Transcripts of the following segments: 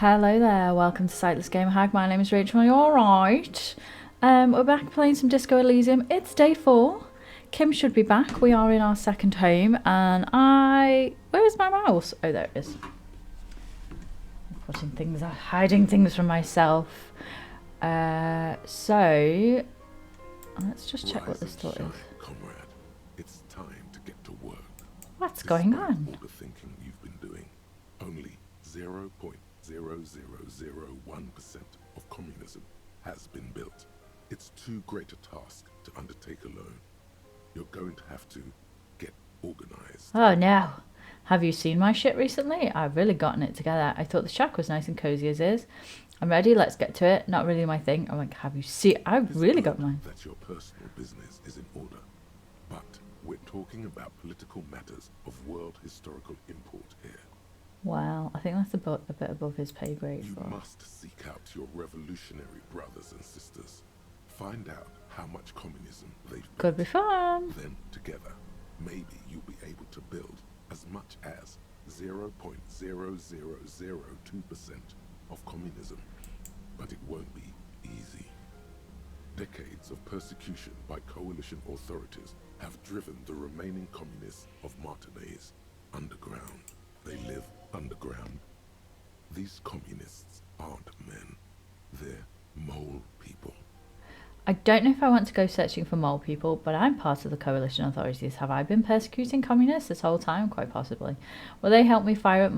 Hello there, welcome to Sightless Game Hag. My name is Rachel. Are you alright? We're back playing some Disco Elysium. It's day 4. Kim should be back. We are in our second home, and where is my mouse? Oh, there it is. Putting things, hiding things from myself. So let's just check what this thought is. Comrade, it's time to get to work. What's going on? All the thinking you've been doing, only 0.0001% of communism has been built. It's too great a task to undertake alone. You're going to have to get organized. Oh no. Have you seen my shit recently? I've really gotten it together. I thought the shack was nice and cozy as is. I'm ready, let's get to it. Not really my thing. I'm like, have you seen? I've really got mine. That your personal business is in order. But we're talking about political matters of world historical import here. Well, I think that's a bit above his pay grade. You must seek out your revolutionary brothers and sisters. Find out how much communism they've built. Could be fun. Then together, maybe you'll be able to build as much as 0.0002% of communism. But it won't be easy. Decades of persecution by coalition authorities have driven the remaining communists of Martinaise underground. They live underground. These communists aren't men. They're mole people. I don't know if I want to go searching for mole people, but I'm part of the coalition authorities. Have I been persecuting communists this whole time? Quite possibly. Will they help me fire up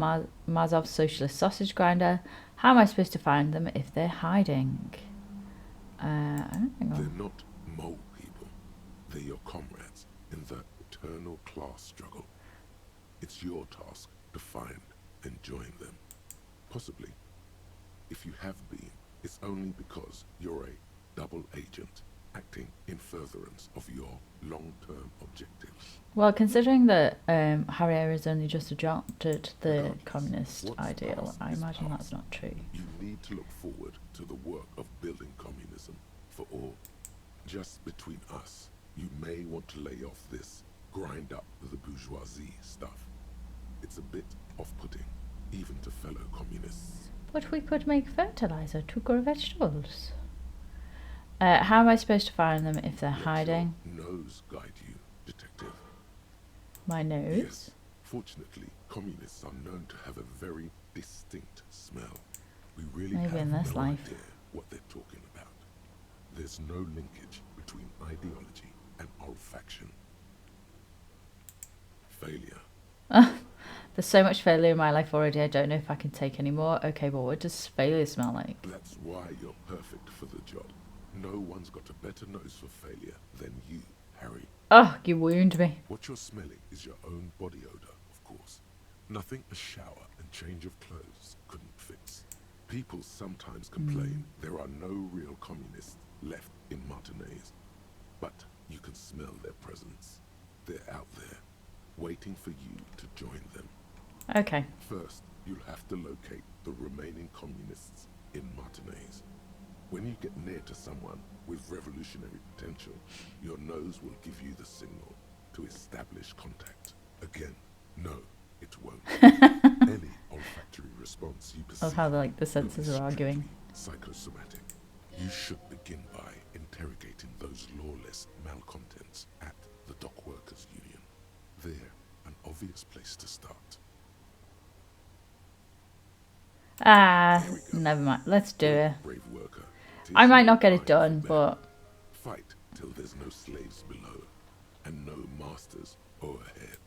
Mazov's socialist sausage grinder? How am I supposed to find them if they're hiding? I don't think they're not mole people. They're your comrades in the eternal class struggle. It's your task to find and join them. Possibly, if you have been, it's only because you're a double agent acting in furtherance of your long-term objectives. Well, considering that Harrier is only just adopted the communist ideal, I imagine that's not true. You need to look forward to the work of building communism for all. Just between us, you may want to lay off this grind up the bourgeoisie stuff. It's a bit off-putting, even to fellow communists. But we could make fertilizer to grow vegetables. How am I supposed to find them if they're hiding? Your nose guide you, detective. My nose? Yes. Fortunately, communists are known to have a very distinct smell. We really have in this no life. idea what they're talking about. There's no linkage between ideology and olfaction. Failure. There's so much failure in my life already, I don't know if I can take any more. Okay, but what does failure smell like? That's why you're perfect for the job. No one's got a better nose for failure than you, Harry. Oh, you wound me. What you're smelling is your own body odor, of course. Nothing a shower and change of clothes couldn't fix. People sometimes complain there are no real communists left in Martinaise. But you can smell their presence. They're out there, waiting for you to join them. Okay. First, you'll have to locate the remaining communists in Martinaise. When you get near to someone with revolutionary potential, your nose will give you the signal to establish contact. Again, no, it won't. Any olfactory response you perceive Of how the senses are arguing. Psychosomatic. You should begin by interrogating those lawless malcontents at the Dock Workers Union. They're an obvious place to start. Never mind. Let's do it. Brave worker. I might not get it done, but fight till there's no slaves below and no masters overhead.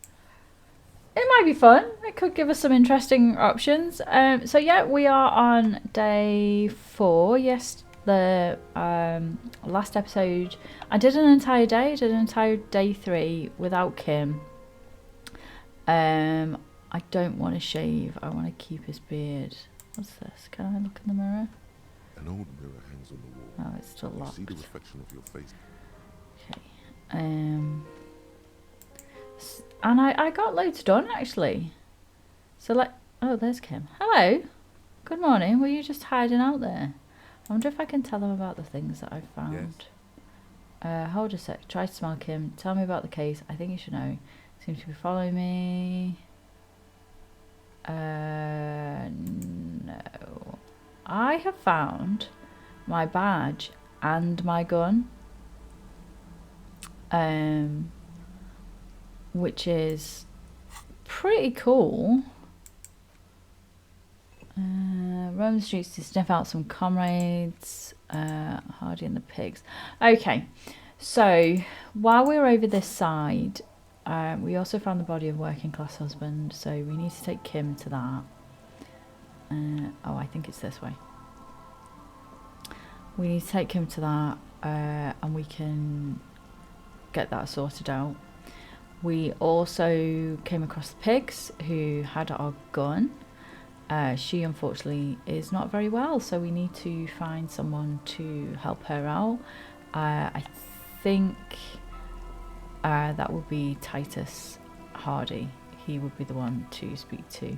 it might be fun. It could give us some interesting options. So yeah, we are on day 4. Yes, the last episode I did an entire day. I did an entire day 3 without Kim. I don't want to shave. I want to keep his beard. What's this? Can I look in the mirror? An old mirror hangs on the wall. Oh, it's still locked. You see the reflection of your face. Okay. And I got loads done actually. So oh, there's Kim. Hello. Good morning. Were you just hiding out there? I wonder if I can tell them about the things that I've found. Yes. Hold a sec. Try to smell Kim. Tell me about the case. I think you should know. Seems to be following me. No. I have found my badge and my gun, which is pretty cool. Roam the streets to sniff out some comrades. Hardy and the pigs. Okay, so while we're over this side, we also found the body of working class husband, so we need to take Kim to that. Oh, I think it's this way. We need to take him to that, and we can get that sorted out. We also came across the pigs who had our gun. She unfortunately is not very well, so we need to find someone to help her out. I think that would be Titus Hardy. He would be the one to speak to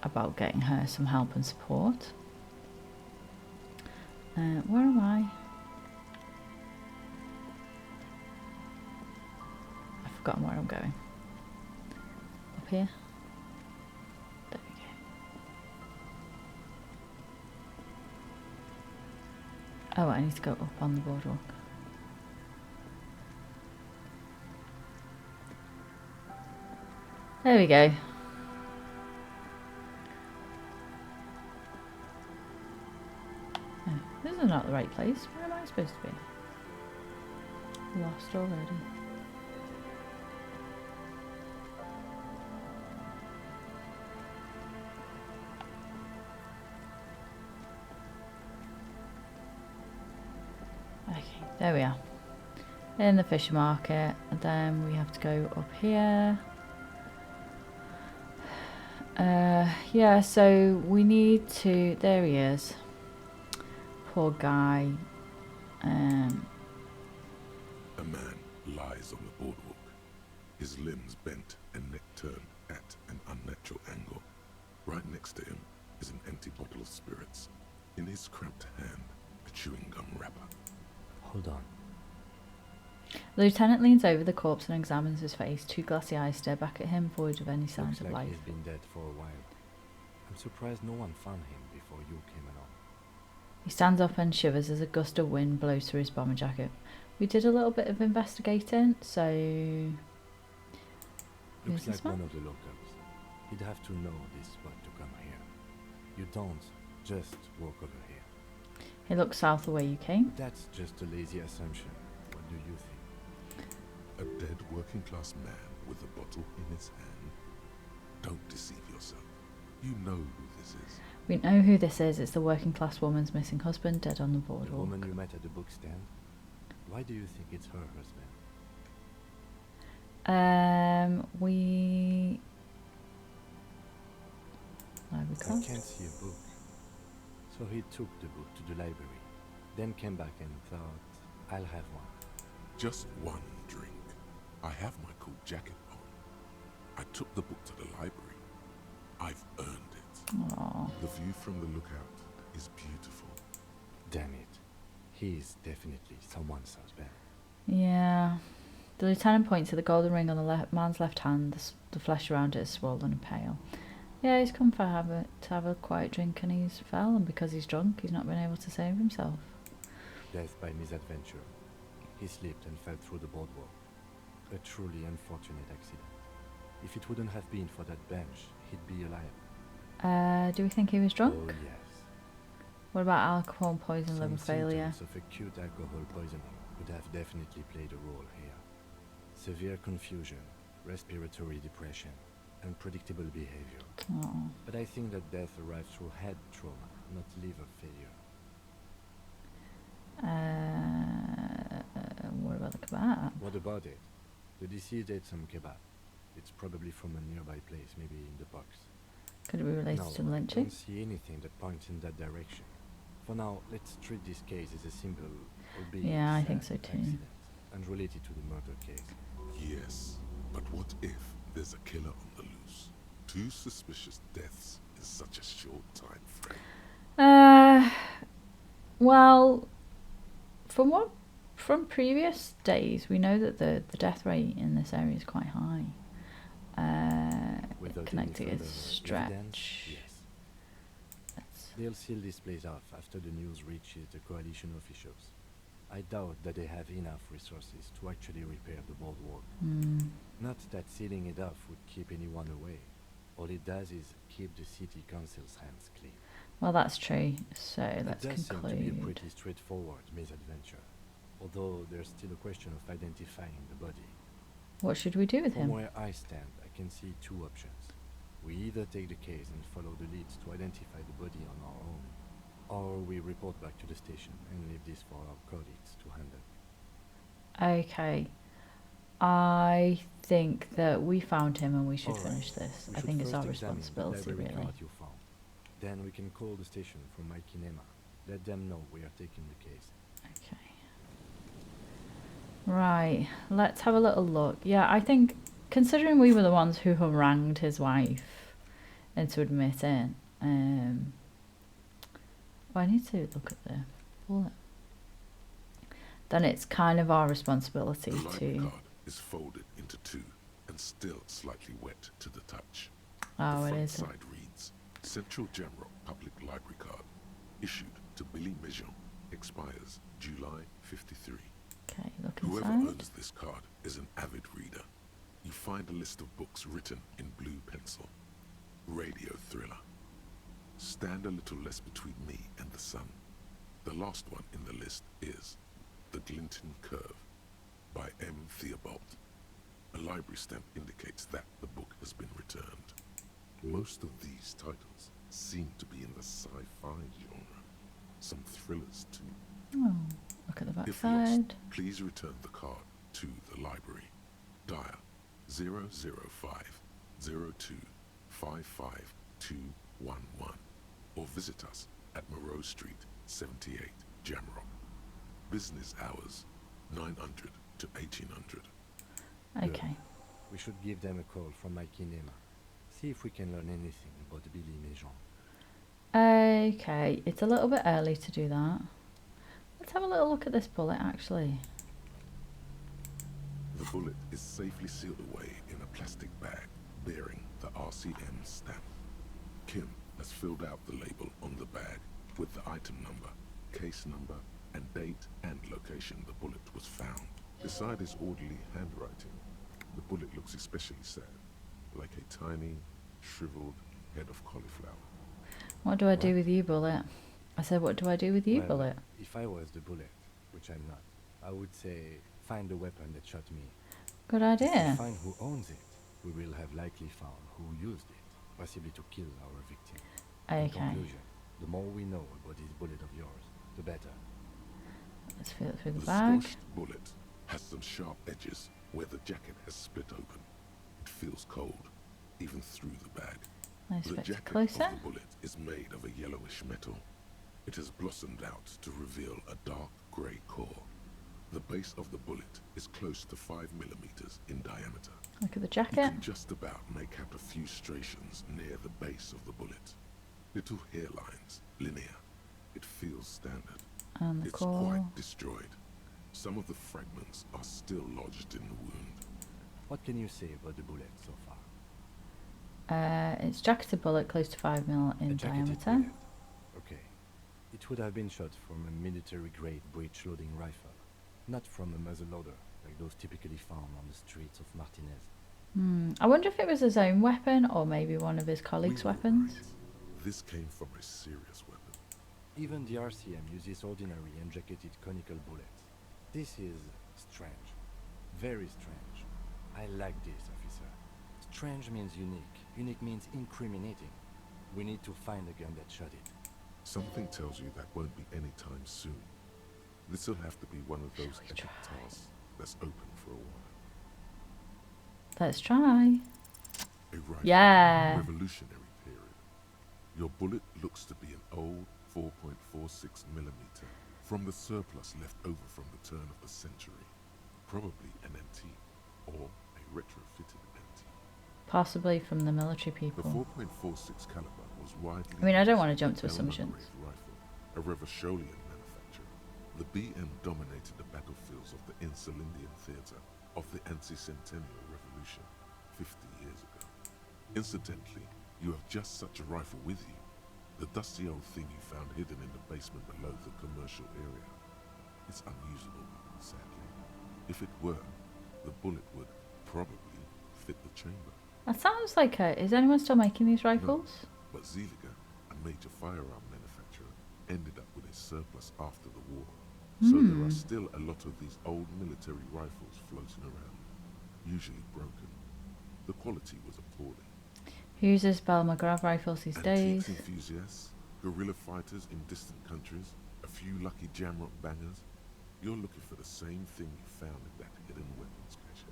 about getting her some help and support. Where am I? I've forgotten where I'm going. Up here? There we go. Oh, I need to go up on the boardwalk. There we go. Oh, this is not the right place. Where am I supposed to be? Lost already. Okay, there we are. In the fish market, and then we have to go up here. Yeah, so we need to. There he is. Poor guy. A man lies on the boardwalk, his limbs bent and neck turned at an unnatural angle. Right next to him is an empty bottle of spirits. In his cramped hand, a chewing gum wrapper. Hold on. The lieutenant leans over the corpse and examines his face. Two glassy eyes stare back at him, void of any signs Looks of like life. he's been dead for a while. I'm surprised no one found him before you came along. He stands up and shivers as a gust of wind blows through his bomber jacket. We did a little bit of investigating, so... Looks this like one of the locals. He'd have to know this spot to come here. You don't just walk over here. He looks south the way you came. That's just a lazy assumption. What do you think? A dead working class man with a bottle in his hand. Don't deceive yourself. You know who this is. We know who this is. It's the working class woman's missing husband dead on the The boardwalk. woman you met at the book stand? Why do you think it's her husband? We... Library I card. can't see a book. So he took the book to the library, then came back and thought, I'll have one. Just one drink. I have my cool jacket on. I took the book to the library. I've earned it. Aww. The view from the lookout is beautiful. Damn it. He's definitely someone's husband. Yeah. The lieutenant points to the golden ring on the man's left hand. The flesh around it is swollen and pale. Yeah, he's come to have a quiet drink and he's fell, and because he's drunk, he's not been able to save himself. Death by misadventure. He slipped and fell through the boardwalk. A truly unfortunate accident. If it wouldn't have been for that bench, he'd be alive. Do we think he was drunk? Oh yes. What about alcohol, poison, liver Some failure? symptoms of acute alcohol poisoning could have definitely played a role here. Severe confusion, respiratory depression, unpredictable behavior. Oh. But I think that death arrived through head trauma, not liver failure. What about the kebab? What about it? The deceased ate some kebab. It's probably from a nearby place, maybe in the box. Could it be related No, to I lynching? don't see anything that points in that direction. For now, let's treat this case as a simple, albeit Yeah, I think sad so too. accident, unrelated to the murder case. Yes, but what if there's a killer on the loose? Two suspicious deaths in such a short time frame. Well, from previous days, we know that the death rate in this area is quite high. Without any Connecting further is stretch. evidence, yes. Let's They'll seal this place off after the news reaches the coalition officials. I doubt that they have enough resources to actually repair the boardwalk. Not that sealing it off would keep anyone away. All it does is keep the city council's hands clean. Well, that's true. So let's It does seem to be a conclude. pretty straightforward misadventure, although there's still a question of identifying the body. What should we do with From him? where I stand, I can see two options. We either take the case and follow the leads to identify the body on our own, or we report back to the station and leave this for our colleagues to handle. Okay. I think that we found him and we should Alright, finish this. we I should think it's our first examine the responsibility, library really. card you found. Then we can call the station from my kinema. Let them know we are taking the case. Okay. Right, let's have a little look. Yeah, I think, considering we were the ones who harangued his wife into admitting, well, I need to look at the bullet. Then it's kind of our responsibility The library to... card is folded into two and still slightly wet to the touch. Oh, The it front is. side reads, Central Jamrock Public Library Card, issued to Billy Mejean, expires July 53. Okay, look Whoever inside. owns this card is an avid reader. You find a list of books written in blue pencil. Radio thriller. Stand a little less between me and the sun. The last one in the list is The Glinton Curve by M. Theobald. A library stamp indicates that the book has been returned. Most of these titles seem to be in the sci-fi genre. Some thrillers too. Oh, look at the If backside. lost, please return the card to the library. Dial 005 02 55211 or visit us at Moreau Street, 78, Jamrock. Business hours 900 to 1800. Okay. We should give them a call from my kinema. See if we can learn anything about Billy Mejean. Okay, it's a little bit early to do that. Let's have a little look at this bullet, actually. The bullet is safely sealed away in a plastic bag bearing the RCM stamp. Kim has filled out the label on the bag with the item number, case number, and date and location the bullet was found. Beside his orderly handwriting, the bullet looks especially sad, like a tiny, shriveled head of cauliflower. What do I do What? with you, bullet? I said, what do I do with you, Well, bullet? if I was the bullet, which I'm not, I would say find the weapon that shot me. Good If we idea. find who owns it, we will have likely found who used it, possibly to kill our victim. In Okay, conclusion, the more we know about this bullet of yours, the better. let's feel it through the The bag. squashed bullet has some sharp edges where the jacket has split open. It feels cold, even through the bag. Nice The bit jacket closer. of the bullet is made of a yellowish metal. It has blossomed out to reveal a dark grey core. The base of the bullet is close to 5 millimeters in diameter. Look at the You jacket. can just about make out a few striations near the base of the bullet. Little hairlines, linear. It feels standard. And the It's core. quite destroyed. Some of the fragments are still lodged in the wound. What can you say about the bullet so far? It's jacketed bullet close to 5 mil in A jacketed diameter. bullet. Okay. It would have been shot from a military-grade breech-loading rifle, not from a muzzleloader like those typically found on the streets of Martinez. I wonder if it was his own weapon or maybe one of his colleagues' We were weapons. right. This came from a serious weapon. Even the RCM uses ordinary unjacketed conical bullets. This is strange. Very strange. I like this, officer. Strange means unique. Unique means incriminating. We need to find the gun that shot it. Something tells you that won't be anytime soon. This'll have to be one of those we epic try? tasks that's open for a while. Let's try. A rifle, Yeah. Revolutionary period. Your bullet looks to be an old 4.46 millimeter from the surplus left over from the turn of the century. Probably an antique or a retrofitted antique. Possibly from the military The people. 4.46 caliber was widely I mean, I don't used want to jump in to assumptions. Elmer rifle, a Revacholian manufacture. The BM dominated the battlefields of the Insulindian theatre of the anti-centennial revolution 50 years ago. Incidentally, you have just such a rifle with you. The dusty old thing you found hidden in the basement below the commercial area. It's unusable, sadly. If it were, the bullet would probably fit the chamber. That sounds like a... Is anyone still making these rifles? No, but Zeliger, a major firearm manufacturer, ended up with a surplus after the war. So there are still a lot of these old military rifles floating around, usually broken. The quality was appalling. Who uses Bell McGrath rifles these days? Antiques enthusiasts, guerrilla fighters in distant countries, a few lucky jamrock bangers. You're looking for the same thing you found in that hidden weapons cache,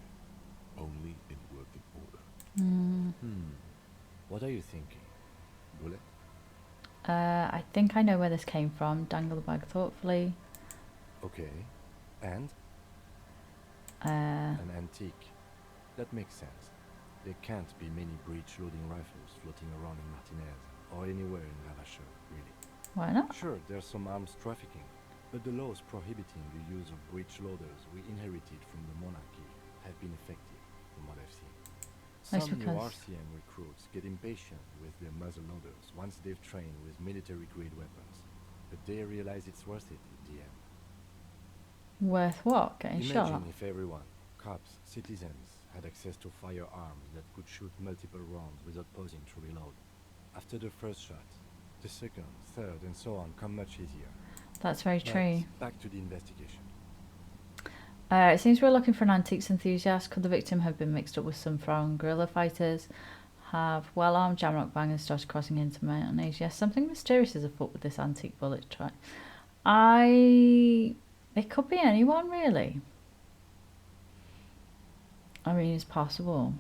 only in working order. What are you thinking? Bullet? I think I know where this came from. Dangle the bag thoughtfully. Okay. And? Uh, An antique. That makes sense. There can't be many breech-loading rifles floating around in Martinez, or anywhere in Ravacheur, really. why not? Sure, there's some arms trafficking, but the laws prohibiting the use of breech loaders we inherited from the monarchy have been effective, from what I've seen. That's Some new because- RCM recruits get impatient with their muzzle loaders once they've trained with military-grade weapons, but they realize it's worth it in the end. Worth what? Getting shot? Imagine if everyone, cops, citizens, had access to firearms that could shoot multiple rounds without pausing to reload. After the first shot, the second, third, and so on come much easier. That's very But true. back to the investigation. It seems we're looking for an antiques enthusiast. Could the victim have been mixed up with some foreign guerrilla fighters? Have well-armed jamrock bangers started crossing into Mayonnaise? Yes, something mysterious is afoot with this antique bullet try. It could be anyone, really. I mean, it's possible.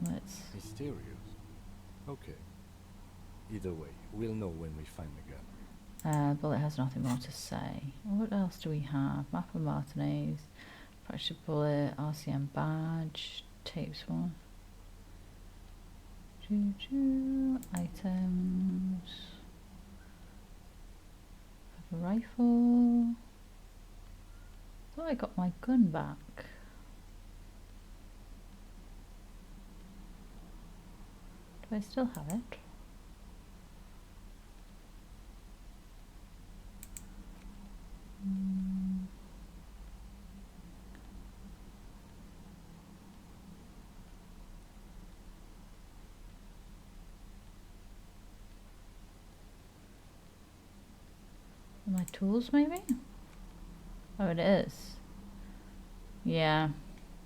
Let's... Mysterious? Okay. Either way, we'll know when we find the gun. Bullet has nothing more to say. What else do we have? Map of Martinez, fractured bullet, RCM badge, tapes one. Items. Have a rifle. Thought I got my gun back. Do I still have it? My tools, maybe? Oh, it is. Yeah.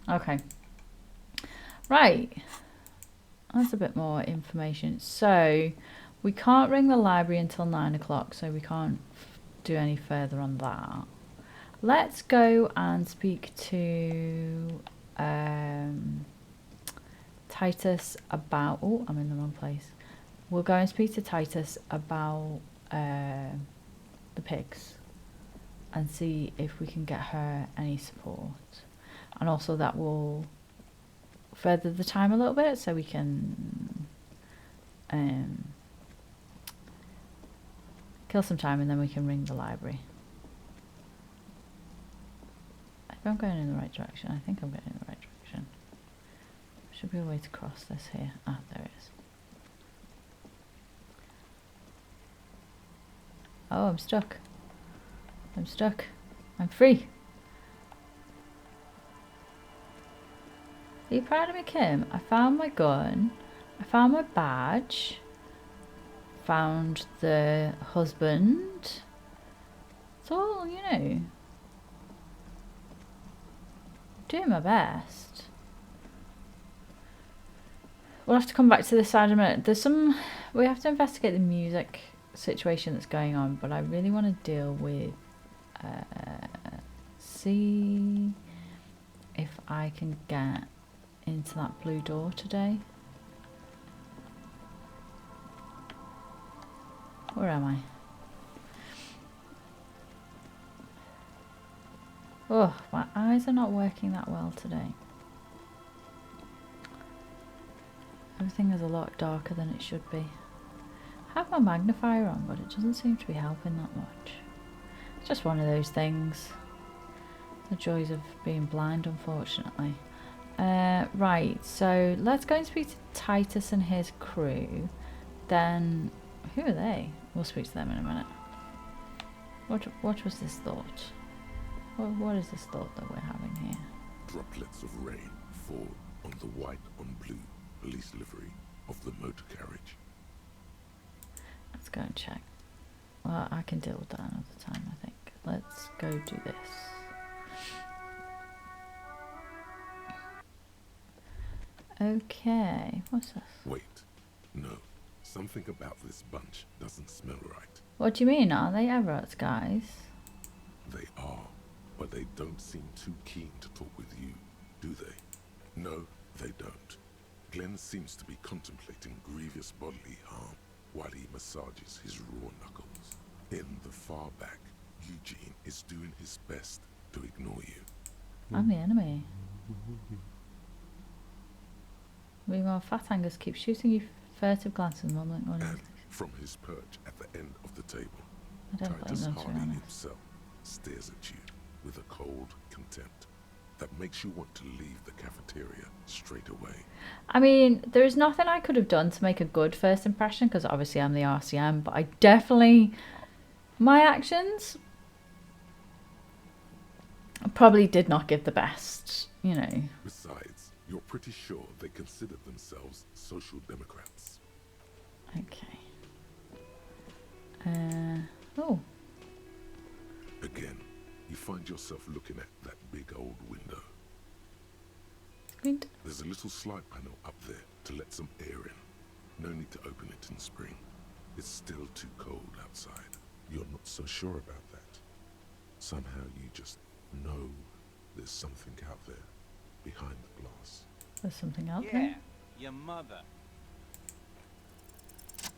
Okay. Right. That's a bit more information. So, we can't ring the library until 9 o'clock, so we can't do any further on that. Let's go and speak to Titus about... Oh, I'm in the wrong place. We'll go and speak to Titus about the pigs and see if we can get her any support. And also that will further the time a little bit so we can kill some time and then we can ring the library. If I'm going in the right direction, I think I'm going in the right direction. Should be a way to cross this here. Ah, there it is. Oh, I'm stuck. I'm stuck. I'm free. Are you proud of me, Kim? I found my gun. I found my badge. Found the husband. It's all, you know. Doing my best. We'll have to come back to this side in a minute. There's some... We have to investigate the music situation that's going on, but I really want to deal with... see if I can get into that blue door today. Where am I? Oh, my eyes are not working that well today. Everything is a lot darker than it should be. I have my magnifier on, but it doesn't seem to be helping that much. It's just one of those things. The joys of being blind, unfortunately. Right, so let's go and speak to Titus and his crew. Then, who are they? We'll speak to them in a minute. What was this thought? What is this thought that we're having here? Droplets of rain fall on the white on blue police livery of the motor carriage. Let's go and check. Well, I can deal with that another time, I think. Let's go do this. Okay, what's this? Wait, no. Something about this bunch doesn't smell right. What do you mean? Are they Everett's guys? They are, but they don't seem too keen to talk with you, do they? No, they don't. Glenn seems to be contemplating grievous bodily harm while he massages his raw knuckles. In the far back, Eugene is doing his best to ignore you. I'm the enemy. Meanwhile, Fat Angus keeps shooting you furtive glances, mumbling And orders. from his perch at the end of the table, I don't blame Titus them, to be Harding honest. himself stares at you with a cold contempt that makes you want to leave the cafeteria straight away. I mean, there is nothing I could have done to make a good first impression, because obviously I'm the RCM, but I definitely... My actions probably did not give the best, you know. Besides, you're pretty sure they consider themselves social democrats. Okay. Oh. Again, you find yourself looking at that big old window. Squint. There's a little slide panel up there to let some air in. No need to open it in spring. It's still too cold outside. You're not so sure about that. Somehow you just know there's something out there behind the glass. There's something out Yeah, there. your mother.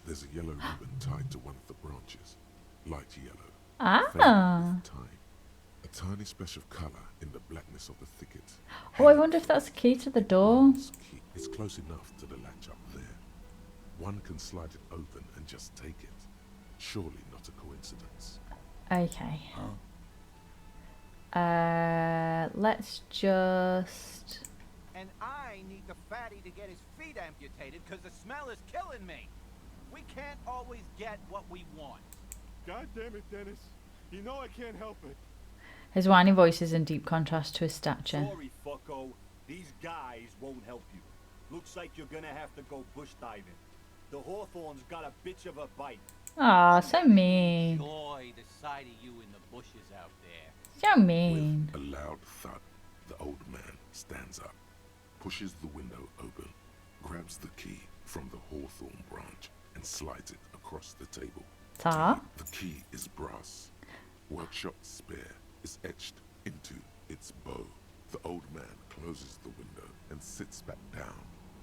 There's a yellow ribbon tied to one of the branches. Light yellow. Ah. Fading with time. A tiny splash of colour in the blackness of the thicket. Oh, I wonder if that's the key to the door. It's close enough to the latch up there. One can slide it open and just take it. Surely not a coincidence. Okay. Let's just... And I need the fatty to get his feet amputated because the smell is killing me. We can't always get what we want. God damn it, Dennis. You know I can't help it. His whiny voice is in deep contrast to his stature. Sorry, fucko. These guys won't help you. Looks like you're gonna have to go bush diving. The Hawthorne's got a bitch of a bite. Aw, so mean. Enjoy the sight of you in the bushes out there. So mean. With a loud thud, the old man stands up, pushes the window open, grabs the key from the hawthorn branch, and slides it across the table. Ta? The key is brass. Workshop spare is etched into its bow. The old man closes the window and sits back down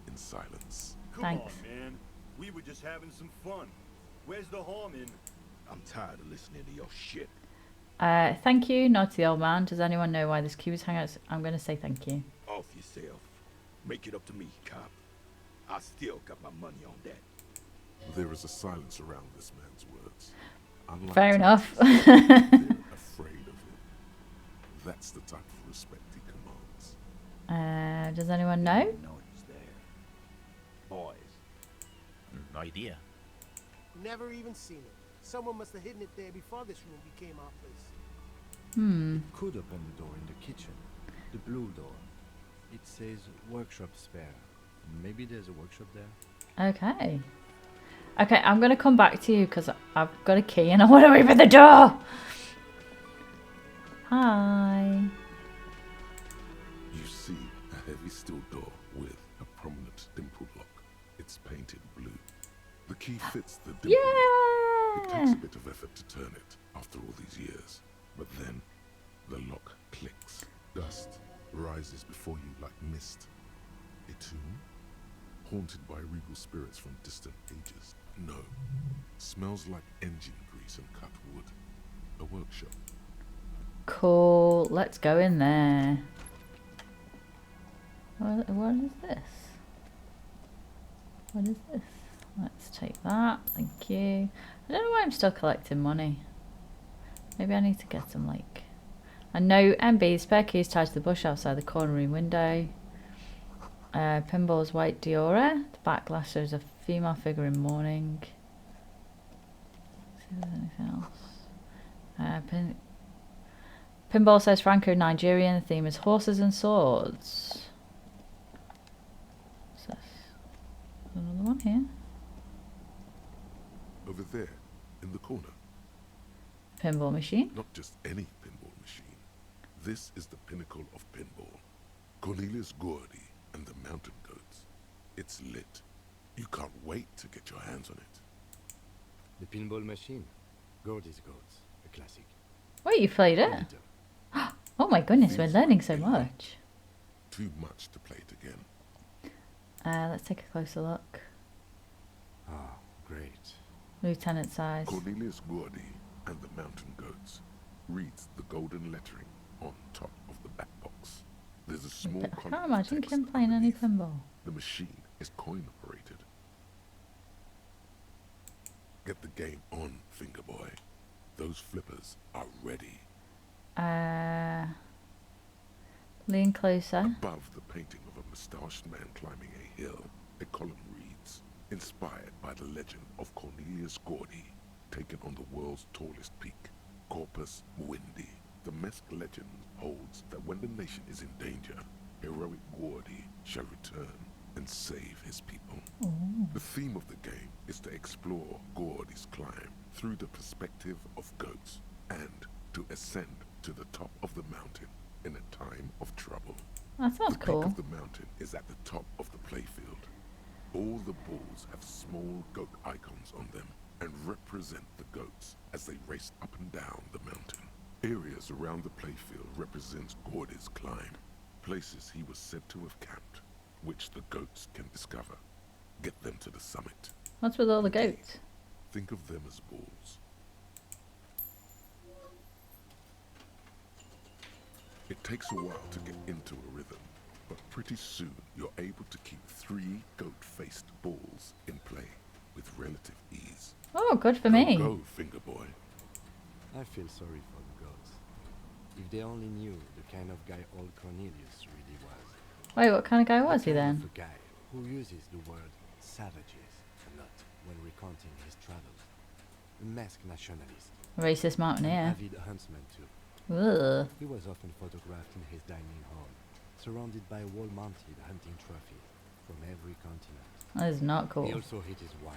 in silence. Come Thanks. on, man. We were just having some fun. Where's the harm in? I'm tired of listening to your shit. Thank you, nod to the old man. Does anyone know why this key was hanging out? I'm going to say thank you. Off yourself. Make it up to me, cop. I still got my money on that. There is a silence around this man's words. Unlike Fair enough. Titus, they're afraid of him. That's the type of respect he commands. Does anyone know? know it's there. Boys. No idea. Never even seen it. Someone must have hidden it there before this room became our place. Hmm. Could open the door in the kitchen. The blue door. It says workshop spare. Maybe there's a workshop there. Okay. Okay, I'm going to come back to you because I've got a key and I want to open the door. Hi. You see a heavy steel door with a prominent dimple lock. It's painted blue. The key fits the dimple lock. It takes Yeah. a bit of effort to turn it after all these years. But then the lock clicks. Dust rises before you like mist. A tomb? Haunted by regal spirits from distant ages. No. Smells like engine grease and cut wood. A workshop. Cool. Let's go in there. What is this? What is this? Let's take that. Thank you. I don't know why I'm still collecting money. Maybe I need to get some, like... A note. MB, spare keys tied to the bush outside the corner room window. Pinball's white Diora. The back glass shows a female figure in mourning. See if there's anything else. Pinball says Franco Nigerian. The theme is horses and swords. So there's another one here. Over there, in the corner. Pinball machine. Not just any pinball machine. This is the pinnacle of pinball. Cornelius Gordy and the Mountain Goats. It's lit. You can't wait to get your hands on it. The pinball machine. Gordy's Goats. A classic. Wait, you played it? Oh my goodness, we're learning so much. Too much to play it again. Let's take a closer look. Ah, great. Lieutenant size. Cornelius Gordy and the Mountain Goats reads the golden lettering on top of the back box. There's a small I column can't of imagine text Kim playing any underneath. pinball. The machine is coin operated. Get the game on, finger boy. Those flippers are ready. Lean closer. Above the painting of a moustached man climbing a hill, a column reads, inspired by the legend of Cornelius Gordy, taken on the world's tallest peak, Corpus Muindi. The Mesk legend holds that when the nation is in danger, heroic Gordy shall return and save his people. Ooh. The theme of the game is to explore Gordy's climb through the perspective of goats and to ascend to the top of the mountain in a time of trouble. That sounds The cool. peak of the mountain is at the top of the playfield. All the balls have small goat icons on them and represent the goats as they race up and down the mountain. Areas around the playfield represents Gordy's climb, places he was said to have camped, which the goats can discover. Get them to the summit. What's with all the goats? Think of them as balls. It takes a while to get into a rhythm, but pretty soon you're able to keep 3 goat-faced balls in play with relative ease. Oh, good for me. Go, finger boy. I feel sorry for the goats. If they only knew the kind of guy old Cornelius really was. Wait, what kind of guy was he The kind then? of a guy who uses the word savages a lot when recounting his travels. A masked nationalist. Racist An mountaineer. avid huntsman too. Ugh. He was often photographed in his dining hall, surrounded by wall-mounted hunting trophies from every continent. That is not He cool. also hit his wife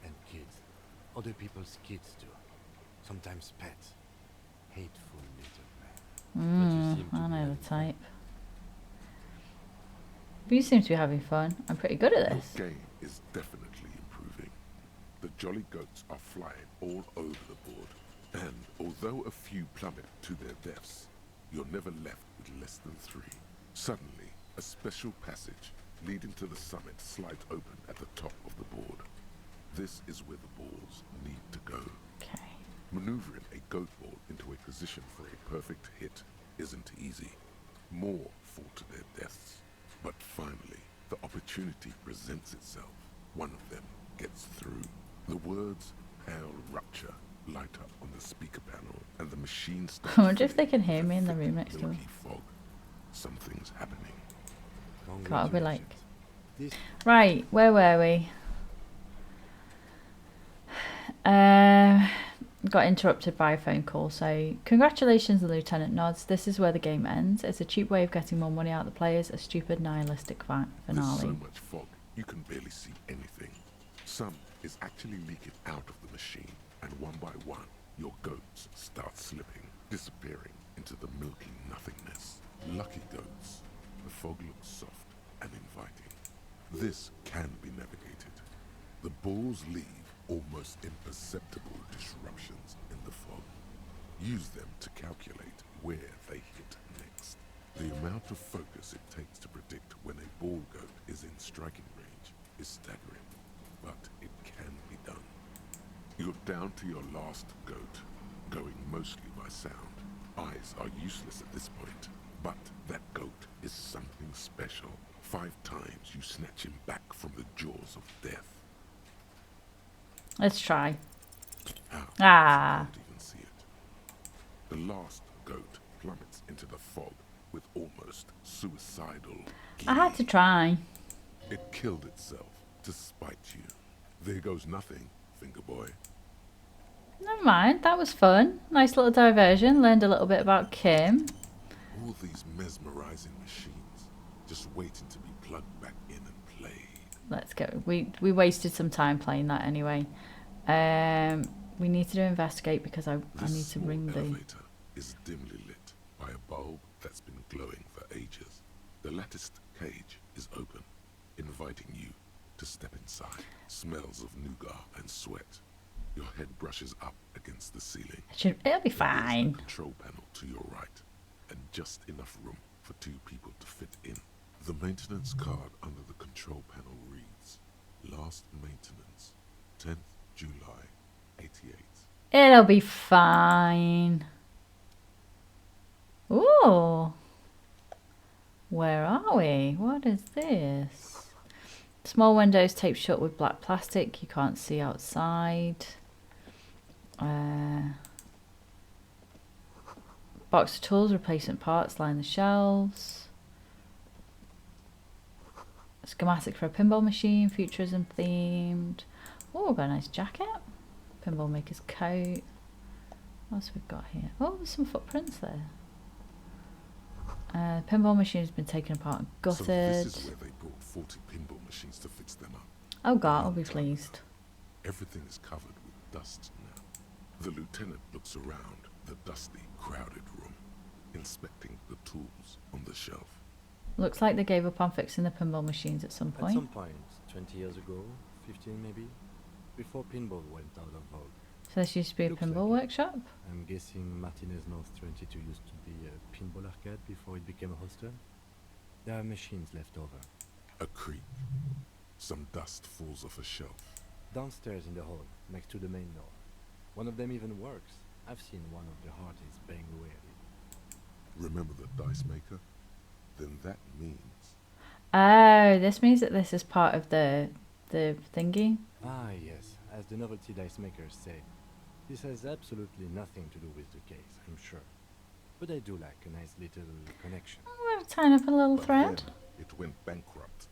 and kids. Other people's kids too. Sometimes pets. Hateful little man. But you seem to I be know having the fun. type. But you seem to be having fun. I'm pretty good at Your this. game is definitely improving. The jolly goats are flying all over the board, and although a few plummet to their deaths, you're never left with less than 3. Suddenly, a special passage leading to the summit slides open at the top of the board. This is where the balls need to go. Okay. Maneuvering a goat ball into a position for a perfect hit isn't easy. More fall to their deaths. But finally, the opportunity presents itself. One of them gets through. The words "Hail Rupture" light up on the speaker panel, and the machine starts. I wonder if they can filling hear with me a in the thick, room next door. milky fog. Something's happening. Gotta be like. This Right, where were we? Got interrupted by a phone call, so congratulations, the Lieutenant nods. This is where the game ends. It's a cheap way of getting more money out of the players, a stupid nihilistic There's so finale. much fog, you can barely see anything. Some is actually leaking out of the machine, and one by one, your goats start slipping, disappearing into the milky nothingness. Lucky goats. The fog looks soft and inviting. This can be navigated. The balls leave almost imperceptible disruptions in the fog. Use them to calculate where they hit next. The amount of focus it takes to predict when a ball goat is in striking range is staggering, but it can be done. You're down to your last goat, going mostly by sound. Eyes are useless at this point, but that goat is something special. 5 times you snatch him back from the jaws of death. Let's try. How? Ah. You can't even see it. The last goat plummets into the fog with almost suicidal I had to try. It killed itself to spite you. There goes nothing, finger boy. Never mind, that was fun. Nice little diversion. Learned a little bit about Kim. All these mesmerizing machines, just waiting to be plugged back in and played. Let's go. We wasted some time playing that anyway. We need to do investigate because I need to ring the elevator is dimly lit by a bulb that's been glowing for ages. The latticed cage is open, inviting you to step inside. Smells of nougat and sweat. Your head brushes up against the ceiling. It'll be There's fine. a control panel to your right, and just enough room for 2 people to fit in. The maintenance card under the control panel reads, last maintenance, 10th July, 88. It'll be fine. Ooh. Where are we? What is this? Small windows taped shut with black plastic. You can't see outside. Box of tools, replacement parts line the shelves. Schematic for a pinball machine, futurism themed. Oh, got a nice jacket. Pinball maker's coat. What else we've got here? Oh, there's some footprints there. Pinball machine has been taken apart and gutted. So this is where they brought 40 pinball machines to fix them up. Oh God, I'll be pleased. Everything is covered with dust now. The lieutenant looks around the dusty, crowded room, inspecting the tools on the shelf. Looks like they gave up on fixing the pinball machines at some At point. some point, 20 years ago, 15 maybe, before pinball went out of vogue. So this used to be a Looks pinball like it. workshop? I'm guessing Martinez North 22 used to be a pinball arcade before it became a hostel. There are machines left over. A creak. Some dust falls off a shelf. Downstairs in the hall, next to the main door. One of them even works. I've seen one of the hardest bang away at it. Remember the dice maker? Then that means Oh, this means that this is part of the thingy. Ah yes, as the novelty dice makers say, this has absolutely nothing to do with the case, I'm sure. But I do like a nice little connection. We're tying up a little but thread. then it went bankrupt.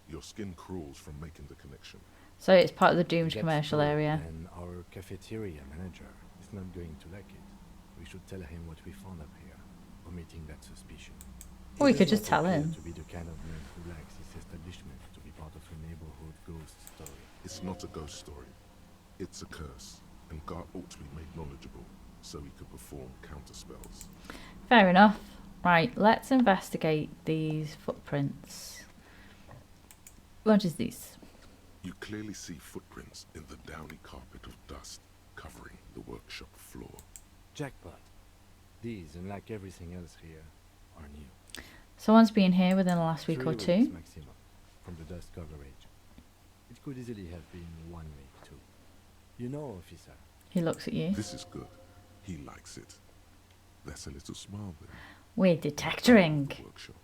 Your skin crawls from making the connection. So it's part of the doomed That's commercial true, area. And our cafeteria manager is not going to like it. We should tell him what we found up here, omitting that suspicion. Or we He could does just not tell appear him. to be the kind of man who likes his establishment to be part of a neighborhood ghost story. It's not a ghost story. It's a curse, and God ought to be made knowledgeable so he could perform counterspells. Fair enough. Right, let's investigate these footprints. What is this? You clearly see footprints in the downy carpet of dust covering the workshop floor. Jackpot. These, unlike everything else here, are new. Someone's been here within the last week 3 or weeks two. maximum from the dust coverage. It could easily have been 1 week too. You know, officer. He looks at you. This is good. He likes it. That's a little smile then. We're detectoring. The workshop.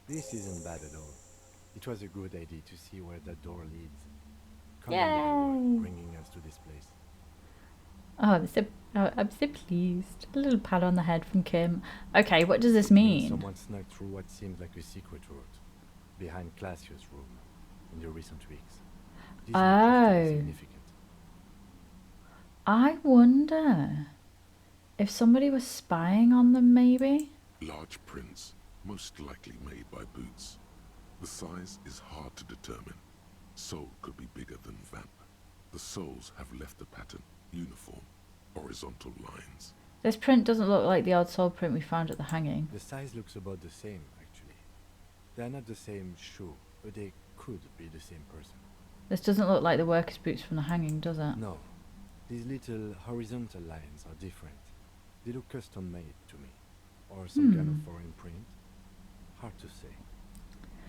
This isn't bad at all. It was a good idea to see where that door leads. Come Yay! bringing us to this place. Oh, I'm so pleased. A little pat on the head from Kim. Okay, what does this mean? Someone snuck through what seems like a secret route behind Classius' room in the recent weeks. This looks Oh. significant. I wonder if somebody was spying on them, maybe? Large prints, most likely made by Boots. The size is hard to determine. Sole could be bigger than Vamp. The soles have left a pattern, uniform, horizontal lines. This print doesn't look like the odd sole print we found at the hanging. The size looks about the same, actually. They're not the same shoe, but they could be the same person. This doesn't look like the workers' boots from the hanging, does it? No, these little horizontal lines are different. They look custom-made to me, or some kind of foreign print. Hard to say.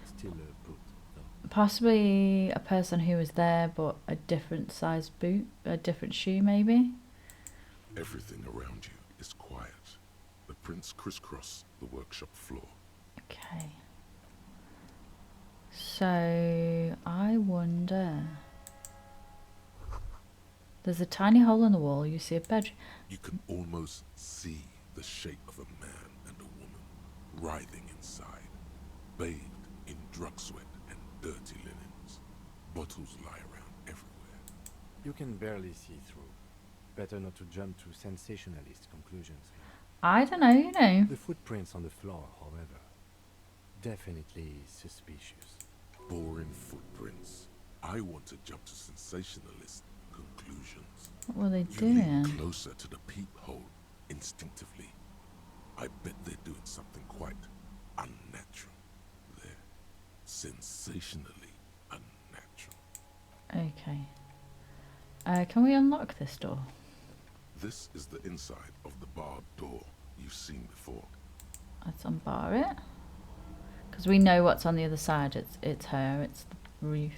Still a boot, though. Possibly a person who was there, but a different size boot, a different shoe, maybe? Everything around you is quiet. The prints crisscross the workshop floor. Okay. So, I wonder... There's a tiny hole in the wall. You see a bedroom. You can almost see the shape of a man and a woman writhing inside, bathed in drug sweat and dirty linens. Bottles lie around everywhere. You can barely see through. better not to jump to sensationalist conclusions here. I don't know, you know. The footprints on the floor, however, definitely suspicious. Boring footprints. I want to jump to sensationalist conclusions. What were they You lean doing? closer to the peephole instinctively. I bet they're doing something quite unnatural. They're sensationally unnatural. Okay. Can we unlock this door? This is the inside of the barred door you've seen before. Let's unbar it. Because we know what's on the other side. It's her. It's the roof.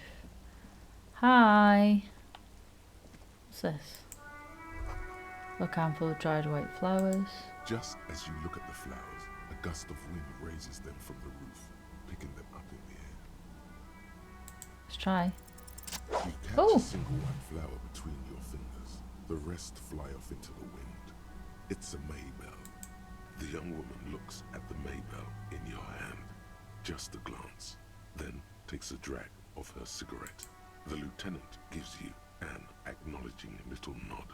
Hi. What's this? Look, handful of dried white flowers. Just as you look at the flowers, a gust of wind raises them from the roof, picking them up in the air. Let's try. You catch Oh. a single white flower between your fingers. The rest fly off into the wind. It's a maybell. The young woman looks at the maybell in your hand. Just a glance, then takes a drag of her cigarette. The lieutenant gives you an acknowledging little nod.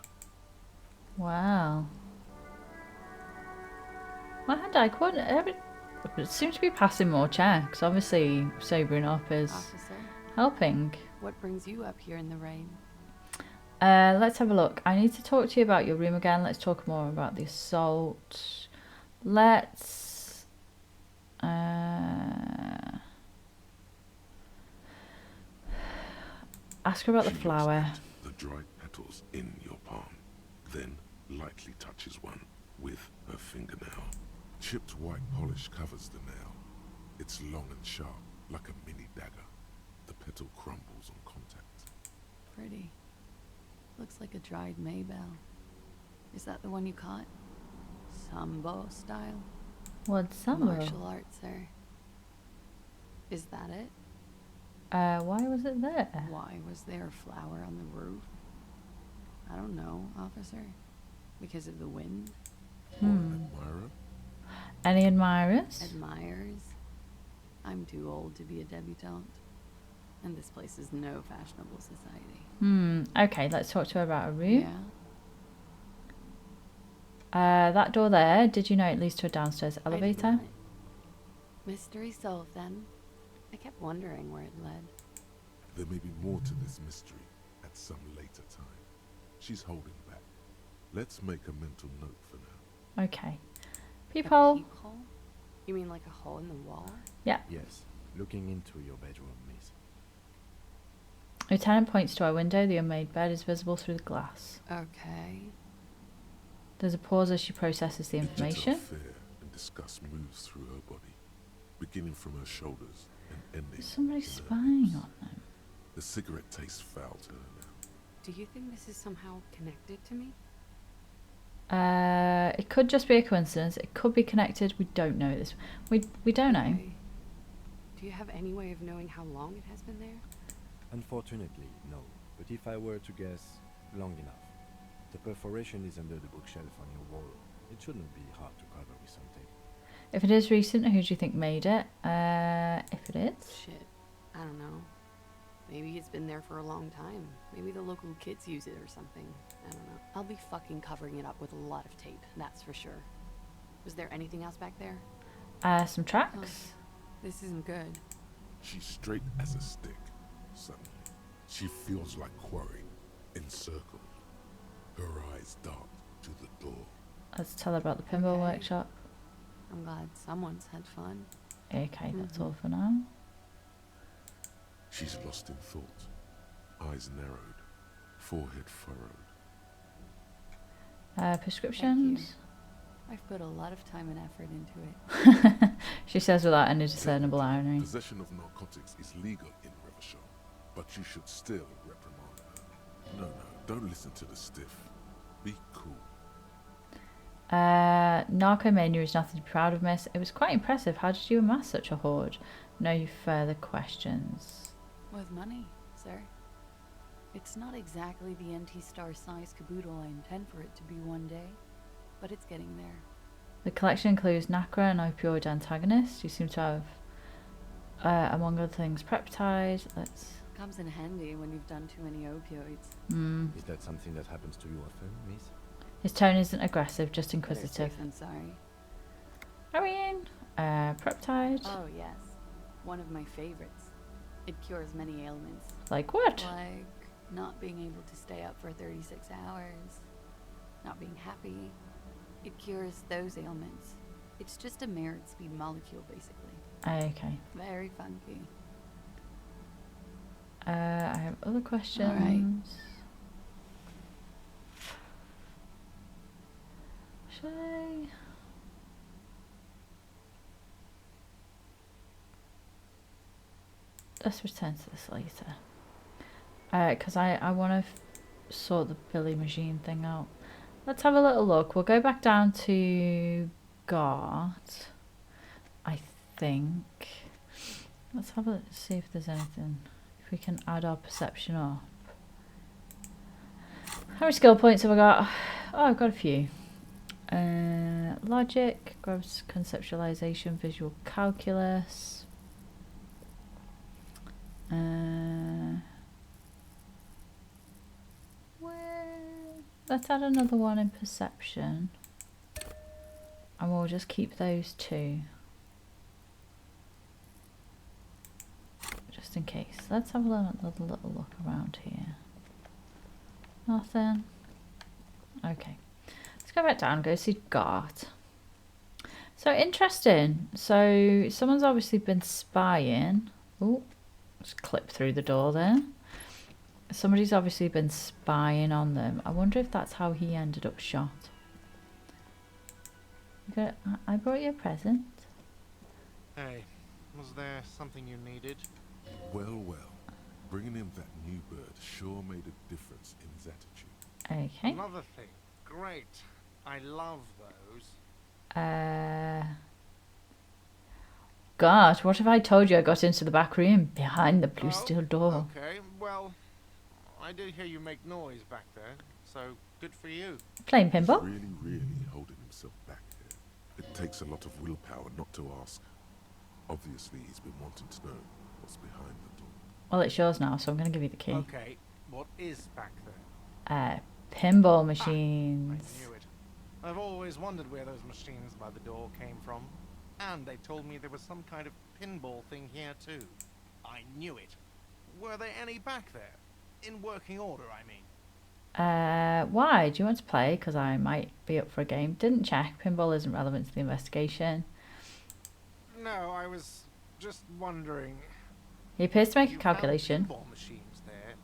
Wow. My Dyke, what? It seems to be passing more checks. Obviously, sobering up is Officer, helping. what brings you up here in the rain? Let's have a look. I need to talk to you about your room again. Let's talk more about the assault. Let's... ask her about the She looks flower. at the dried petals in your palm, then lightly touches one with her fingernail. Chipped white polish covers the nail. It's long and sharp, like a mini dagger. The petal crumbles on contact. Pretty. Looks like a dried maybell. Is that the one you caught? Sambo style? What's that? Martial arts, sir. Is that it? Why was it there? Why was there a flower on the roof? I don't know, officer. Because of the wind? Or an admirer? Any admirers? Admirers? I'm too old to be a debutante. And this place is no fashionable society. Okay, let's talk to her about her room. Yeah? That door there, did you know it leads to a downstairs I did elevator? not. Mystery solved then. I kept wondering where it led. There may be more to this mystery at some later time. She's holding back. Let's make a mental note for now. Okay. A Peephole. peephole? You mean like a hole in the wall? Yeah. Yes, looking into your bedroom, miss. Lieutenant points to our window. The unmade bed is visible through the glass. Okay. There's a pause as she processes the Digital information. fear and disgust moves through her body, beginning from her shoulders and ending. Somebody's in her spying hips. on them. The cigarette tastes foul to her now. Do you think this is somehow connected to me? It could just be a coincidence. It could be connected. We don't know this. We don't know. Okay. Do you have any way of knowing how long it has been there? Unfortunately, no. But if I were to guess, long enough. The perforation is under the bookshelf on your wall. It shouldn't be hard to cover with some tape. If it is recent, who do you think made it? If it is, Shit. I don't know. Maybe it's been there for a long time. Maybe the local kids use it or something. I don't know. I'll be fucking covering it up with a lot of tape, that's for sure. Was there anything else back there? some tracks. This isn't good. She's straight as a stick. Suddenly, she feels like quarry, encircled. Her eyes dart to the door. Let's tell her about the pinball Okay. workshop. I'm glad someone's had fun. Okay, that's all for now. She's lost in thought. Eyes narrowed, forehead furrowed. Prescriptions. I've put a lot of time and effort into it. She says without any discernible irony. Possession of narcotics is legal in Rachell, but you should still reprimand her. No, don't listen to the stiff. Be cool. Narcomania is nothing to be proud of, miss. It was quite impressive. How did you amass such a hoard? No further questions. With money, sir. It's not exactly the NT-star size caboodle I intend for it to be one day, but it's getting there. The collection includes Nacra, an opioid antagonist. You seem to have, among other things, peptide. Let's Comes in handy when you've done too many opioids. Is that something that happens to you often, miss? His tone isn't aggressive, just Better inquisitive. safe than sorry. Peptide. Oh yes, one of my favorites. It cures many ailments. Like what? Like not being able to stay up for 36 hours, not being happy. It cures those ailments. It's just a merit speed molecule, basically. Okay. Very funky. I have other questions. Alright. Should I? Let's return to this later. Because I want to sort the Billy machine thing out. Let's have a little look. We'll go back down to Gart, I think. Let's have a see if there's anything. If we can add our perception up. How many skill points have I got? Oh, I've got a few. Logic, gross conceptualization, visual calculus. Let's add another one in perception. And we'll just keep those two. Just in case. Let's have a little look around here. Nothing. Okay. Let's go back down, go see Gart. So interesting. So someone's obviously been spying. Oh, just clip through the door there. Somebody's obviously been spying on them. I wonder if that's how he ended up shot. I brought you a present. Hey, was there something you needed? Well, well. Bringing him that new bird sure made a difference in his attitude. Okay. Another thing. Great. I love those. God, what if I told you I got into the back room behind the blue steel door? Okay, well, I did hear you make noise back there, so good for you. Playing pinball? He's really holding himself back here. It takes a lot of willpower not to ask. Obviously, he's been wanting to know what's behind the door. Well, it's yours now, so I'm going to give you the key. Okay, what is back there? Pinball machines. I knew it. I've always wondered where those machines by the door came from. And they told me there was some kind of pinball thing here too. I knew it. Were there any back there? In working order, I mean. Why? Do you want to play? Because I might be up for a game. Didn't check. Pinball isn't relevant to the investigation. No, I was just wondering. He appears to make a You calculation. found pinball machines there.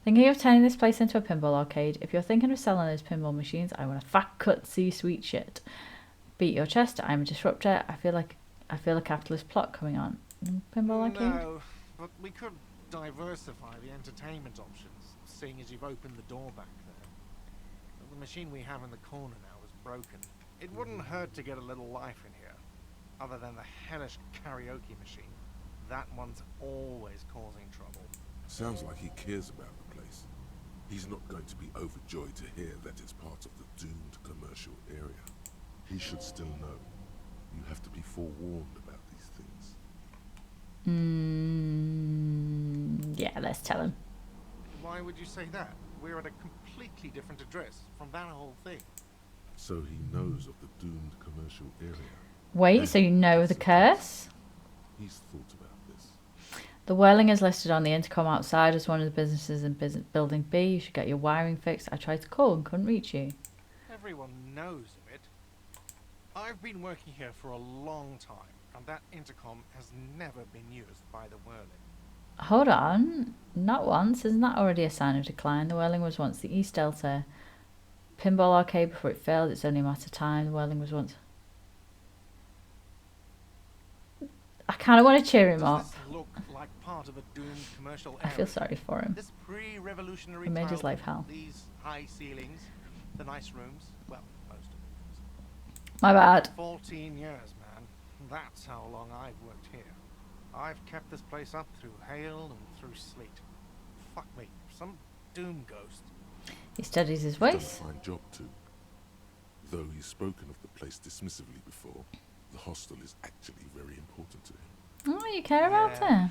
Thinking of turning this place into a pinball arcade. If you're thinking of selling those pinball machines, I want a fat cut C-suite shit. Beat your chest. I'm a disruptor. I feel a capitalist plot coming on. Pinball arcade? No, but we could diversify the entertainment options, seeing as you've opened the door back there. The machine we have in the corner now is broken. It wouldn't hurt to get a little life in here, other than the hellish karaoke machine. That one's always causing trouble. Sounds like he cares about the place. He's not going to be overjoyed to hear that it's part of the doomed commercial area. He should still know. You have to be forewarned about these things. Yeah, let's tell him. Why would you say that? We're at a completely different address from that whole thing. So he knows of the doomed commercial area. Wait, so you know the curse? He's thought about this. The whirling is listed on the intercom outside as one of the businesses in building B. You should get your wiring fixed. I tried to call and couldn't reach you. Everyone knows of it. I've been working here for a long time, and that intercom has never been used by the whirling. Hold on. Not once. Isn't that already a sign of decline? The whirling was once the East Delta pinball arcade before it failed. It's only a matter of time. The whirling was once... I kind of want to cheer him up. Does this look like part of a doomed commercial area? I feel sorry for him. This pre-revolutionary He made his tile, life hell. these high ceilings, the nice rooms, well, most of the rooms. My bad. 14 years, man. That's how long I've worked here. I've kept this place up through hail and through sleet. Fuck me, some doom ghost. He studies his He's done a ways. fine job too. Though he's spoken of the place dismissively before, the hostel is actually very important to him. Oh, you care about Yeah. him.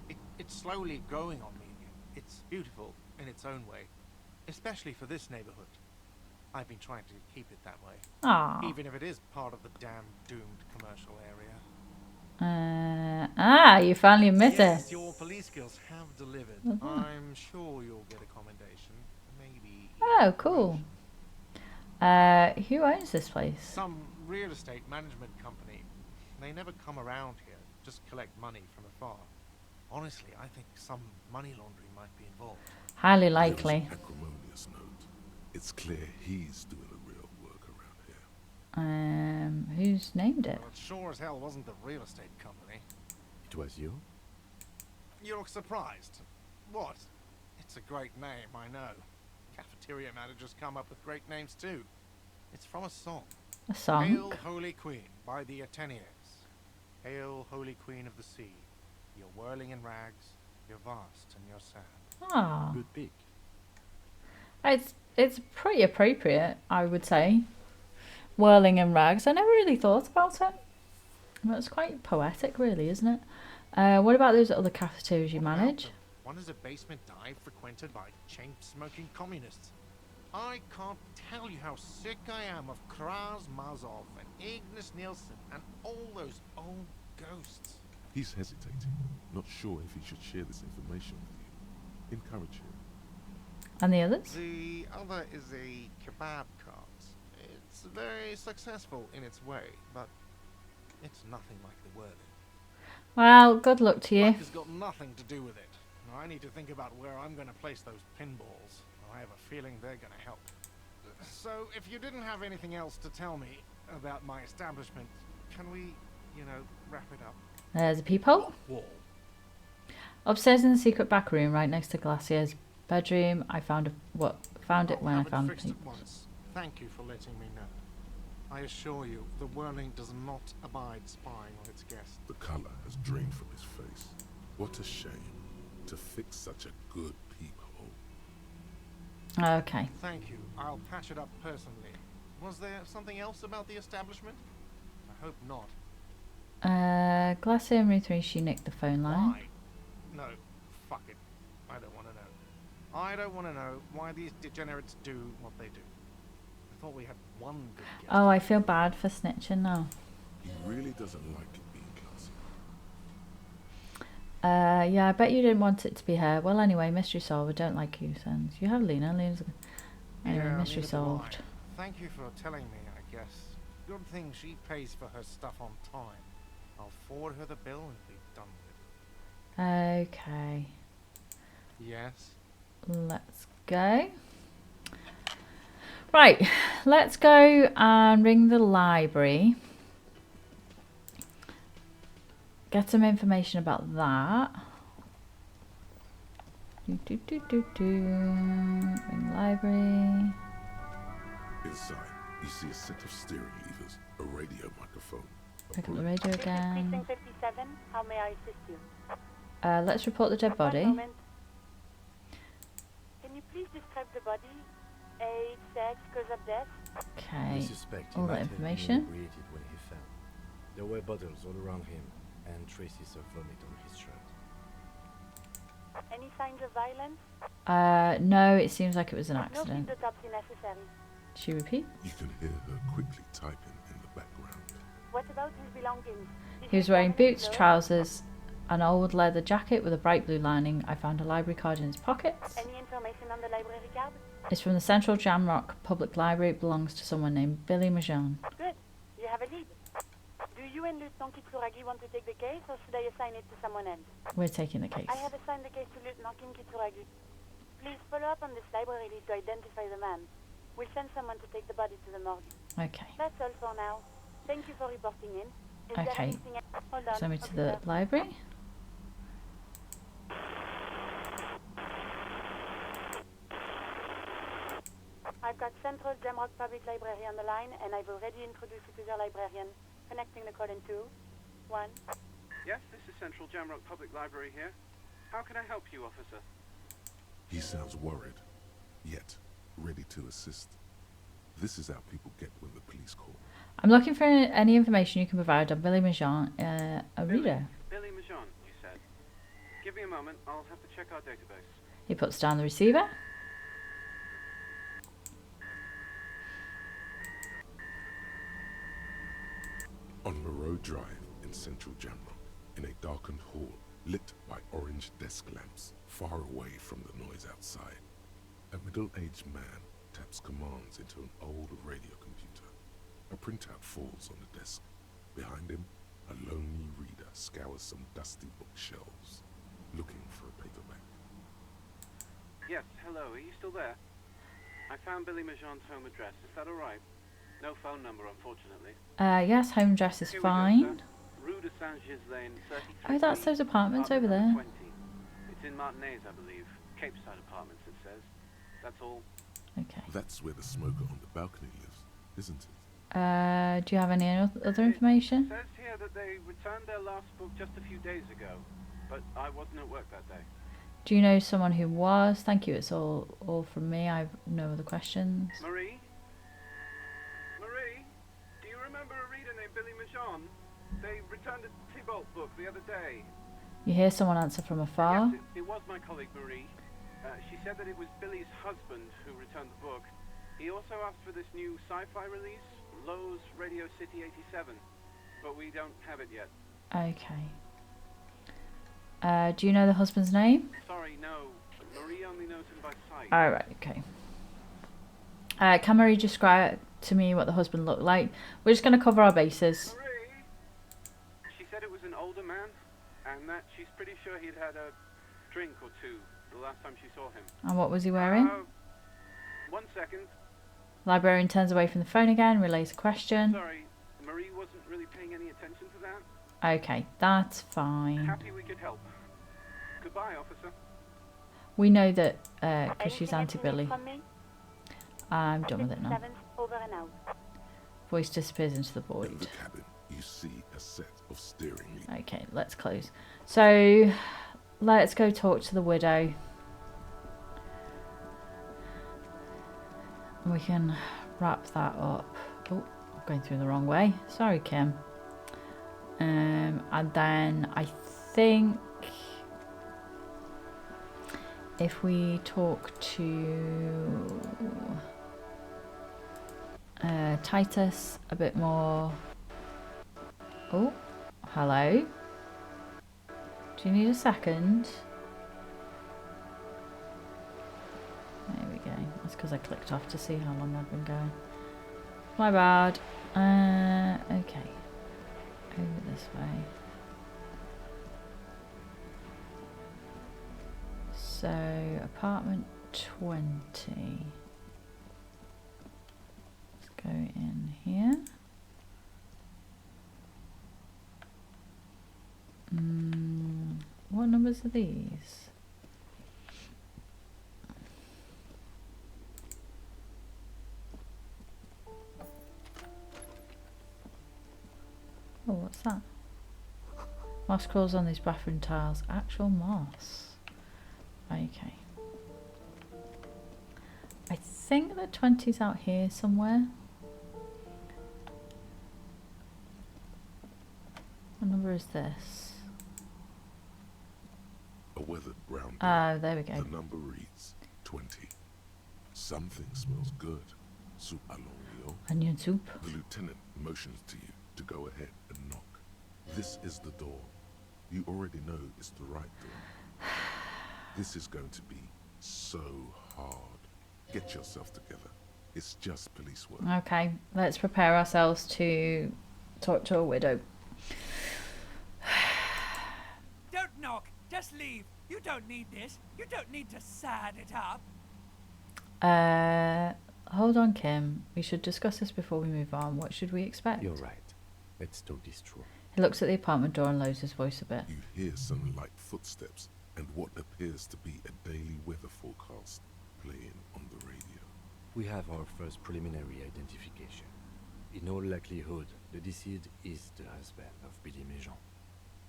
It It's slowly growing on me again. It's beautiful in its own way, especially for this neighborhood. I've been trying to keep it that way. Ah. Even if it is part of the damn doomed commercial area. You finally admit Yes, it. your police skills have delivered. I'm sure you'll get a commendation. Maybe. Oh, cool. Who owns this place? Some real estate management company. They never come around here, just collect money from afar. Honestly, I think some money laundering might be involved. Highly There was likely. an acrimonious note. It's clear he's doing the real work around here. Who's named it? Well, it sure as hell wasn't the real estate company. It was you? You look surprised. What? It's a great name, I know. Cafeteria managers come up with great names too. It's from a song. A song? Hail, Holy Queen, by the Athenians. Hail, Holy Queen of the Sea. You're whirling in rags, you're vast and you're sad. Ah. Good pick. It's pretty appropriate, I would say. Whirling in rags. I never really thought about it. Well, it's quite poetic, really, isn't it? What about those other cafeterias you manage? One is a basement dive frequented by chain-smoking communists. I can't tell you how sick I am of Kraz Mazov and Ignis Nielsen and all those old ghosts. He's hesitating, not sure if he should share this information with you. Encourage him. And the others? The other is a kebab cart. It's very successful in its way, but it's nothing like the Whirling. Well, good luck to you. Luck has got nothing to do with it. I need to think about where I'm going to place those pinballs. I have a feeling they're going to help. So, if you didn't have anything else to tell me about my establishment, can we, wrap it up? There's a peephole. Wall. Upstairs in the secret back room, right next to Glacier's bedroom, I found it when I found the at once. Thank you for letting me know. I assure you, the Whirling does not abide spying on its guests. The color has drained from his face. What a shame to fix such a good peephole. Okay. Thank you. I'll patch it up personally. Was there something else about the establishment? I hope not. Glacier room 3, she nicked the phone line. Why? No, fuck it. I don't want to know. I don't want to know why these degenerates do what they do. I thought we had one good guest. Oh, I feel bad for snitching now. He really doesn't like it being classy. Yeah, I bet you didn't want it to be her. Well, anyway, mystery solved. I don't like you, sons. You have Lena. Lena's anyway, Yeah, mystery neither do I. solved. Thank you for telling me, I guess. Good thing she pays for her stuff on time. I'll forward her the bill and be done with it. Okay. Yes? Let's go. Right, let's go and ring the library. Get some information about that. Ring the library. Inside, you see a set of steering levers, a radio microphone. Pick up the radio again. Precinct 57. How may I assist you? Let's report the dead body. One moment. Can you please describe the body? Age, sex, cause of death? Okay, We suspect he all might that have been information. inebriated when he fell. There were bottles all around him and traces of vomit on his shirt. Any signs of violence? No, it seems like it was an No accident. autopsy necessary. She repeat? You can hear her quickly typing in the background. What about his belongings? Did He was you wearing examine his boots, clothes? trousers, an old leather jacket with a bright blue lining. I found a library card in his pockets. Any information on the library card? It's from the Central Jamrock Public Library. It belongs to someone named Billy Majan. Good. You have a lead. Do you and Lieutenant Kitsuragi want to take the case, or should I assign it to someone else? We're taking the case. I have assigned the case to Lieutenant Kitsuragi. Please follow up on this library lead to identify the man. We'll send someone to take the body to the morgue. Okay. That's all for now. Thank you for reporting in. Is there Okay. anything else? Hold on. Send me to officer. the library. I've got Central Jamrock Public Library on the line, and I've already introduced you to their librarian. Connecting the call in 2, 1. Yes, this is Central Jamrock Public Library here. How can I help you, officer? He sounds worried, yet ready to assist. This is how people get when the police call. I'm looking for any information you can provide on Billy Majan, a reader. Billy Majan, you said. Give Give me a moment. I'll have to check our database. He puts down the receiver. On Moreau Drive in central Jamrock, in a darkened hall lit by orange desk lamps far away from the noise outside, a middle-aged man taps commands into an old radio computer. A printout falls on the desk. Behind him, a lonely reader scours some dusty bookshelves, looking for a paperback. Yes, hello. Are you still there? I found Billy Majon's home address. Is that all right? No phone number, unfortunately. Yes, home address is Here we go, fine. sir. Rue de Saint-Gilles Lane, 33. Oh, that's those apartments over there. 20. It's in Martinez, I believe. Capeside Apartments, it says. That's all. Okay. That's where the smoker on the balcony lives, isn't it? Do you have any other information? It says here that they returned their last book just a few days ago, but I wasn't at work that day. Do you know someone who was? Thank you, it's all from me. I've no other questions. Marie? Marie? Do you remember a reader named Billy Majon? They returned a Thibault book the other day. You hear someone answer from afar. Yes, it was my colleague Marie. She said that it was Billy's husband who returned the book. He also asked for this new sci-fi release, Lowe's Radio City 87, but we don't have it yet. Okay. Do you know the husband's name? Sorry, no. Marie only knows him by sight. Alright, okay. Can Marie describe to me what the husband looked like? We're just going to cover our bases. Marie? She said it was an older man, and that she's pretty sure he'd had a drink or two the last time she saw him. And what was he wearing? 1 second. Librarian turns away from the phone again, relays a question. Sorry, Marie wasn't really paying any attention to that. Okay, that's fine. Happy we could help. Goodbye, officer. We know that because she's anti-Billy. From me? I'm done with it now. 57, over and out. Voice disappears into the In void. the cabin, you see a set of steering wheels. Okay, let's close. So, let's go talk to the widow. We can wrap that up. Oh, I'm going through the wrong way. Sorry, Kim. And then I think if we talk to Titus a bit more. Oh, hello. Do you need a second? There we go. That's because I clicked off to see how long I've been going. My bad. Okay. Over this way. So, apartment 20. Let's go in here. What numbers are these? Oh, what's that? Moss crawls on these bathroom tiles. Actual moss. Okay. I think the 20's out here somewhere. What number is this? A weathered brown Oh, there we go. The number reads 20. Something smells good. Soup à l'oignon. Onion soup. The lieutenant motions to you to go ahead and knock. This is the door. You already know it's the right door. This is going to be so hard. Get yourself together. It's just police work. Okay, let's prepare ourselves to talk to a widow. Don't knock. Just leave. You don't need this. You don't need to sad it up. Hold on, Kim. We should discuss this before we move on. What should we expect? You're right. Let's talk this through. He looks at the apartment door and lowers his voice a bit. You hear some light footsteps and what appears to be a daily weather forecast playing on the radio. We have our first preliminary identification. In all likelihood, the deceased is the husband of Billy Majon.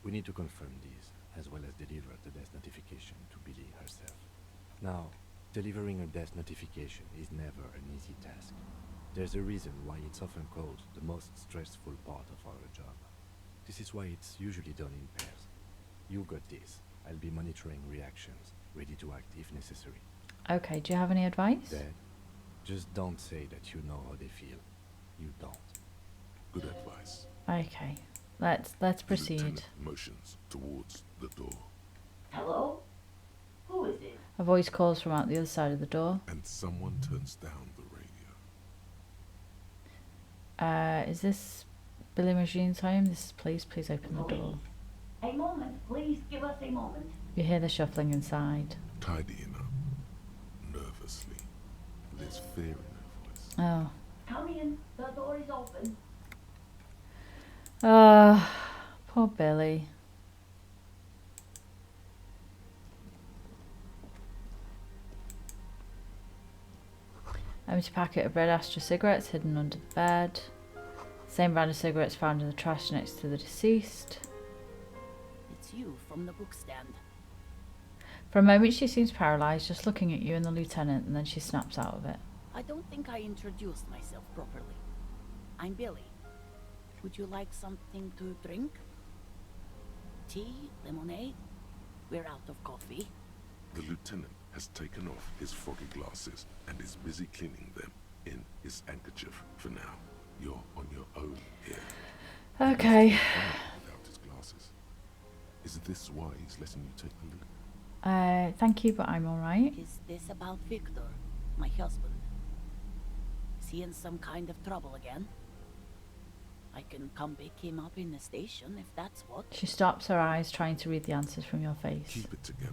We need to confirm this, as well as deliver the death notification to Billy herself. Now, delivering a death notification is never an easy task. There's a reason why it's often called the most stressful part of our job. This is why it's usually done in pairs. You got this, I'll be monitoring reactions, ready to act if necessary. Okay, do you have any advice? Dad, just don't say that you know how they feel. You don't. Good advice. Okay, let's The proceed. lieutenant motions towards the door. Hello? Who is it? A voice calls from out the other side of the door. And someone turns down the radio. Is this Billy Machine's home? This is please open the door. A moment, please give us a moment. You hear the shuffling inside. Tidying up. Nervously. There's fear in her voice. Oh. Come in, the door is open. Poor Billy. Empty packet of red Astra cigarettes hidden under the bed. Same brand of cigarettes found in the trash next to the deceased. It's you from the book stand. For a moment she seems paralysed, just looking at you and the lieutenant, and then she snaps out of it. I don't think I introduced myself properly. I'm Billy. Would you like something to drink? Tea? Lemonade? We're out of coffee. The lieutenant has taken off his foggy glasses and is busy cleaning them in his handkerchief for now. You're on your own here. Okay. Without his glasses. Is this why he's letting you take the lead? Thank you, but I'm alright. Is this about Victor, my husband? Is he in some kind of trouble again? I can come pick him up in the station if that's what. She stops, her eyes trying to read the answers from your face. Keep it together.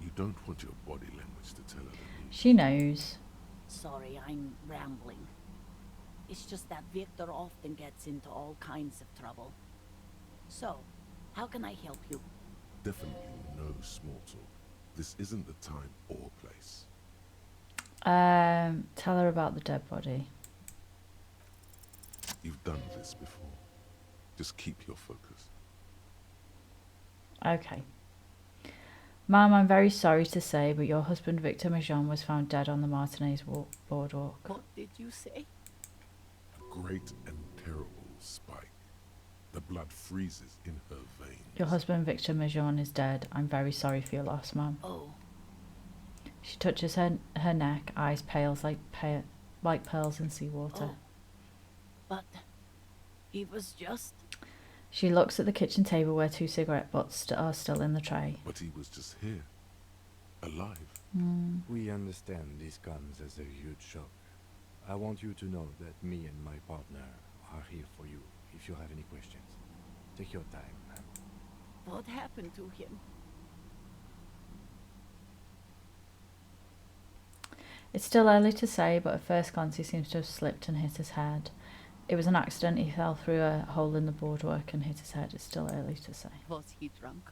You don't want your body language to tell her that. She knows. Sorry, I'm rambling. It's just that Victor often gets into all kinds of trouble. So, how can I help you? Definitely no small talk. This isn't the time or place. Tell her about the dead body. You've done this before. Just keep your focus. Okay. Ma'am, I'm very sorry to say, but your husband Victor Majon was found dead on the Martinez boardwalk. What did you say? A great and terrible spike. The blood freezes in her veins. Your husband Victor Majon is dead. I'm very sorry for your loss, ma'am. Oh. She touches her neck, eyes pales like pearls in seawater. Oh. But he was just... She looks at the kitchen table where 2 cigarette butts are still in the tray. But he was just here. Alive. We understand this comes as a huge shock. I want you to know that me and my partner are here for you if you have any questions. Take your time, ma'am. What happened to him? It's still early to say, but at first glance he seems to have slipped and hit his head. It was an accident. He fell through a hole in the boardwork and hit his head. It's still early to say. Was he drunk?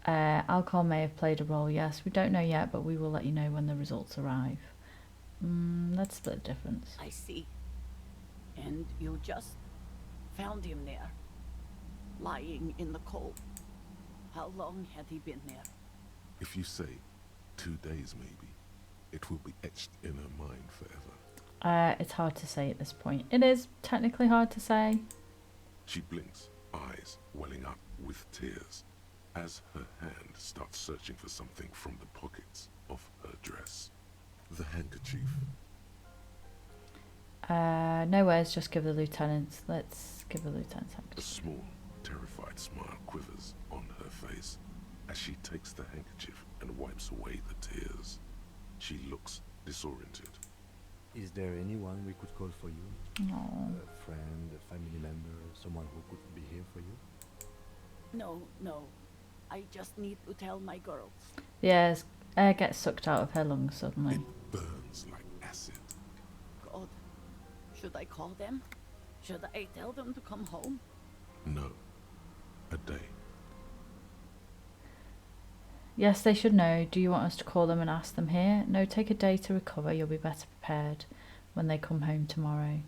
Alcohol may have played a role, yes. We don't know yet, but we will let you know when the results arrive. Let's split the difference. I see. And you just found him there, lying in the cold. How long had he been there? If you say 2 days maybe, it will be etched in her mind forever. It's hard to say at this point. It is technically hard to say. She blinks, eyes welling up with tears, as her hand starts searching for something from the pockets of her dress. The handkerchief. No words, just give the lieutenant. Let's give the lieutenant's A handkerchief. small, terrified smile quivers on her face as she takes the handkerchief and wipes away the tears. She looks disoriented. Is there anyone we could call for you? No. A friend, a family member, someone who could be here for you? No. I just need to tell my girls. Yeah, air gets sucked out of her lungs suddenly. It burns like acid. God, should I call them? Should I tell them to come home? No. A day. Yes, they should know. Do you want us to call them and ask them here? No, take a day to recover. You'll be better prepared when they come home tomorrow.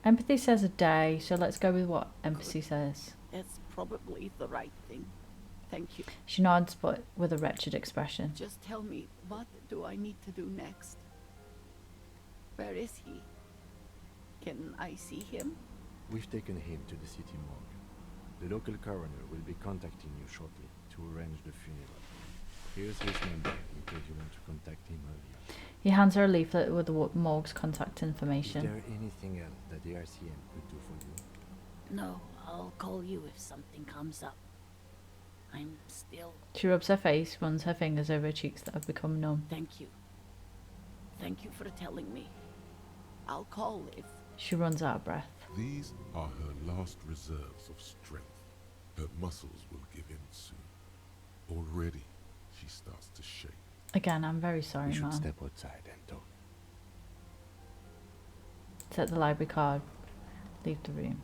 Empathy says a day, so let's go with what empathy says. That's probably the right thing. Thank you. She nods, but with a wretched expression. Just tell me, what do I need to do next? Where is he? Can I see him? We've taken him to the city morgue. The local coroner will be contacting you shortly to arrange the funeral. Here's his number in case you want to contact him earlier. He hands her a leaflet with the morgue's contact information. Is there anything else that the RCM could do for you? No, I'll call you if something comes up. I'm still... She rubs her face, runs her fingers over her cheeks that have become numb. Thank you. Thank you for telling me. I'll call if... She runs out of breath. These are her last reserves of strength. Her muscles will give in soon. Already, she starts to shake. Again, I'm very sorry, We should man. step outside and talk. Set the library card. Leave the room.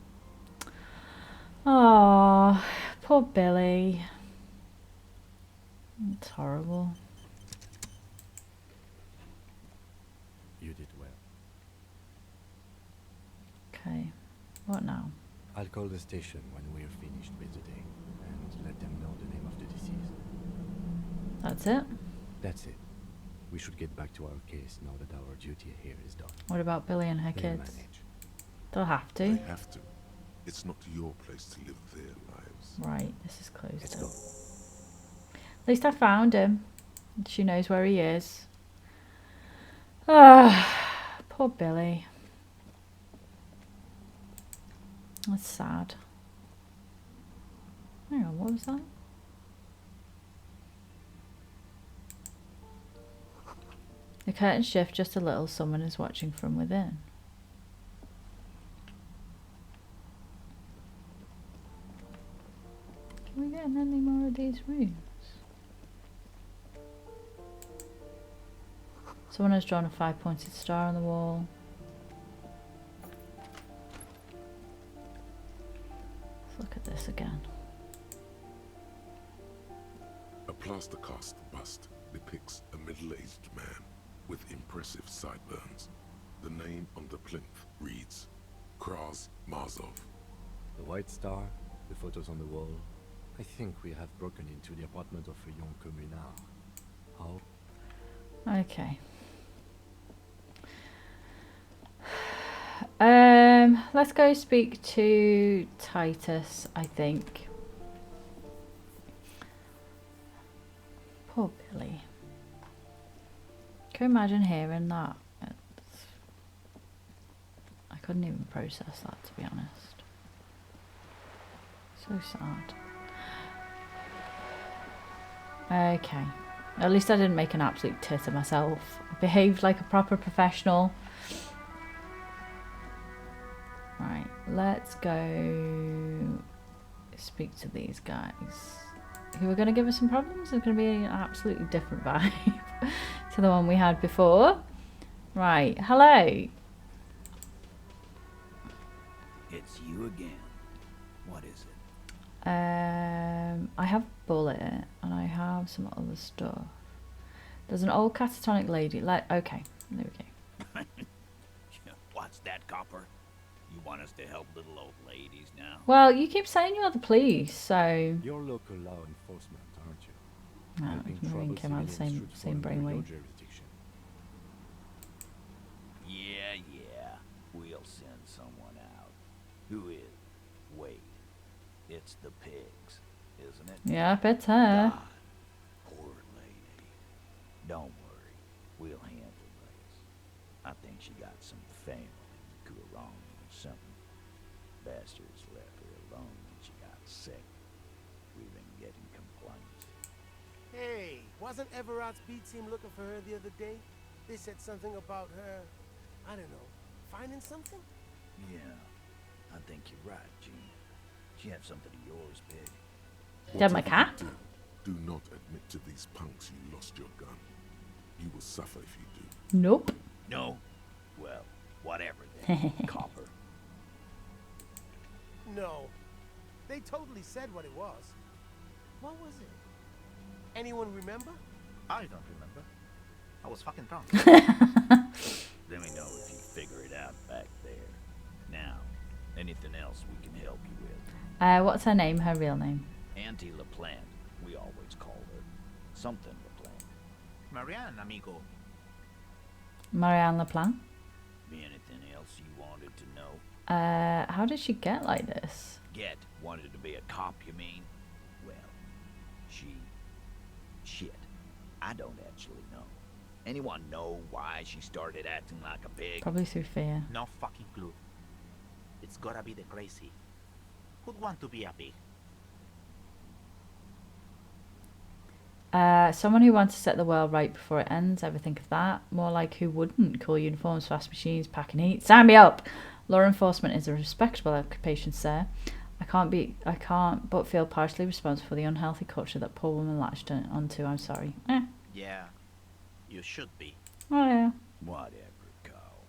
Oh, poor Billy. It's horrible. You did well. Okay, what now? I'll call the station when we're finished with the day and let them know the name of the deceased. That's it? That's it. We should get back to our case now that our duty here is done. What about Billy and her They'll kids? manage. They'll have to. They have to. It's not your place to live their lives. Right, this is closed. Let's up. go. At least I found him. She knows where he is. Ah, poor Billy. That's sad. Hang on, what was that? The curtains shift just a little. Someone is watching from within. Can we get in any more of these rooms? Someone has drawn a 5-pointed star on the wall. Let's look at this again. A plaster cast bust depicts a middle-aged man with impressive sideburns. The name on the plinth reads Kraz Marzov. The white star, the photos on the wall. I think we have broken into the apartment of a young communard. How? Okay. Let's go speak to Titus, I think. Poor Billy. Can you imagine hearing that? I couldn't even process that, to be honest. So sad. Okay. At least I didn't make an absolute tit of myself. I behaved like a proper professional. Right, let's go speak to these guys who are going to give us some problems. It's going to be an absolutely different vibe to the one we had before. Right, hello. It's you again. What is it? I have bullet and I have some other stuff. There's an old catatonic lady. Okay, there we go. What's that, copper? You want us to help little old ladies now? Well, you keep saying you're the police, so... You're local law enforcement, aren't you? No, Helping we troubled came out the civilians should same fall under your brainwave. jurisdiction. Yeah. We'll send someone out. Who is? Wait. It's the pigs, isn't it? Yeah, I bet her. God, poor lady. Don't worry. We'll handle this. I think she got some family who were wrong or something. Bastards left her alone when she got sick. We've been getting complaints. Hey, wasn't Everard's B team looking for her the other day? They said something about her, I don't know, finding something? Yeah, I think you're right, Gene. She had something of yours, Peg. Did my cat? Do not admit to these punks you lost your gun. You will suffer if you do. Nope. No? Well, whatever then, copper. No. They totally said what it was. What was it? Anyone remember? I don't remember. I was fucking drunk. Let me know if you figure it out back there. Now, anything else we can help you with? What's her name? Her real name? Auntie LaPlante, we always call her. Something LaPlante. Marianne, amigo. Marianne LaPlante. Anything else you wanted to know? How did she get like this? Get wanted to be a cop, you mean? Well, shit. I don't actually know. Anyone know why she started acting like a pig? Probably through fear. No fucking clue. It's gotta be the crazy. Who'd want to be a pig? Someone who wants to set the world right before it ends. Ever think of that? More like who wouldn't? Cool uniforms, fast machines, packing heat. Sign me up! Law enforcement is a respectable occupation, sir. I can't but feel partially responsible for the unhealthy culture that poor woman latched onto. I'm sorry. Yeah, you should be. Oh yeah. Whatever, Cole.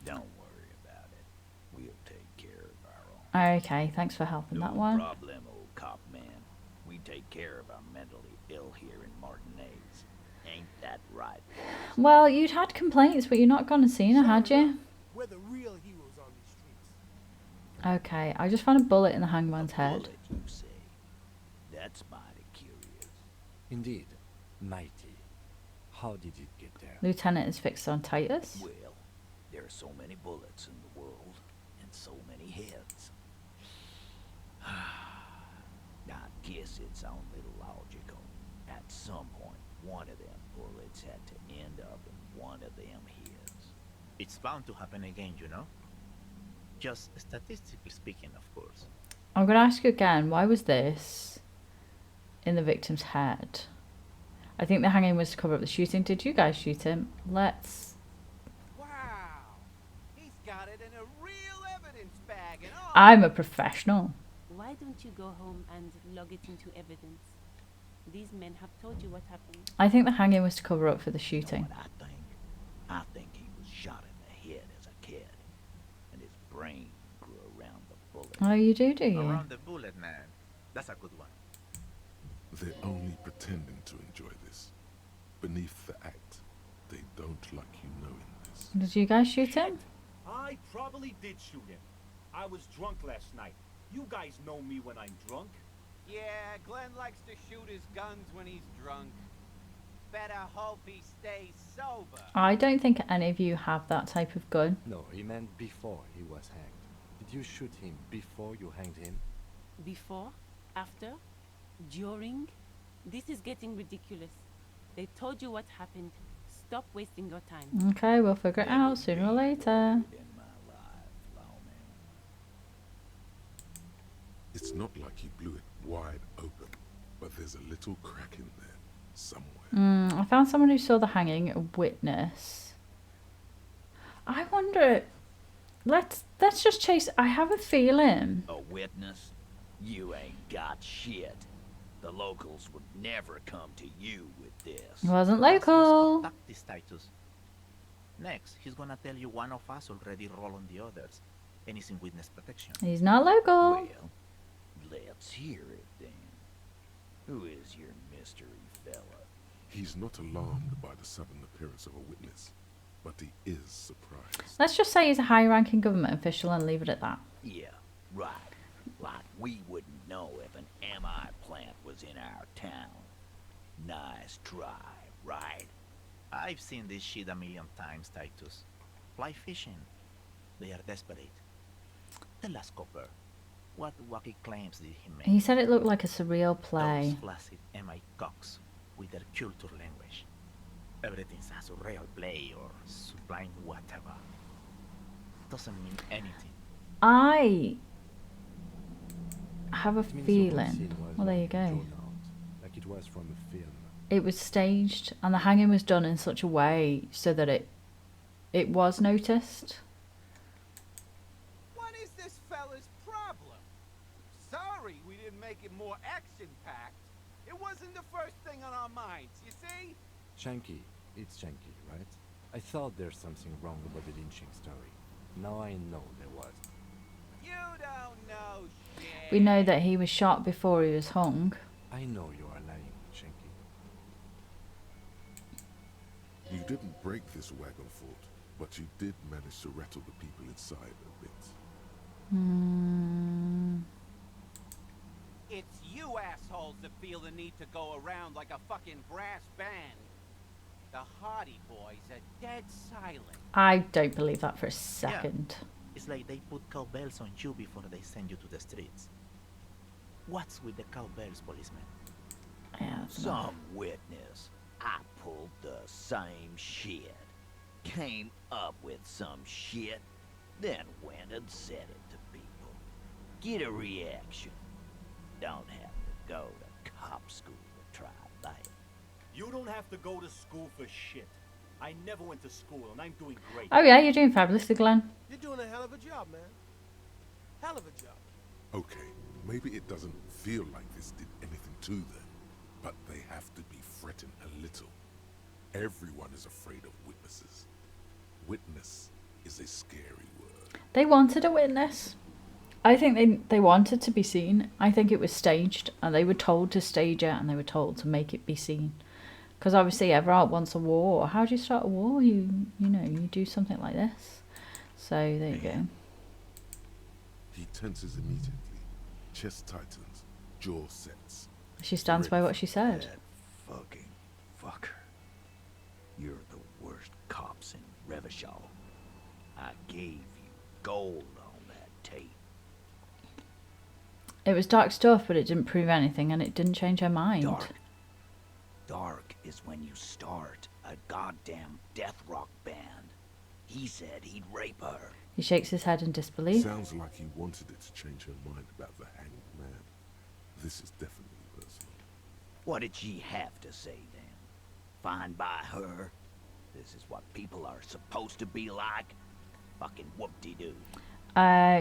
Don't worry about it. We'll take care of our own. Okay, thanks for helping that No one. problem, old cop man. We take care of our mentally ill here in Martinez. Ain't that right? Well, you'd had complaints, but you're not gone and seen her, had you? We're the real heroes on these streets. Okay, I just found a bullet in the hangman's head. Bullet, you say? That's mighty curious. Indeed, mighty. How did it get there? Lieutenant is fixed on Titus. Well, there are so many bullets in the world, and so many heads. I guess it's only logical. At some point, one of them bullets had to end up in one of them heads. It's bound to happen again, you know? Just statistically speaking, of course. I'm going to ask you again, why was this in the victim's head? I think the hanging was to cover up the shooting. Did you guys shoot him? Let's... Wow. He's got it in a real evidence bag and all. I'm a professional. Why don't you go home and log it into evidence? These men have told you what happened. I think the hanging was to cover up for the shooting. You know what I think he was shot in the head as a kid, and his brain grew around the bullet. Oh, you do you? Around the bullet, man. That's a good one. They're only pretending to enjoy this. Beneath the act, they don't like you knowing this. Did you guys shoot him? I probably did shoot him. I was drunk last night. You guys know me when I'm drunk. Yeah, Glenn likes to shoot his guns when he's drunk. Better hope he stays sober. I don't think any of you have that type of gun. No, he meant before he was hanged. Did you shoot him before you hanged him? Before? After? During? This is getting ridiculous. They told you what happened. Stop wasting your time. Okay, we'll figure it out sooner or later. It's not like he blew it wide open, but there's a little crack in there somewhere. I found someone who saw the hanging, a witness. I wonder... Let's just chase... I have a feeling... A witness? You ain't got shit. The locals would never come to you with this. It wasn't local. This Titus. Next, he's gonna tell you one of us already rolled on the others, and he's in witness protection. He's not local. Well, let's hear it then. Who is your mystery fella? He's not alarmed by the sudden appearance of a witness, but he is surprised. Let's just say he's a high-ranking government official and leave it at that. Yeah, right. Like we wouldn't know if an MI plant was in our town. Nice try, right? I've seen this shit a million times, Titus. Fly fishing. They are desperate. Tell us, Copper, what wacky claims did he make? He said it looked like a surreal play. Those flaccid MI cocks with their culture language. Everything's a surreal play or sublime whatever. Doesn't mean anything. I have a It means the whole feeling. scene was Well, there you not go. drawn out, like it was from a film. It was staged, and the hanging was done in such a way so that it was noticed. What is this fella's problem? Sorry we didn't make it more action-packed. It wasn't the first thing on our minds, you see? Shanky, it's Shanky, right? I thought there's something wrong about the lynching story. Now I know there was. You don't know shit. We know that he was shot before he was hung. I know you are lying, Shanky. You didn't break this wagon fort, but you did manage to rattle the people inside a bit. It's you assholes that feel the need to go around like a fucking brass band. The Hardy Boys are dead silent. I don't believe that for a second. It's like they put cowbells on you before they send you to the streets. What's with the cowbells, policeman? Yeah, Some witness. I pulled the same shit. Came up with some shit, then went and said it to people. Get a reaction. Don't have to go to cop school to try that. You don't have to go to school for shit. I never went to school, and I'm doing great. Oh yeah, you're doing fabulously, Glenn. You're doing a hell of a job, man. Hell of a job. Okay, maybe it doesn't feel like this did anything to them, but they have to be fretting a little. Everyone is afraid of witnesses. Witness is a scary word. They wanted a witness. I think they wanted to be seen. I think it was staged, and they were told to stage it, and they were told to make it be seen. Because obviously everyone wants a war. How do you start a war? You know, you do something like this. So there you go. He tenses immediately. Chest tightens. Jaw sets. She stands by what she said. That fucking fucker. You're the worst cops in Rachell. I gave you gold on that tape. It was dark stuff, but it didn't prove anything, and it didn't change her mind. Dark is when you start a goddamn death rock band. He said he'd rape her. He shakes his head in disbelief. Sounds like he wanted it to change her mind about the hanged man. This is definitely personal. What did she have to say then? Fine by her? This is what people are supposed to be like? Fucking whoop-de-doo.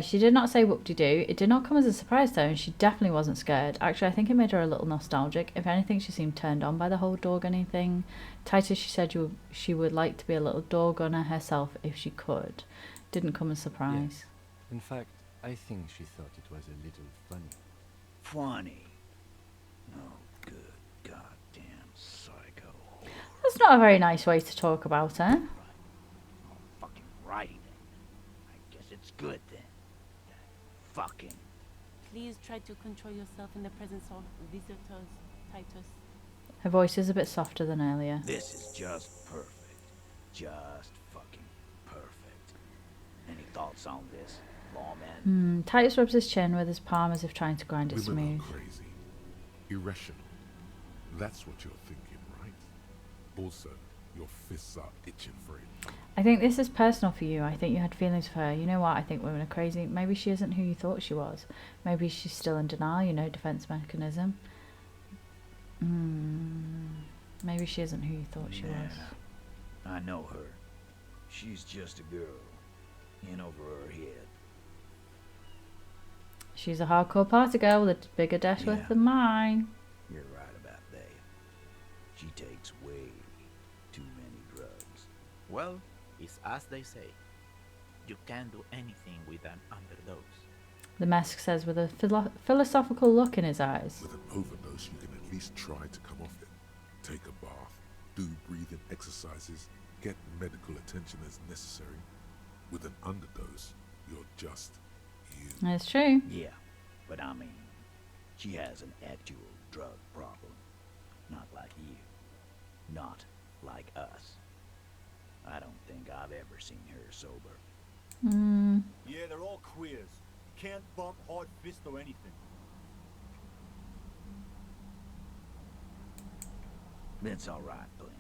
She did not say whoop-de-doo. It did not come as a surprise though, and she definitely wasn't scared. Actually, I think it made her a little nostalgic. If anything, she seemed turned on by the whole door gunning thing. Titus, she said she would like to be a little door gunner herself if she could. Didn't come as a surprise. Yes. In fact, I think she thought it was a little funny. Funny? Oh, good goddamn psycho. That's not a very nice way to talk about her. Fucking right. I guess it's good then. Fucking. Please try to control yourself in the presence of visitors, Titus. Her voice is a bit softer than earlier. This is just perfect. Just fucking perfect. Any thoughts on this, lawman? Titus rubs his chin with his palm as if trying to grind it Women smooth. are crazy. Irrational. That's what you're thinking, right? Also, your fists are itching for it. I think this is personal for you. I think you had feelings for her. You know what? I think women are crazy. Maybe she isn't who you thought she was. Maybe she's still in denial, you know, defense mechanism. Maybe she isn't who you thought she was. I know her. She's just a girl. In over her head. She's a hardcore party girl with a bigger dash with than mine. You're right about that. She takes way too many drugs. Well, it's as they say. You can't do anything with an underdose. The mask says with a philosophical look in his eyes. With an overdose, you can at least try to come off it. Take a bath, do breathing exercises, get medical attention as necessary. With an underdose, you're just you. That's true. Yeah, but I mean, she has an actual drug problem. Not like you. Not like us. I don't think I've ever seen her sober. Yeah, they're all queers. You can't bump hard fist or anything. That's all right, Glenn.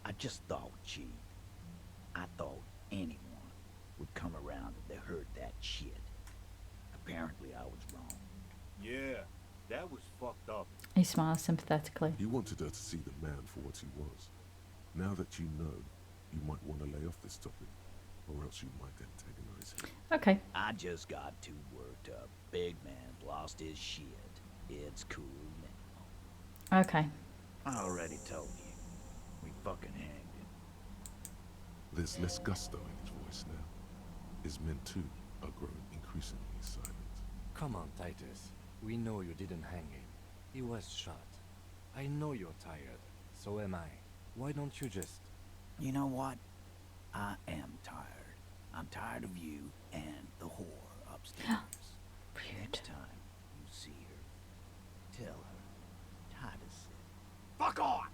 I just thought I thought anyone would come around if they heard that shit. Apparently I was wrong. Yeah, that was fucked up. He smiles sympathetically. You wanted her to see the man for what he was. Now that you know, you might want to lay off this topic, or else you might antagonize him. Okay. I just got too worked up. Big man's lost his shit. It's cool now. Okay. I already told you. We fucking hanged him. There's less gusto in his voice now. His men too are growing increasingly silent. Come on, Titus. We know you didn't hang him. He was shot. I know you're tired. So am I. Why don't you just... You know what? I am tired. I'm tired of you and the whore upstairs. Next time you see her, tell her Titus said, "Fuck on!"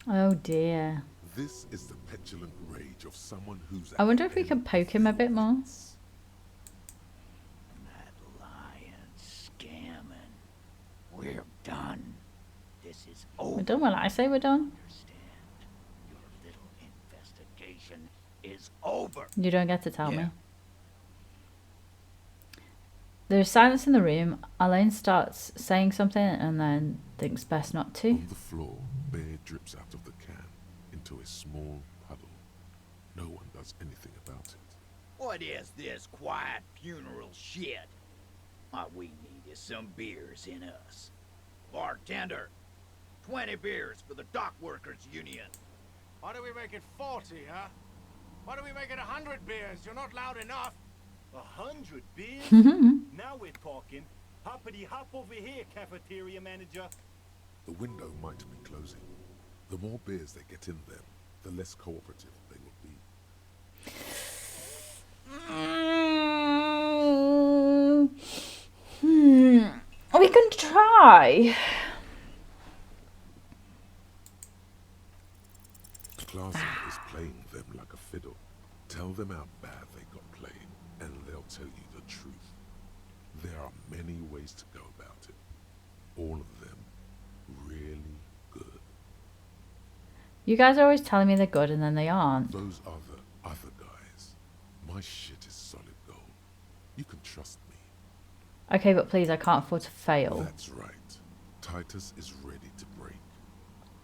Oh dear. This is the petulant rage of someone who's... I wonder if we could poke him a bit more. That lying, scamming We're done. This is over. We're done when I say we're done. Your little investigation is over. You don't get to tell me. There's silence in the room. Elaine starts saying something and then thinks best not to. On the floor, beer drips out of the can into a small puddle. No one does anything about it. What is this quiet funeral shit? What we need is some beers in us. Bartender, 20 beers for the Dock Workers Union. Why do we make it 40, huh? Why do we make it 100 beers? You're not loud enough. 100 beers? Now we're talking. Hoppity hop over here, cafeteria manager. The window might be closing. The more beers they get in them, the less cooperative they will be. We can try. Clausen is playing them like a fiddle. Tell them how bad they got played, and they'll tell you the truth. There are many ways to go about it. All of them really good. You guys are always telling me they're good and then they aren't. Those are the other guys. My shit is solid gold. You can trust me. Okay, but please, I can't afford to fail. That's right. Titus is ready to break.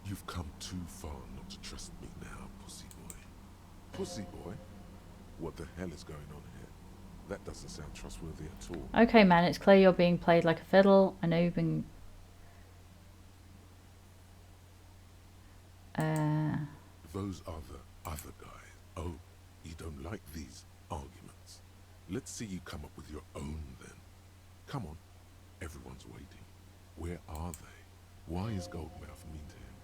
You've come too far not to trust me now, pussy boy. Pussy boy? What the hell is going on here? That doesn't sound trustworthy at all. Okay, man, it's clear you're being played like a fiddle. I know you've been... Those are the other guys. Oh, you don't like these arguments. Let's see you come up with your own then. Come on. Everyone's waiting. Where are they? Why is Goldmouth mean to him?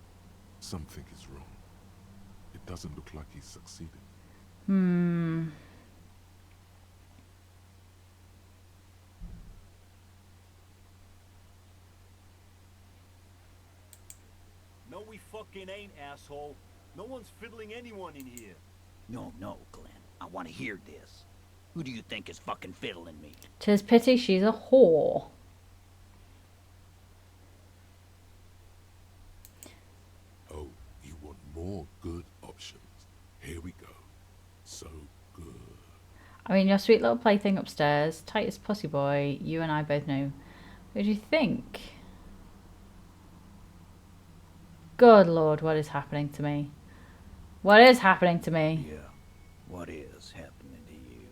Something is wrong. It doesn't look like he's succeeded. No, we fucking ain't, asshole. No one's fiddling anyone in here. No, Glenn. I want to hear this. Who do you think is fucking fiddling me? 'Tis pity she's a whore. Oh, you want more good options. Here we go. So good. I mean, your sweet little plaything upstairs, Titus pussy boy, you and I both know. What do you think? Good Lord, what is happening to me? What is happening to me? Yeah, what is happening to you?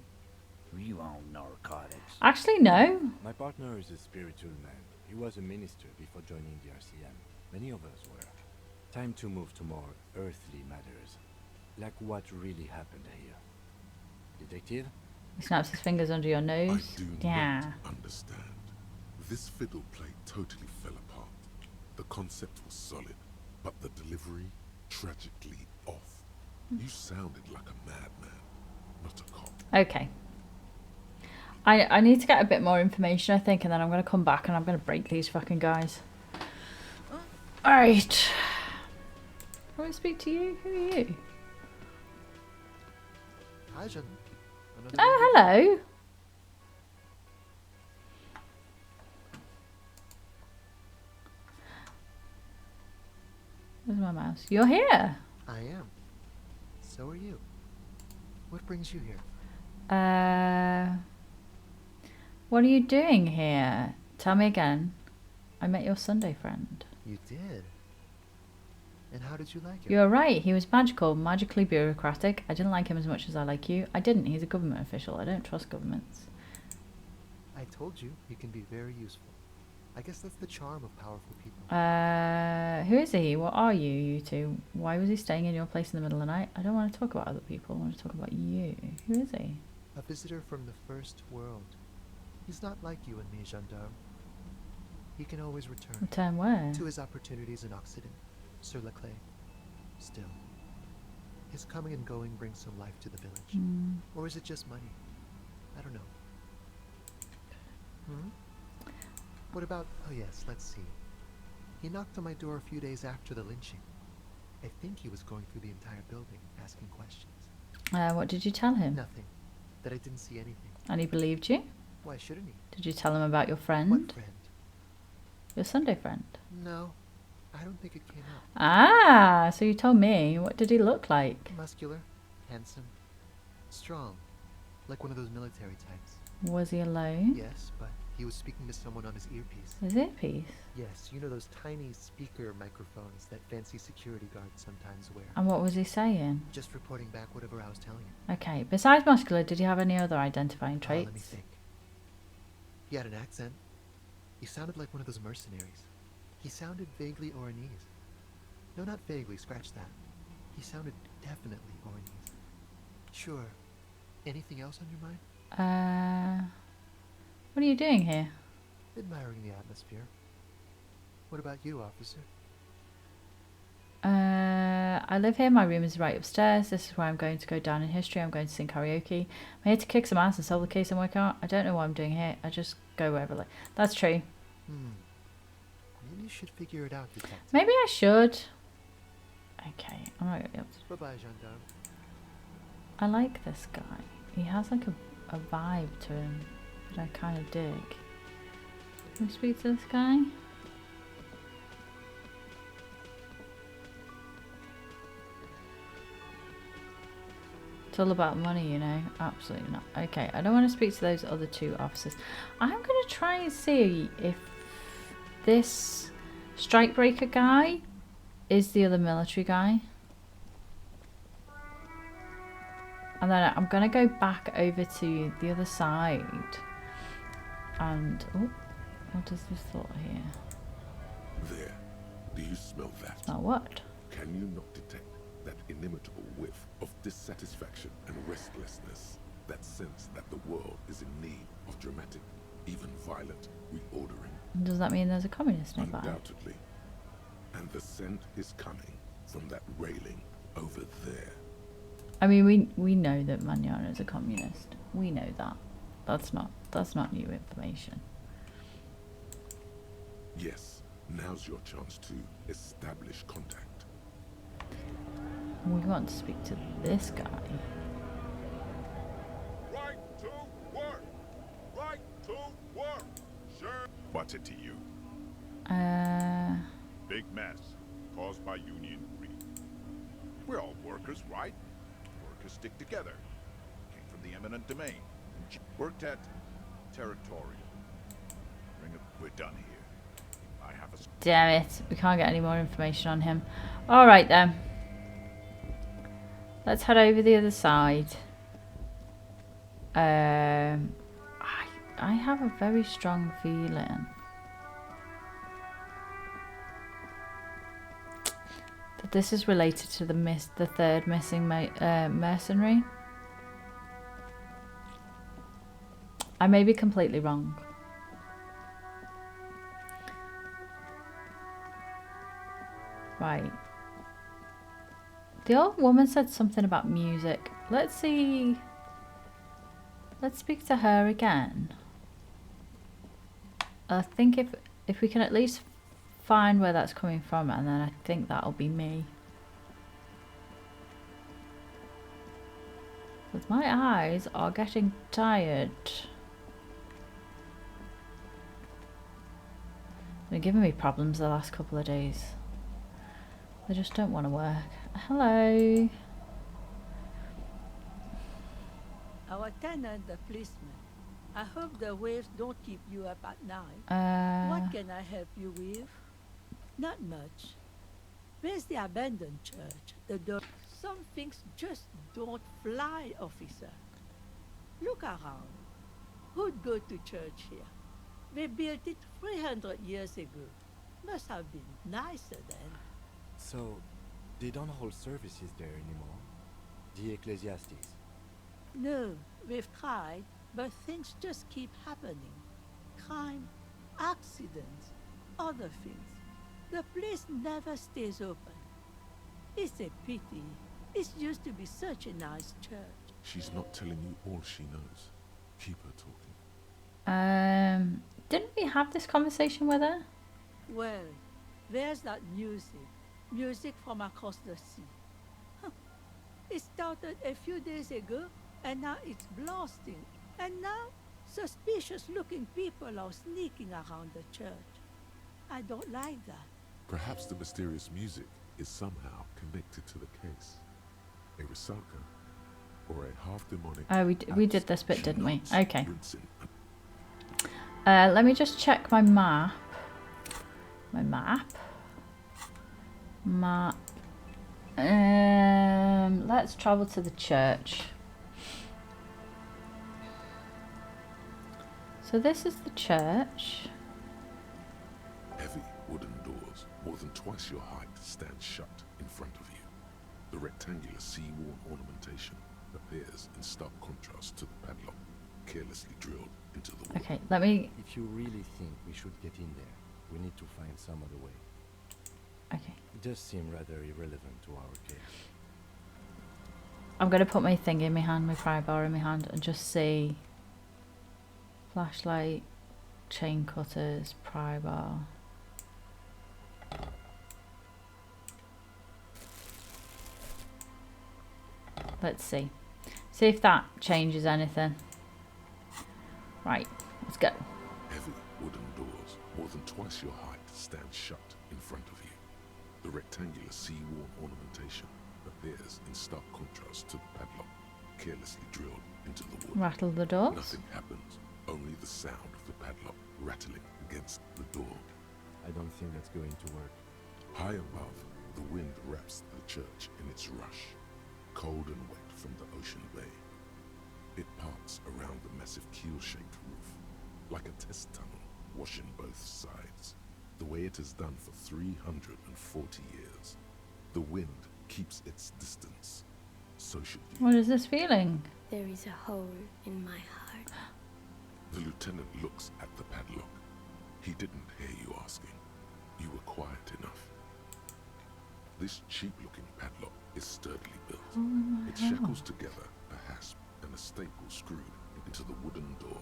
Were you on narcotics? Actually, no. My partner is a spiritual man. He was a minister before joining the RCM. Many of us were. Time to move to more earthly matters. Like what really happened here. Detective? He snaps his fingers under your nose. I do not understand. This fiddle play totally fell apart. The concept was solid, but the delivery tragically off. You sounded like a madman, not a cop. Okay. I need to get a bit more information, I think, and then I'm going to come back and I'm going to break these fucking guys. Alright. I want to speak to you. Who are you? Hi, Jen. Oh, hello. Where's my mouse? You're here. I am. So are you. What brings you here? What are you doing here? Tell me again. I met your Sunday friend. You did? And how did you like it? You're right. He was magical, magically bureaucratic. I didn't like him as much as I like you. I didn't. He's a government official. I don't trust governments. I told you, he can be very useful. I guess that's the charm of powerful people. Who is he? What are you, you two? Why was he staying in your place in the middle of the night? I don't want to talk about other people. I want to talk about you. Who is he? A visitor from the first world. He's not like you and me, gendarme. He can always return. Return where? To his opportunities in Occident. Sur la clé. Still. His coming and going brings some life to the village. Or is it just money? I don't know. What about... Oh yes, let's see. He knocked on my door a few days after the lynching. I think he was going through the entire building, asking questions. What did you tell him? Nothing. That I didn't see anything. And he believed you? Why shouldn't he? Did you tell him about your friend? What friend? Your Sunday friend? No, I don't think it came up. Ah, so you told me. What did he look like? Muscular, handsome, strong, like one of those military types. Was he alone? Yes, but he was speaking to someone on his earpiece. His earpiece? Yes, you know those tiny speaker microphones that fancy security guards sometimes wear. And what was he saying? Just reporting back whatever I was telling him. Okay, besides muscular, did he have any other identifying traits? Let me think. He had an accent. He sounded like one of those mercenaries. He sounded vaguely Oranese. No, not vaguely, scratch that. He sounded definitely Oranese. Sure. Anything else on your mind? What are you doing here? Admiring the atmosphere. What about you, officer? I live here. My room is right upstairs. This is where I'm going to go down in history. I'm going to sing karaoke. I'm here to kick some ass and solve the case I'm working on. I don't know what I'm doing here. I just go wherever. That's true. Maybe you should figure it out, detective. Maybe I should. Okay, I'm not gonna be able to. Bye-bye, gendarme. I like this guy. He has like a vibe to him that I kind of dig. Can we speak to this guy? It's all about money, you know. Absolutely not. Okay, I don't want to speak to those other two officers. I'm going to try and see if this strikebreaker guy is the other military guy. And then I'm going to go back over to the other side. And, oh, what does this thought here? There. Do you smell that? Smell what? Can you not detect that inimitable whiff of dissatisfaction and restlessness? That sense that the world is in need of dramatic, even violent reordering? Does that mean there's a communist nearby? Undoubtedly. And the scent is coming from that railing over there. I mean, we know that Magnano is a communist. We know that. That's not new information. Yes, now's your chance to establish contact. We want to speak to this guy. Right to work! Right to work! Sure. What's it to you? Big mess caused by union greed. We're all workers, right? Workers stick together. Came from the eminent domain. Worked at Territorial. We're done here. I have a... Damn it. We can't get any more information on him. Alright then. Let's head over the other side. I have a very strong feeling that this is related to the third missing mercenary. I may be completely wrong. Right. The old woman said something about music. Let's see. Let's speak to her again. I think if we can at least find where that's coming from, and then I think that'll be me. Because my eyes are getting tired. They're giving me problems the last couple of days. They just don't want to work. Hello. Our tenant, the policeman. I hope the waves don't keep you up at night. What can I help you with? Not much. Where's the abandoned church? The door. Some things just don't fly, officer. Look around. Who'd go to church here? They built it 300 years ago. Must have been nicer then. So, they don't hold services there anymore? The ecclesiastics? No, we've tried, but things just keep happening. Crime, accidents, other things. The place never stays open. It's a pity. It used to be such a nice church. She's not telling you all she knows. Keep her talking. Didn't we have this conversation with her? Well, there's that music. Music from across the sea. Huh. It started a few days ago, and now it's blasting. And now, suspicious-looking people are sneaking around the church. I don't like that. Perhaps the mysterious music is somehow connected to the case. A Rusalka or a half-demonic... Oh, we did this bit, didn't we? Okay. Let me just check my map. Let's travel to the church. So this is the church. Heavy wooden doors, more than twice your height, stand shut in front of you. The rectangular sea-worn ornamentation appears in stark contrast to the padlock, carelessly drilled into the wood. Okay, let me... If you really think we should get in there, we need to find some other way. Okay. It does seem rather irrelevant to our case. I'm going to put my thing in my hand, my pry bar in my hand, and just see... Flashlight, chain cutters, pry bar... Let's see. See if that changes anything. Right, let's go. Heavy wooden doors, more than twice your height, stand shut in front of you. The rectangular sea-worn ornamentation appears in stark contrast to the padlock, carelessly drilled into the wood. Rattle the doors. Nothing happens, only the sound of the padlock rattling against the door. I don't think that's going to work. High above, the wind wraps the church in its rush, cold and wet from the ocean bay. It parts around the massive keel-shaped roof, like a test tunnel, washing both sides, the way it has done for 340 years. The wind keeps its distance. So should you. What is this feeling? There is a hole in my heart. The lieutenant looks at the padlock. He didn't hear you asking. You were quiet enough. This cheap-looking padlock is sturdily built. It shackles together a hasp and a staple screwed into the wooden door.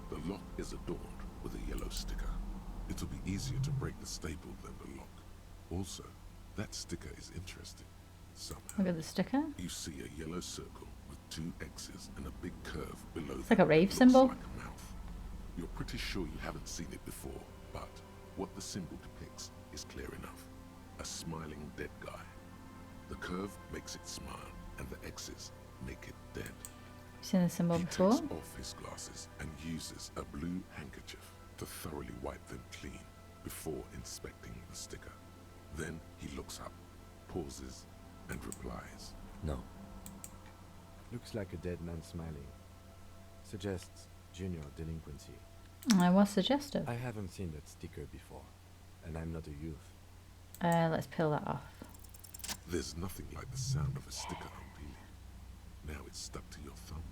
The lock is adorned with a yellow sticker. It'll be easier to break the staple than the lock. Also, that sticker is interesting. Somehow. Look at the sticker. You see a yellow circle with 2 X's and a big curve below. It's like a rave symbol. Like a mouth. You're pretty sure you haven't seen it before, but what the symbol depicts is clear enough. A smiling dead guy. The curve makes it smile, and the X's make it dead. Seen the symbol before? He takes off his glasses and uses a blue handkerchief to thoroughly wipe them clean before inspecting the sticker. Then he looks up, pauses, and replies. No. Looks like a dead man smiling. Suggests junior delinquency. I was suggestive. I haven't seen that sticker before, and I'm not a youth. Let's peel that off. There's nothing like the sound of a sticker unpeeling. Now it's stuck to your thumb.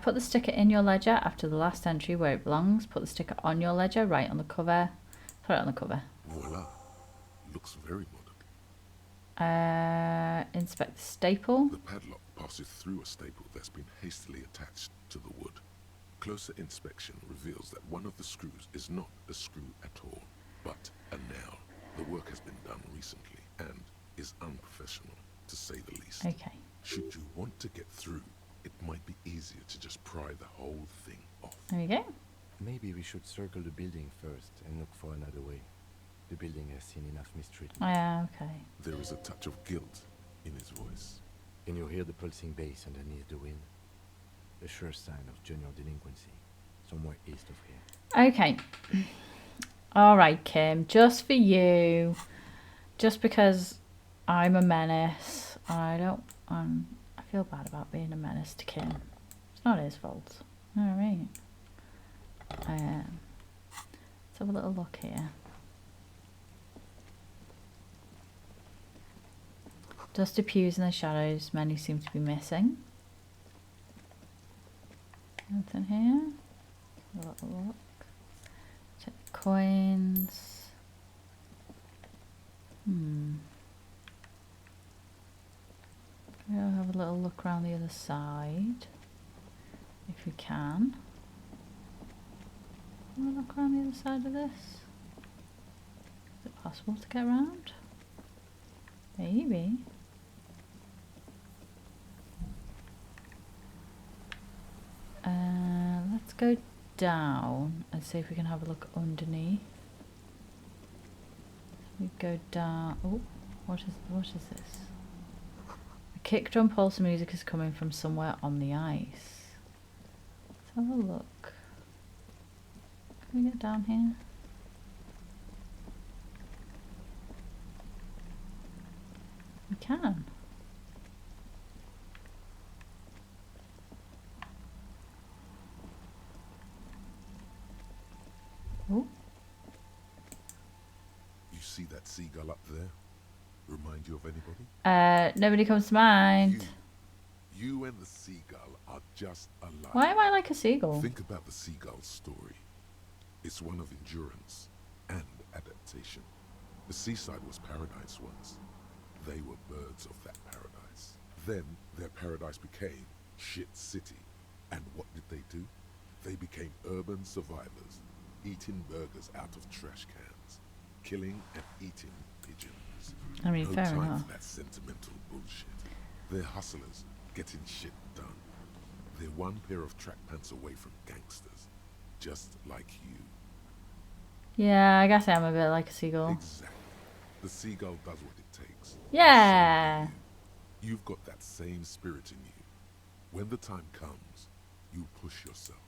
Put the sticker in your ledger after the last entry where it belongs. Put the sticker on your ledger, right on the cover. Put it on the cover. Voila. Looks very modern. Inspect the staple. The padlock passes through a staple that's been hastily attached to the wood. Closer inspection reveals that one of the screws is not a screw at all, but a nail. The work has been done recently and is unprofessional, to say the least. Okay. Should you want to get through, it might be easier to just pry the whole thing off. There we go. Maybe we should circle the building first and look for another way. The building has seen enough mistreatment. Yeah, okay. There is a touch of guilt in his voice. Can you hear the pulsing bass underneath the wind? A sure sign of junior delinquency, somewhere east of here. Okay. All right, Kim, just for you, just because I'm a menace, I feel bad about being a menace to Kim. It's not his fault. You know what I mean? Let's have a little look here. Dusty pews in the shadows, many seem to be missing. Nothing here. A little look. Check the coins. We'll have a little look around the other side, if we can. We'll look around the other side of this. Is it possible to get around? Maybe. Let's go down and see if we can have a look underneath. We go down. Oh, what is this? A kick drum pulse of music is coming from somewhere on the ice. Let's have a look. Can we get down here? We can. Oh. You see that seagull up there? Remind you of anybody? Nobody comes to mind. You and the seagull are just alike. Why am I like a seagull? Think about the seagull's story. It's one of endurance and adaptation. The seaside was paradise once. They were birds of that paradise. Then their paradise became shit city. And what did they do? They became urban survivors, eating burgers out of trash cans, killing and eating pigeons. I mean, no fair time enough. for that sentimental bullshit. They're hustlers, getting shit done. They're one pair of track pants away from gangsters, just like you. Yeah, I guess I am a bit like a seagull. Exactly. The seagull does what it takes. Yeah. You've got that same spirit in you. When the time comes, you push yourself.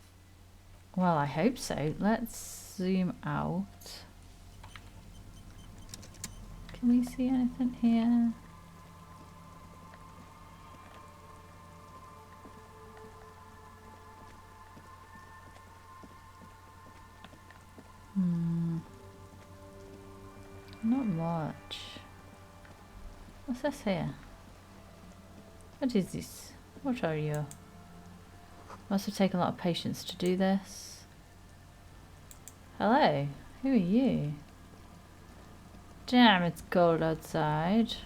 Well, I hope so. Let's zoom out. Can we see anything here? Not much. What's this here? What is this? What are you? Must have taken a lot of patience to do this. Hello, who are you? Damn, it's cold outside.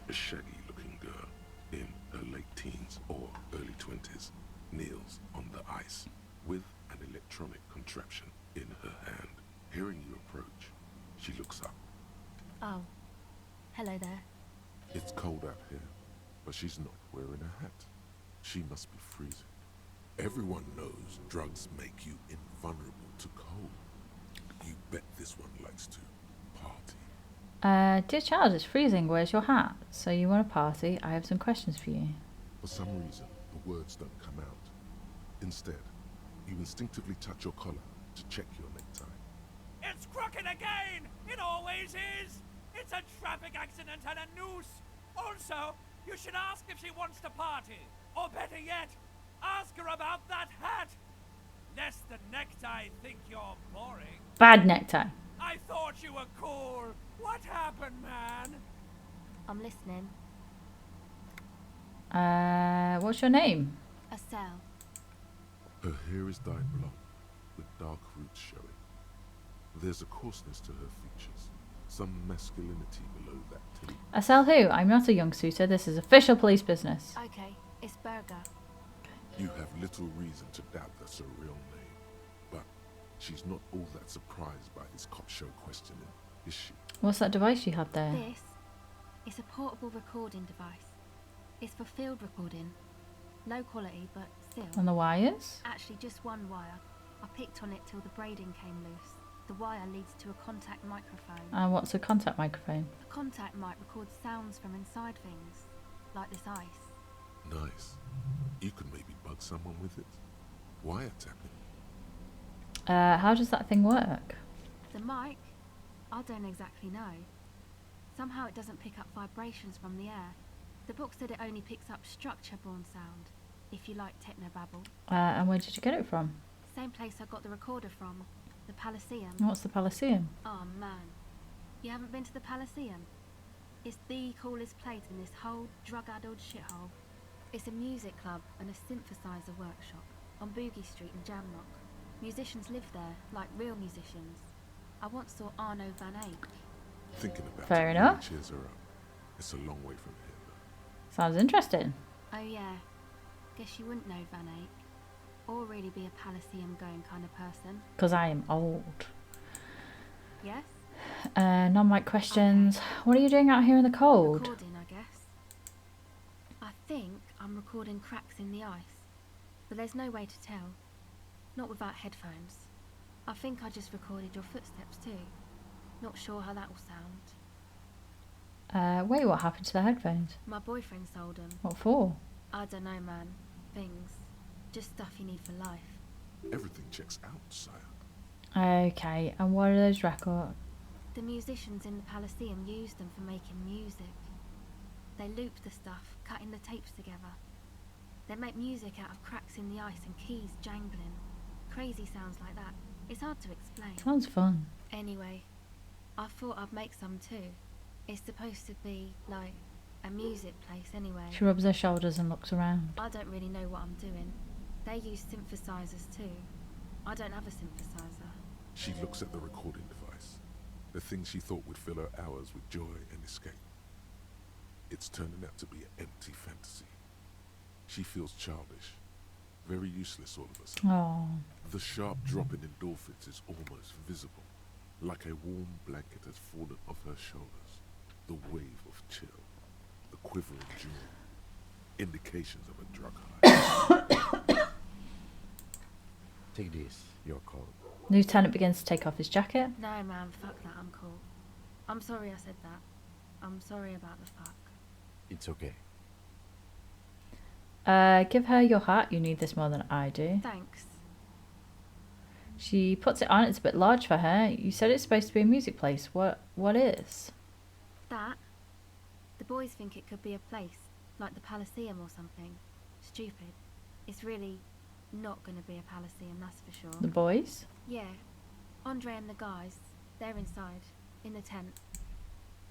A shaggy-looking girl in her late teens or early 20s kneels on the ice with an electronic contraption in her hand. Hearing you approach, she looks up. Oh, hello there. It's cold out here, but she's not wearing a hat. She must be freezing. Everyone knows drugs make you invulnerable to cold. You bet this one likes to party. Dear child, it's freezing. Where's your hat? So you want to party? I have some questions for you. For some reason, the words don't come out. Instead, you instinctively touch your collar to check your necktie. It's crooked again! It always is! It's a traffic accident and a noose! Also, you should ask if she wants to party. Or better yet, ask her about that hat! Lest the necktie think you're boring. Bad necktie. I thought you were cool. What happened, man? I'm listening. What's your name? Estelle. Her hair is dyed blonde, with dark roots showing. There's a coarseness to her features, some masculinity below that too. Estelle who? I'm not a young suitor. This is official police business. Okay, it's Berger. You have little reason to doubt that's her real name, but she's not all that surprised by this cop show questioning, is she? What's that device you have there? This is a portable recording device. It's for field recording. Low quality, but still. And the wires? Actually, just one wire. I picked on it till the braiding came loose. The wire leads to a contact microphone. And what's a contact microphone? A contact mic records sounds from inside things, like this ice. Nice. You could maybe bug someone with it. Wiretapping. How does that thing work? The mic? I don't exactly know. Somehow it doesn't pick up vibrations from the air. The book said it only picks up structure-borne sound, if you like technobabble. And where did you get it from? Same place I got the recorder from, the Palaceum. What's the Palaceum? Oh man, you haven't been to the Palaceum? It's the coolest place in this whole drug-addled shithole. It's a music club and a synthesizer workshop on Boogie Street in Jamrock. Musicians live there, like real musicians. I once saw Arno van Eyck. Thinking about Fair it enough. really cheers her up. It's a long way from here, though. Sounds interesting. Oh yeah, guess you wouldn't know Van Eyck. Or really be a Palaceum going kind of person. Because I am old. Yes? Non-mic questions. What are you doing out here in the cold? Recording, I guess. I think I'm recording cracks in the ice. But there's no way to tell. Not without headphones. I think I just recorded your footsteps too. Not sure how that will sound. Wait, what happened to the headphones? My boyfriend sold them. What for? I don't know, man. Things. Just stuff you need for life. Everything checks out, sire. Okay, and what are those records? The musicians in the Palaceum used them for making music. They loop the stuff, cutting the tapes together. They make music out of cracks in the ice and keys jangling. Crazy sounds like that. It's hard to explain. Sounds fun. Anyway, I thought I'd make some too. It's supposed to be, like, a music place anyway. She rubs her shoulders and looks around. I don't really know what I'm doing. They use synthesizers too. I don't have a synthesizer. She looks at the recording device. The thing she thought would fill her hours with joy and escape. It's turning out to be an empty fantasy. She feels childish. Very useless all of a sudden. Oh. The sharp drop in endorphins is almost visible. Like a warm blanket has fallen off her shoulders. The wave of chill. The quivering jaw. Indications of a drug high. Take this, your call. Lieutenant begins to take off his jacket. No, man, fuck that, I'm cool. I'm sorry I said that. I'm sorry about the fuck. It's okay. Give her your hat. You need this more than I do. Thanks. She puts it on. It's a bit large for her. You said it's supposed to be a music place. What is? That? The boys think it could be a place, like the Palaceum or something. Stupid. It's really not going to be a Palaceum, that's for sure. The boys? Yeah. Andre and the guys, they're inside, in the tent.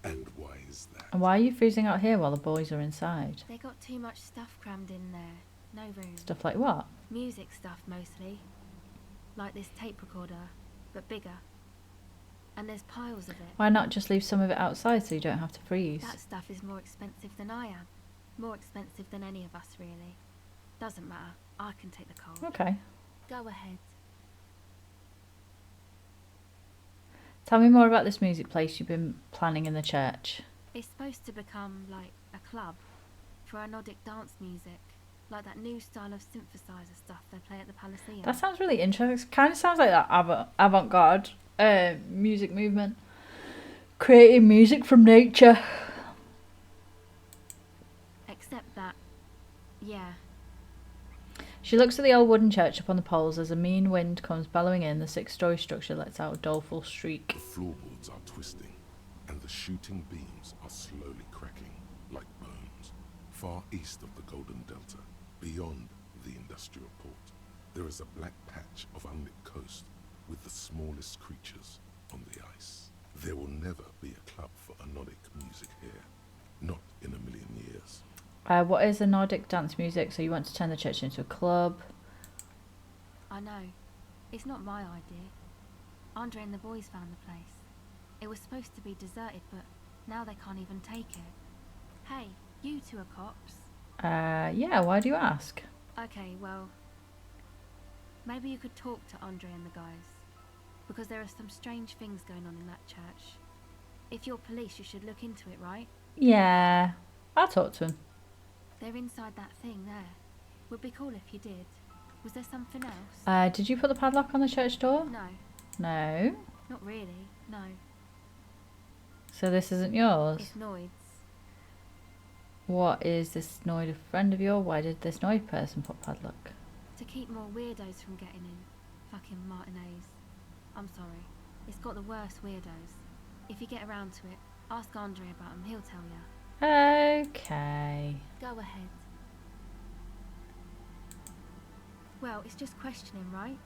And why is that? And why are you freezing out here while the boys are inside? They got too much stuff crammed in there. No room. Stuff like what? Music stuff, mostly. Like this tape recorder, but bigger. And there's piles of it. Why not just leave some of it outside so you don't have to freeze? That stuff is more expensive than I am. More expensive than any of us, really. Doesn't matter. I can take the cold. Okay. Go ahead. Tell me more about this music place you've been planning in the church. It's supposed to become like a club for anodic dance music. Like that new style of synthesizer stuff they play at the Palaceum. That sounds really interesting. Kind of sounds like that avant-garde music movement. Creating music from nature. Except that, yeah. She looks at the old wooden church up on the poles as a mean wind comes bellowing in. The 6-story structure lets out a doleful shriek. The floorboards are twisting, and the shooting beams are slowly cracking, like bones. Far east of the Golden Delta, beyond the industrial port, there is a black patch of unlit coast with the smallest creatures on the ice. There will never be a club for anodic music here. Not in a million years. What is anodic dance music? So you want to turn the church into a club? I know. It's not my idea. Andre and the boys found the place. It was supposed to be deserted, but now they can't even take it. Hey, you two are cops. Yeah, why do you ask? Okay, well, maybe you could talk to Andre and the guys. Because there are some strange things going on in that church. If you're police, you should look into it, right? Yeah, I'll talk to him. They're inside that thing there. Would be cool if you did. Was there something else? Did you put the padlock on the church door? No. No? Not really, no. So this isn't yours? It's Noid's. What is this Noid, a friend of yours? Why did this Noid person put padlock? To keep more weirdos from getting in. Fucking Martinez. I'm sorry. It's got the worst weirdos. If you get around to it, ask Andre about him, he'll tell you. Okay. Go ahead. Well, it's just questioning, right?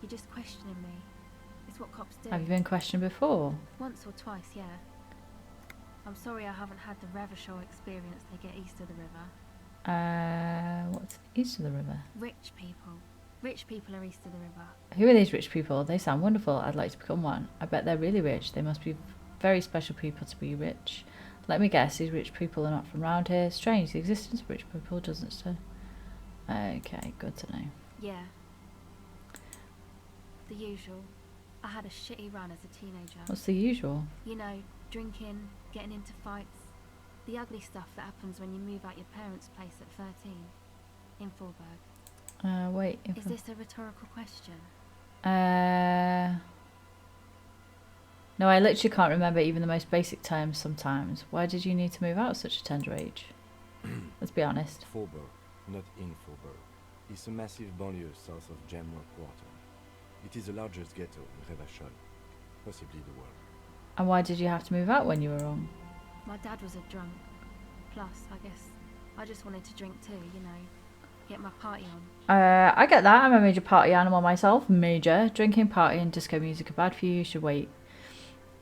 You're just questioning me. It's what cops do. Have you been questioned before? Once or twice, yeah. I'm sorry I haven't had the Rachell experience they get east of the river. What's east of the river? Rich people. Rich people are east of the river. Who are these rich people? They sound wonderful. I'd like to become one. I bet they're really rich. They must be very special people to be rich. Let me guess, these rich people are not from around here. Strange, the existence of rich people doesn't say. Okay, good to know. Yeah. The usual. I had a shitty run as a teenager. What's the usual? You know, drinking, getting into fights. The ugly stuff that happens when you move out your parents' place at 13. In Forberg. Wait. Is this a rhetorical question? No, I literally can't remember even the most basic terms sometimes. Why did you need to move out at such a tender age? Let's be honest. Faubourg, not in Faubourg. It's a massive banlieue south of Jamrock Quarter. It is the largest ghetto in Rachell, possibly the world. And why did you have to move out when you were wrong? My dad was a drunk. Plus, I guess I just wanted to drink too, you know. Get my party on. I get that. I'm a major party animal myself. Major. Drinking, party and disco music are bad for you. You should wait.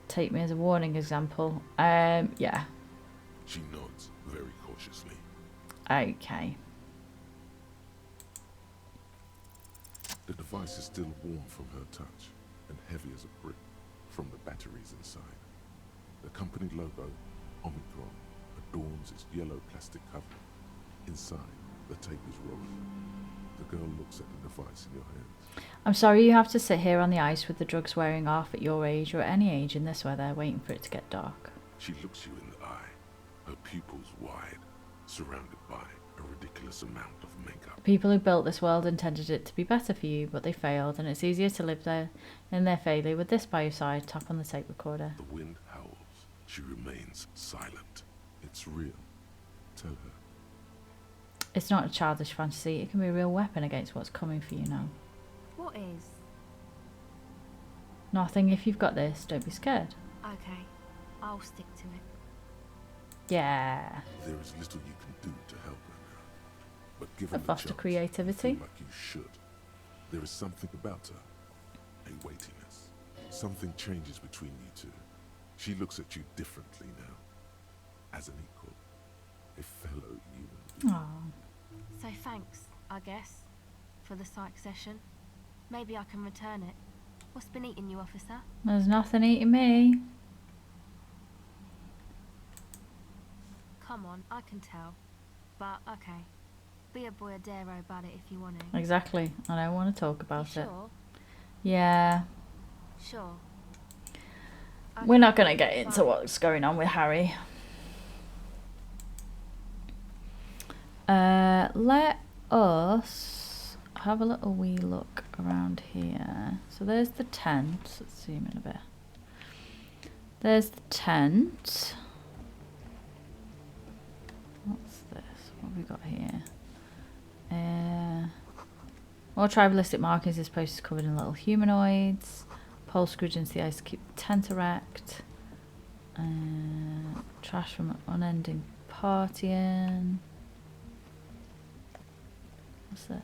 Take me as a warning example. Yeah. She nods very cautiously. Okay. The device is still warm from her touch and heavy as a brick from the batteries inside. The company logo, Omicron, adorns its yellow plastic cover. Inside, the tape is rolling. The girl looks at the device in your hands. I'm sorry you have to sit here on the ice with the drugs wearing off at your age or at any age in this weather, waiting for it to get dark. She looks you in the eye, her pupils wide, surrounded by a ridiculous amount of makeup. The people who built this world intended it to be better for you, but they failed, and it's easier to live there in their failure with this by your side. Tap on the tape recorder. The wind howls. She remains silent. It's real. Tell her. It's not a childish fantasy. It can be a real weapon against what's coming for you now. What is? Nothing. If you've got this, don't be scared. Okay, I'll stick to it. Yeah. There is little you can do to help her now. But given the foster chance, creativity. you feel like you should. There is something about her. A weightiness. Something changes between you two. She looks at you differently now. As an equal. A fellow human. Aww. So thanks, I guess, for the psych session. Maybe I can return it. What's been eating you, officer? There's nothing eating me. Come on, I can tell. But, okay. Be a boyadero about it if you want to. Exactly. I don't want to talk about You it. sure? Yeah. Sure. We're not going to get into what's going on with Harry. Let us have a little wee look around here. So there's the tent. Let's zoom in a bit. There's the tent. What's this? What have we got here? More tribalistic markings. This post is covered in little humanoids. Pole screwed into the ice to keep the tent erect. Trash from unending partying. What's this?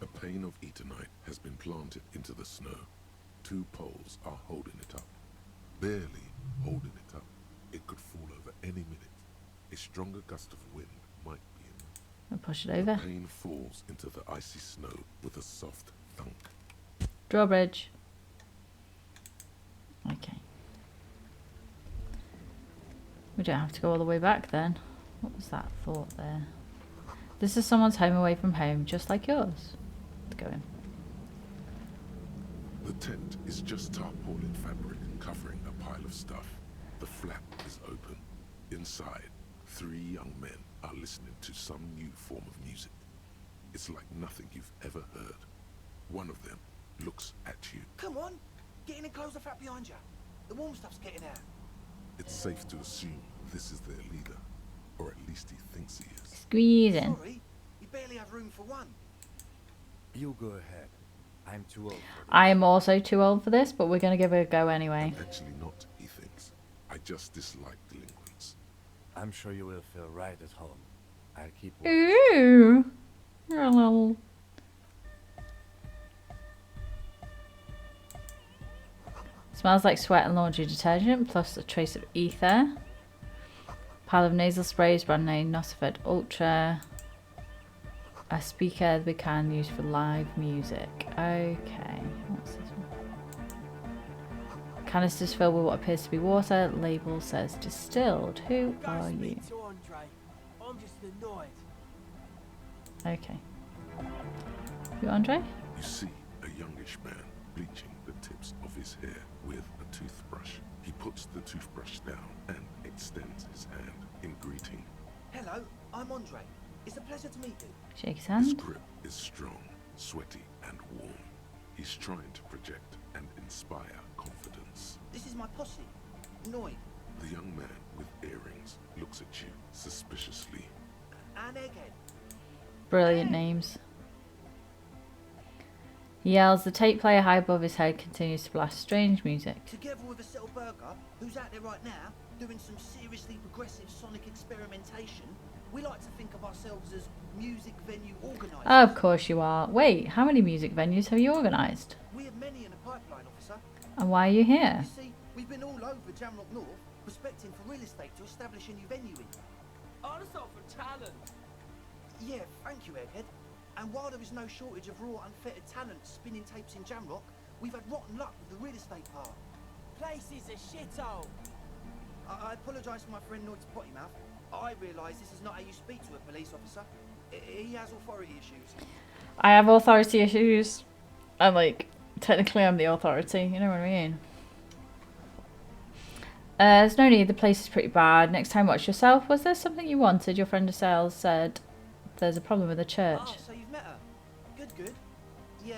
A pane of eternite has been planted into the snow. 2 poles are holding it up. Barely holding it up. It could fall over any minute. A stronger gust of wind might be enough. I'll push it over. The pane falls into the icy snow with a soft thunk. Drawbridge. Okay. We don't have to go all the way back then. What was that thought there? This is someone's home away from home, just like yours. Let's go in. The tent is just tarpaulin fabric covering a pile of stuff. The flap is open. Inside, 3 young men are listening to some new form of music. It's like nothing you've ever heard. One of them looks at you. Come on, get in and close the flap behind you. The warm stuff's getting out. It's safe to assume this is their leader, or at least he thinks he is. Squeezing. Sorry, we barely have room for one. You go ahead. I'm too old for this. I am also too old for this, but we're going to give it a go anyway. Actually not, he thinks. I just dislike delinquents. I'm sure you will feel right at home. I'll keep watch. Ooh. You're a little... Smells like sweat and laundry detergent, plus a trace of ether. Pile of nasal sprays, brand name Nosifed Ultra. A speaker we can use for live music. Okay, what's this one? Canisters filled with what appears to be water. Label says distilled. Who are you? I'm just annoyed. Okay. You Andre? You see a youngish man bleaching the tips of his hair with a toothbrush. He puts the toothbrush down and extends his hand in greeting. Hello, I'm Andre. It's a pleasure to meet you. Shake his His hand. grip is strong, sweaty, and warm. He's trying to project and inspire confidence. This is my posse, Noid. The young man with earrings looks at you suspiciously. And Egghead. Brilliant names. He yells. The tape player high above his head continues to blast strange music. Together with a Settle Burger, who's out there right now, doing some seriously progressive sonic experimentation, we like to think of ourselves as music venue organisers. Of course you are. Wait, how many music venues have you organised? We have many in the pipeline, officer. And why are you here? You see, we've been all over Jamrock North, prospecting for real estate to establish a new venue in. Also for talent. Yeah, thank you, Egghead. And while there is no shortage of raw, unfettered talent spinning tapes in Jamrock, we've had rotten luck with the real estate part. Place is a shithole. I apologise for my friend Noid's potty mouth. I realise this is not how you speak to a police officer. He has authority issues. I have authority issues. And like, technically I'm the authority, you know what I mean? There's no need, the place is pretty bad. Next time watch yourself. Was there something you wanted? Your friend Rachell said there's a problem with the church. Ah, so you've met her. Good. Yeah,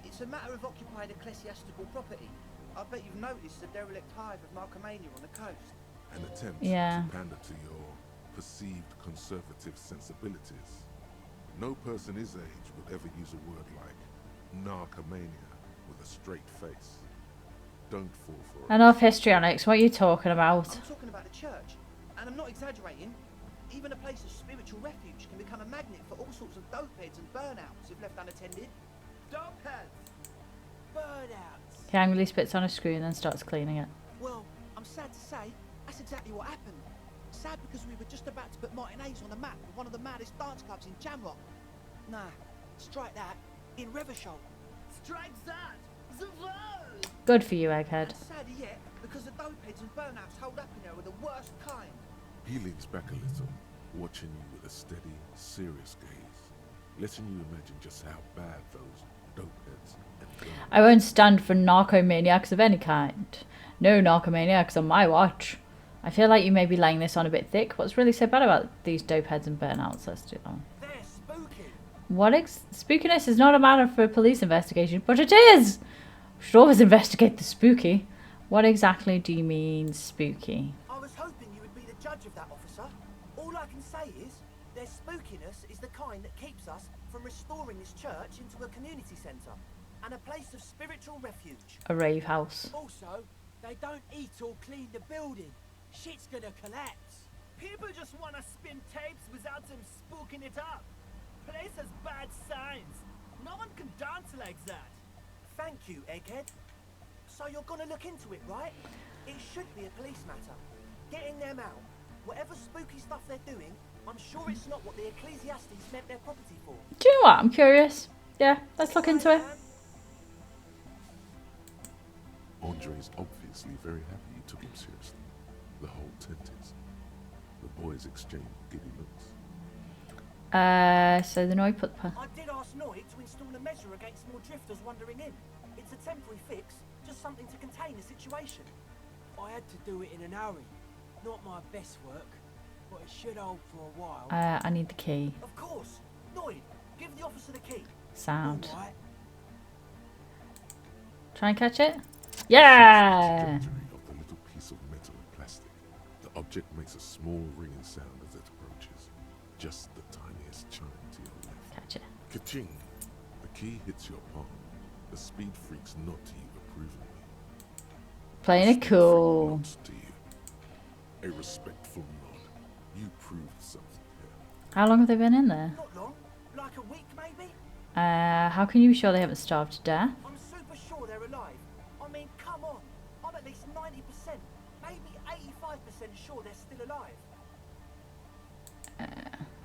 it's a matter of occupied ecclesiastical property. I bet you've noticed the derelict hive of Marcomania on the coast. An attempt Yeah. to pander to your perceived conservative sensibilities. No person his age would ever use a word like narcomania with a straight face. Don't fall for it. Enough histrionics, what are you talking about? I'm talking about the church, and I'm not exaggerating. Even a place of spiritual refuge can become a magnet for all sorts of dopeheads and burnouts if left unattended. Dopeheads. Burnouts. He angrily spits on a screw and then starts cleaning it. Well, I'm sad to say, that's exactly what happened. Sad because we were just about to put Martinez on the map with one of the maddest dance clubs in Jamrock. Nah, strike that in Revachol. Strike that. Zavol. Good for you, Egghead. And sadder yet, because the dopeheads and burnouts hold up in there are the worst kind. He leans back a little, watching you with a steady, serious gaze, letting you imagine just how bad those dopeheads and I won't stand for narcomaniacs of any kind. No narcomaniacs on my watch. I feel like you may be laying this on a bit thick. What's really so bad about these dopeheads and burnouts? Let's do that one. They're spooky. What spookiness is not a matter for a police investigation, but it is! We should always investigate the spooky. What exactly do you mean, spooky? I was hoping you would be the judge of that, officer. All I can say is, their spookiness is the kind that keeps us from restoring this church into a community centre and a place of spiritual refuge. A rave house. Also, they don't eat or clean the building. Shit's gonna collapse. People just wanna spin tapes without them spooking it up. Place has bad signs. No one can dance like that. Thank you, Egghead. So you're gonna look into it, right? It should be a police matter. Getting them out. Whatever spooky stuff they're doing, I'm sure it's not what the Ecclesiastes meant their property for. Do you know what? I'm curious. Yeah, let's look into it. Andre's obviously very happy you took him seriously. The whole tent is. The boys exchange giddy looks. So the Noid put... I did ask Noid to install a measure against more drifters wandering in. It's a temporary fix, just something to contain the situation. I had to do it in an hurry. Not my best work, but it should hold for a while. I need the key. Of course. Noid, give the officer the key. Sound. All right. Try and catch it? Yeah! Trajectory of the little piece of metal and plastic. The object makes a small ringing sound as it approaches. Just the tiniest chime to your left. Catch it. Ka-ching! The key hits your palm. The speed freaks nod to you approvingly. Playing it cool. Nods to you. A respectful nod. You proved something here. How long have they been in there? Not long. Like a week, maybe? How can you be sure they haven't starved to death? I'm super sure they're alive. I mean, come on. I'm at least 90%, maybe 85% sure they're still alive.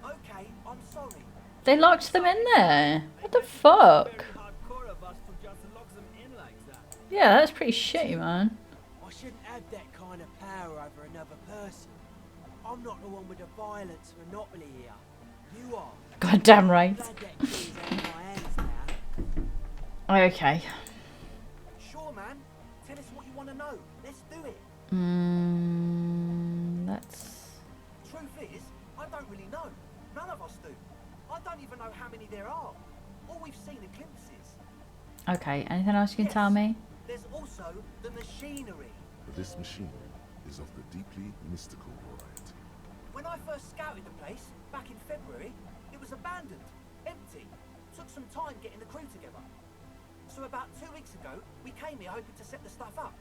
Okay, I'm sorry. They locked them in there. What the fuck? Yeah, that's pretty shitty, man. I shouldn't have that kind of power over another person. I'm not the one with the violence monopoly here. You are. Goddamn right. Glad that key's out of my hands now. Okay. Sure, man. Tell us what you want to know. Let's do it. Let's... Truth is, I don't really know. None of us do. I don't even know how many there are. All we've seen are glimpses. Okay, anything else you can tell me? There's also the machinery. This machinery is of the deeply mystical variety. When I first scouted the place, back in February, it was abandoned, empty. Took some time getting the crew together. So about 2 weeks ago, we came here hoping to set the stuff up.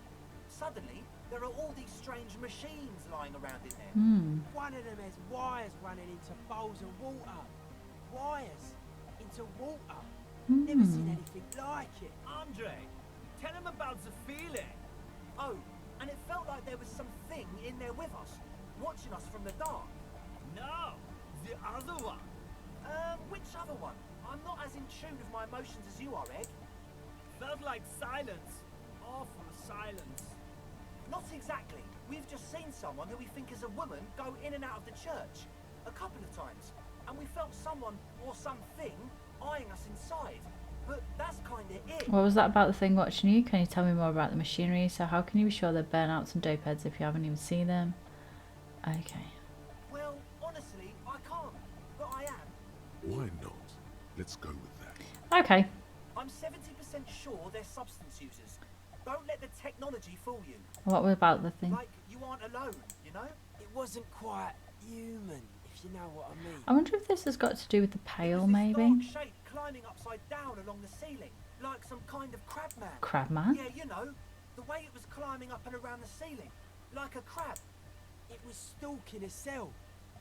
Suddenly, there are all these strange machines lying around in there. One of them has wires running into bowls of water. Wires into water. Never seen anything like it. Andre, tell him about the feeling. Oh, and it felt like there was something in there with us, watching us from the dark. No, the other one. Which other one? I'm not as in tune with my emotions as you are, Egg. Felt like silence. Awful silence. Not exactly. We've just seen someone who we think is a woman go in and out of the church a couple of times, and we felt someone or something eyeing us inside. But that's kind of it. What was that about the thing watching you? Can you tell me more about the machinery? So how can you be sure they're burnouts and dope heads if you haven't even seen them? Okay. Well, honestly, I can't, but I am. Why not? Let's go with that. Okay. I'm 70% sure they're substance users. Don't let the technology fool you. What about the thing? Like you aren't alone, you know? It wasn't quite human, if you know what I mean. I wonder if this has got to do with the pail, maybe? Dark shape climbing upside down along the ceiling, like some kind of crab man. Crab man? Yeah, you know, the way it was climbing up and around the ceiling, like a crab. It was stalking a cell,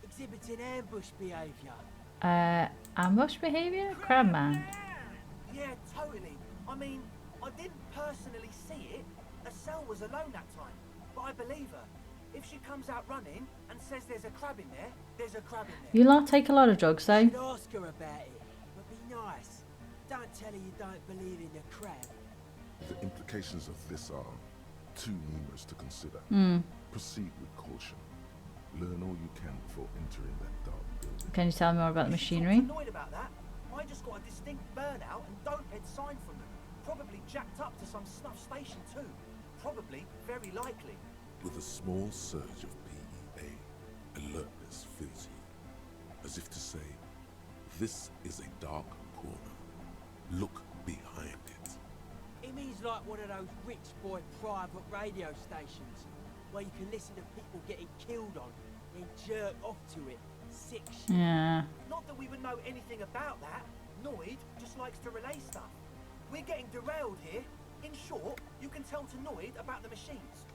exhibiting ambush behaviour. Ambush behaviour? Crab man. Yeah, totally. I mean, I didn't personally see it. Estelle was alone that time, but I believe her. If she comes out running and says there's a crab in there, there's a crab in there. You lot take a lot of drugs, though. You should ask her about it, but be nice. Don't tell her you don't believe in the crab. The implications of this are too numerous to consider. Proceed with caution. Learn all you can before entering that dark building. Can you tell me more about the machinery? I'm annoyed about that. I just got a distinct burnout and dope head sign from them. Probably jacked up to some snuff station too. Probably, very likely. With a small surge of PEA, alertness fills you, as if to say, this is a dark corner. Look behind it. It means like one of those rich boy private radio stations, where you can listen to people getting killed on, then jerk off to it. Sick shit. Yeah. Not that we would know anything about that. Noid just likes to relay stuff. We're getting derailed here. In short, you can tell to Noid about the machines.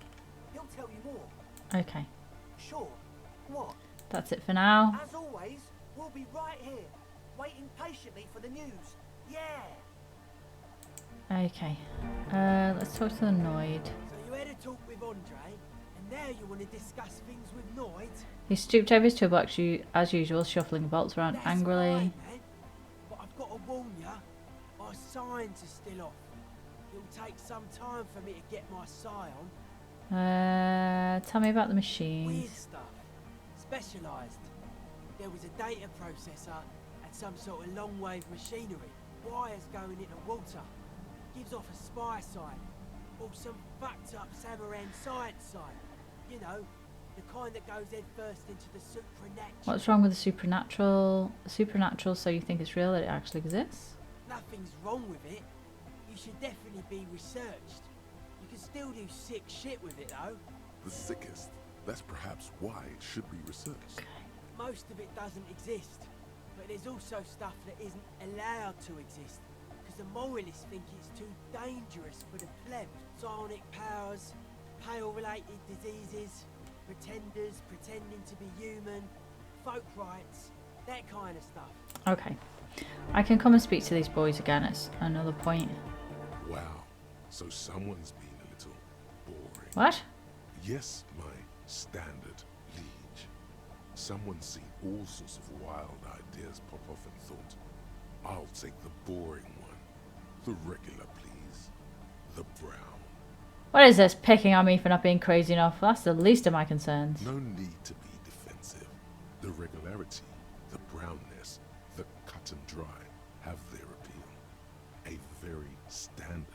He'll tell you more. Okay. Sure. What? That's it for now. As always, we'll be right here, waiting patiently for the news. Yeah. Okay. Let's talk to the Noid. So you had a talk with Andre, and now you want to discuss things with Noid? He stooped over his toolbox as usual, shuffling bolts around angrily. Fine, man. But I've got to warn you, my signs are still off. It'll take some time for me to get my sight on. Tell me about the Weird machines. stuff. Specialised. There was a data processor and some sort of long-wave machinery. Wires going into water. Gives off a spy sign. Or some fucked up Samaran science sign. You know, the kind that goes head first into the supernatural. What's wrong with the supernatural? Supernatural, so you think it's real, that it actually exists? Nothing's wrong with it. You should definitely be researched. You can still do sick shit with it though. The sickest. That's perhaps why it should be researched. Most of it doesn't exist. But there's also stuff that isn't allowed to exist. Because the moralists think it's too dangerous for the pleb. Psionic powers, pale-related diseases, pretenders pretending to be human, folk rights, that kind of stuff. Okay. I can come and speak to these boys again at another point. Wow. So someone's been a little boring. What? Yes, my standard liege. Someone's seen all sorts of wild ideas pop off and thought, I'll take the boring one. The regular, please. The brown. What is this, picking on me for not being crazy enough? That's the least of my concerns. No need to be defensive. The regularity, the brownness, the cut and dry have their appeal. A very standard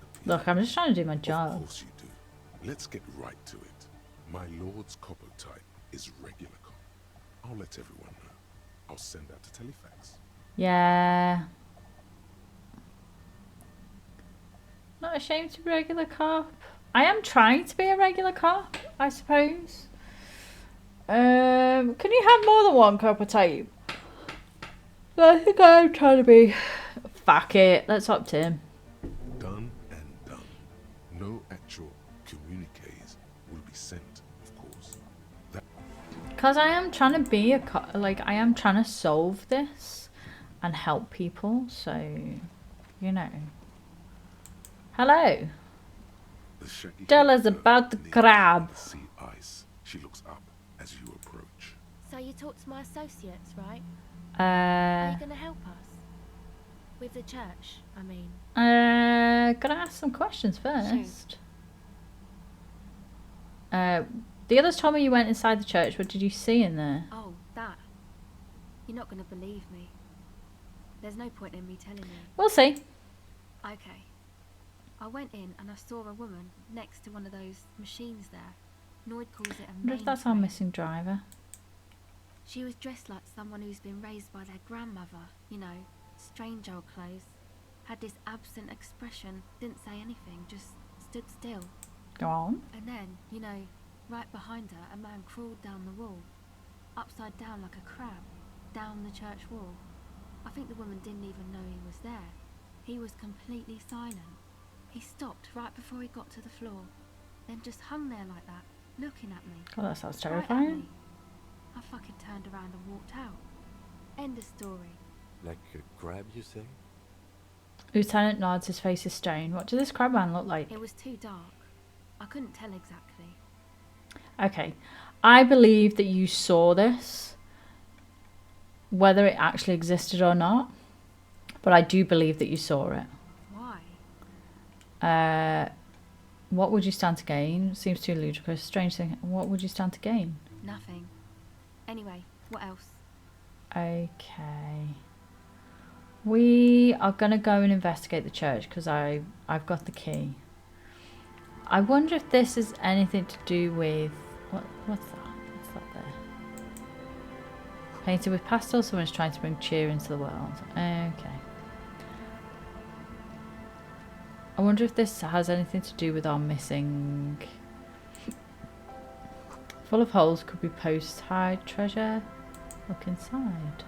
appeal. Look, I'm just trying to do my Of job. course you do. Let's get right to it. My lord's copper type is regular copper. I'll let everyone know. I'll send out a telefax. Yeah. Not ashamed to be a regular cop. I am trying to be a regular cop, I suppose. Can you have more than one copper tape? I think I'm trying to be. Fuck it. Let's opt in. Done and done. No actual communiques will be sent, of course. Because I am trying to be a cop. Like, I am trying to solve this and help people. So, you know. Hello. Tell us about the crab. Sea ice. She looks up as you approach. So you talked to my associates, right? Are you going to help us? With the church, I mean. Gonna ask some questions first. The others told me you went inside the church. What did you see in there? Oh, that. You're not going to believe me. There's no point in me telling you. We'll see. Okay. I went in and I saw a woman next to one of those machines there. Noid calls it a I wonder if that's our missing driver. She was dressed like someone who's been raised by their grandmother, you know, strange old clothes. Had this absent expression, didn't say anything, just stood still. Go on. And then, you know, right behind her, a man crawled down the wall, upside down like a crab, down the church wall. I think the woman didn't even know he was there. He was completely silent. He stopped right before he got to the floor, then just hung there like that, looking at me. Oh, that sounds Right at terrifying. me. I fucking turned around and walked out. End of story. Like a crab, you say? Lieutenant nods, his face is stone. What does this crab man look like? It was too dark. I couldn't tell exactly. Okay. I believe that you saw this, whether it actually existed or not. But I do believe that you saw it. Why? What would you stand to gain? Seems too ludicrous. Strange thing. What would you stand to gain? Nothing. Anyway, what else? Okay. We are going to go and investigate the church because I've got the key. I wonder if this is anything to do with... What's that? What's that there? Painted with pastel, someone's trying to bring cheer into the world. Okay. I wonder if this has anything to do with our missing... Full of holes, could be post-hide treasure. Look inside.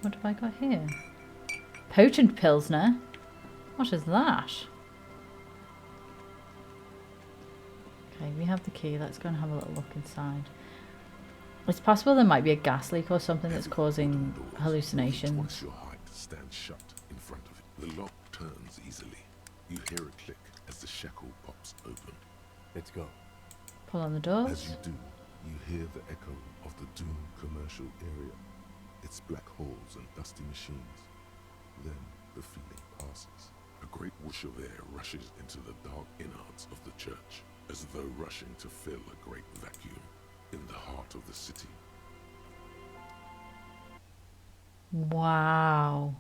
What have I got here? Potent Pilsner? What is that? Okay, we have the key. Let's go and have a little look inside. It's possible there might be a gas leak or something that's causing hallucinations. Once your height stands shut in front of it, the lock turns easily. You hear a click as the shackle pops open. Let's go. Pull on the doors. As you do, you hear the echo of the Doom commercial area. Its black holes and dusty machines. Then the feeling passes. A great whoosh of air rushes into the dark innards of the church, as though rushing to fill a great vacuum in the heart of the city. Wow.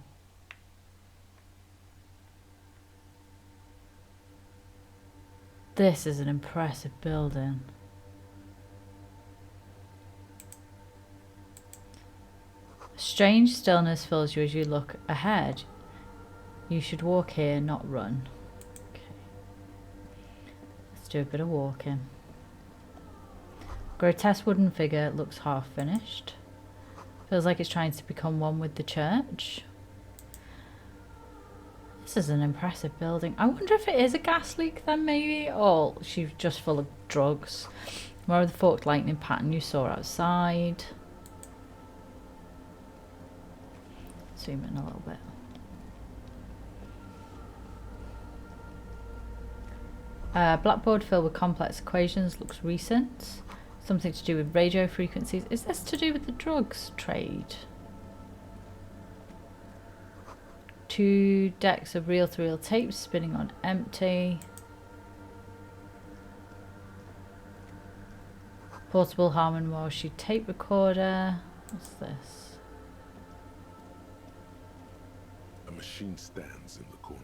This is an impressive building. Strange stillness fills you as you look ahead. You should walk here, not run. Okay. Let's do a bit of walking. Grotesque wooden figure looks half finished. Feels like it's trying to become one with the church. This is an impressive building. I wonder if it is a gas leak then maybe, or she's just full of drugs. More of the forked lightning pattern you saw outside. Zoom in a little bit. Blackboard filled with complex equations looks recent. Something to do with radio frequencies. Is this to do with the drugs trade? 2 decks of reel-to-reel tapes spinning on empty. Portable Harman Walsh tape recorder. What's this? A machine stands in the corner,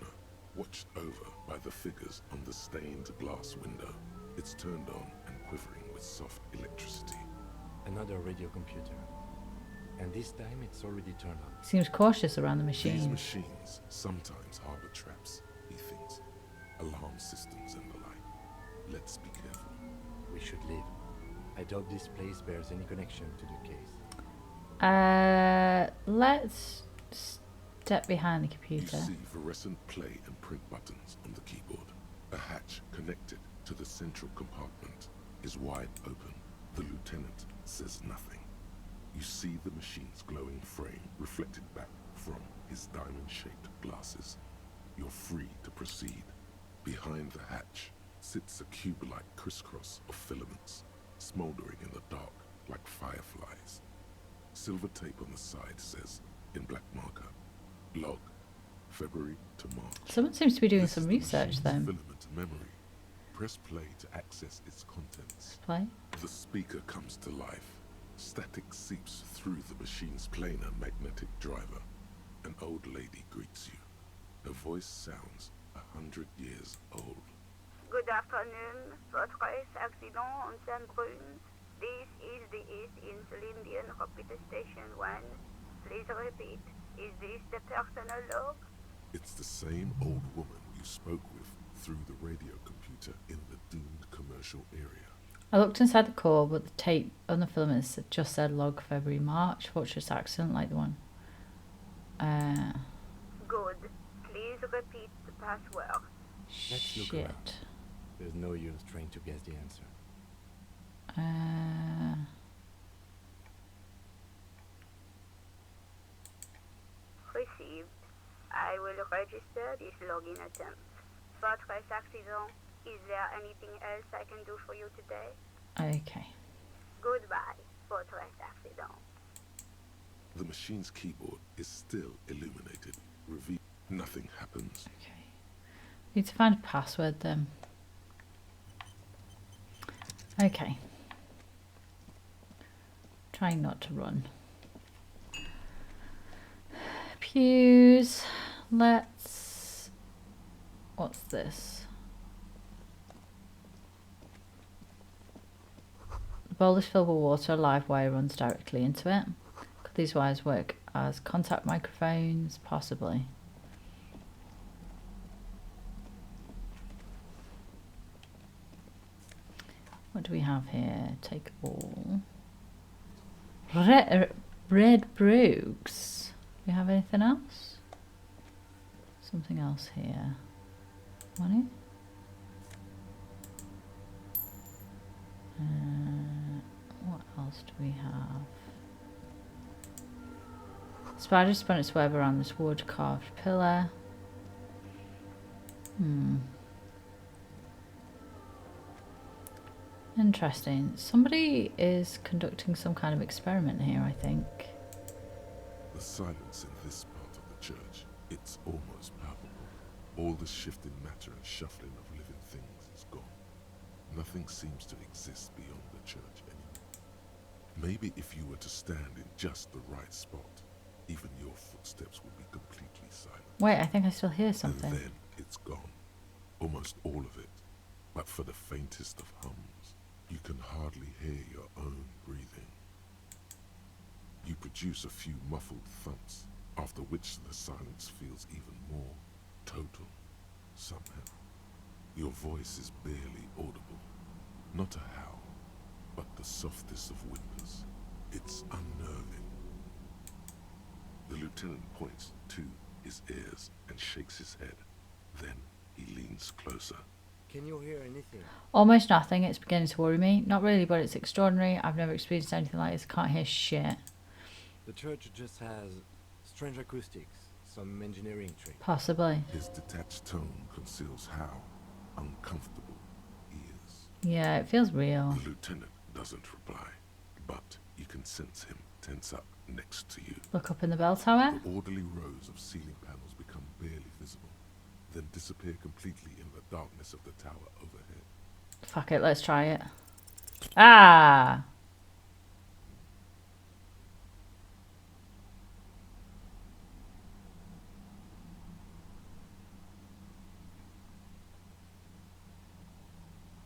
watched over by the figures on the stained glass window. It's turned on and quivering with soft electricity. Another radio computer. And this time it's already turned on. Seems cautious around the machine. These machines sometimes harbor traps, he thinks. Alarm systems and the like. Let's be careful. We should leave. I doubt this place bears any connection to the case. Let's step behind the computer. You see fluorescent play and print buttons on the keyboard. A hatch connected to the central compartment is wide open. The lieutenant says nothing. You see the machine's glowing frame reflected back from his diamond-shaped glasses. You're free to proceed. Behind the hatch sits a cube-like crisscross of filaments, smoldering in the dark like fireflies. Silver tape on the side says, in black marker, log, February to March. Someone seems to be doing some research then. Filament memory. Press play to access its contents. Play. The speaker comes to life. Static seeps through the machine's planar magnetic driver. An old lady greets you. Her voice sounds 100 years old. Good afternoon. Fortress accident on Saint-Bruns. This is the East Insulindian Repeater Station 1. Please repeat. Is this the personal log? It's the same old woman you spoke with through the radio computer in the doomed commercial area. I looked inside the core, but the tape on the filaments just said log February March. Fortress accident, like the one. Good. Please repeat the password. Let's look around. There's no use trying to guess the answer. Received. I will register this login attempt. Fortress accident. Is there anything else I can do for you today? Okay. Goodbye, Fortress accident. The machine's keyboard is still illuminated. Reveal. Nothing happens. Okay. Need to find a password then. Okay. Trying not to run. Pews. Let's... What's this? The bowl is filled with water. A live wire runs directly into it. Could these wires work as contact microphones? Possibly. What do we have here? Take all. Red Brooks. Do we have anything else? Something else here. Money? What else do we have? Spider spun its web around this wood carved pillar. Interesting. Somebody is conducting some kind of experiment here, I think. The silence in this part of the church, it's almost palpable. All the shifting matter and shuffling of living things is gone. Nothing seems to exist beyond the church anymore. Maybe if you were to stand in just the right spot, even your footsteps would be completely silent. Wait, I think I still hear something. And then it's gone. Almost all of it. But for the faintest of hums, you can hardly hear your own breathing. You produce a few muffled thumps, after which the silence feels even more total, somehow. Your voice is barely audible. Not a howl, but the softest of whimpers. It's unnerving. The lieutenant points to his ears and shakes his head. Then he leans closer. Can you hear anything? Almost nothing. It's beginning to worry me. Not really, but it's extraordinary. I've never experienced anything like this. Can't hear shit. The church just has strange acoustics, some engineering tricks. Possibly. His detached tone conceals how uncomfortable he is. Yeah, it feels real. The lieutenant doesn't reply, but you can sense him tense up next to you. Look up in the bell tower. The orderly rows of ceiling panels become barely visible, then disappear completely in the darkness of the tower overhead. Fuck it, let's try it. Ah!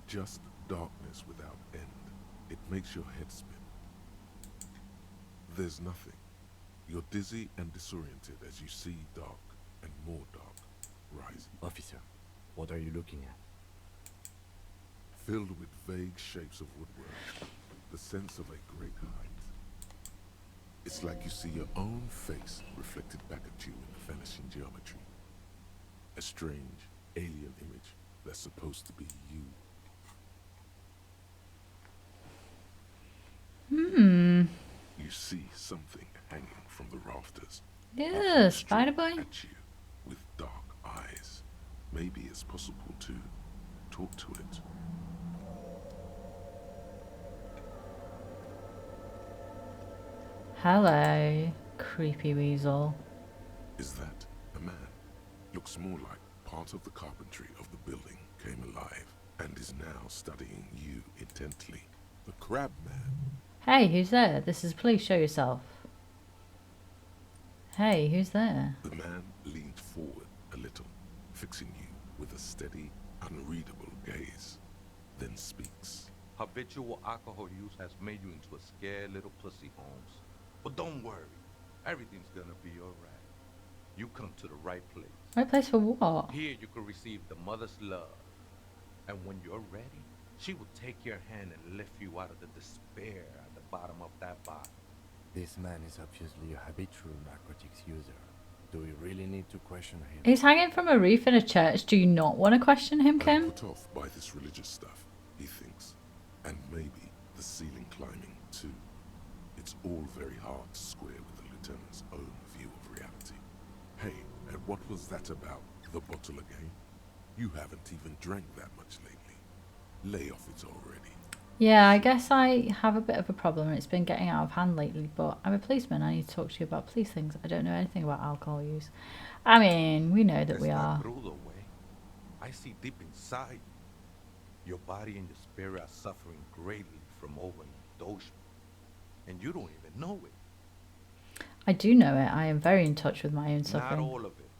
Just darkness without end. It makes your head spin. There's nothing. You're dizzy and disoriented as you see dark and more dark rising. Officer, what are you looking at? Filled with vague shapes of woodwork, the sense of a great height. It's like you see your own face reflected back at you in the vanishing geometry. A strange, alien image that's supposed to be you. You see something hanging from the rafters. Yeah, Spider Boy. At you with dark eyes. Maybe it's possible to talk to it. Hello, creepy weasel. Is that a man? Looks more like part of the carpentry of the building came alive and is now studying you intently. The crab man. Hey, who's there? This is police. Show yourself. Hey, who's there? The man leans forward a little, fixing you with a steady, unreadable gaze, then speaks. Habitual alcohol use has made you into a scared little pussy, Holmes. But don't worry, everything's gonna be alright. You come to the right place. Right place for what? Here you can receive the mother's love. And when you're ready, she will take your hand and lift you out of the despair at the bottom of that bottle. This man is obviously a habitual narcotics user. Do we really need to question him? He's hanging from a roof in a church. Do you not want to question him, Kim? I'm put off by this religious stuff, he thinks. And maybe the ceiling climbing, too. It's all very hard to square with the lieutenant's own view of reality. Hey, and what was that about? The bottle again? You haven't even drank that much lately. Lay off it already. Yeah, I guess I have a bit of a problem. It's been getting out of hand lately, but I'm a policeman. I need to talk to you about police things. I don't know anything about alcohol use. I mean, we know that we are. I see deep inside. Your body and your spirit are suffering greatly from overindulgence. And you don't even know it. I do know it. I am very in touch with my own suffering. Not all of it.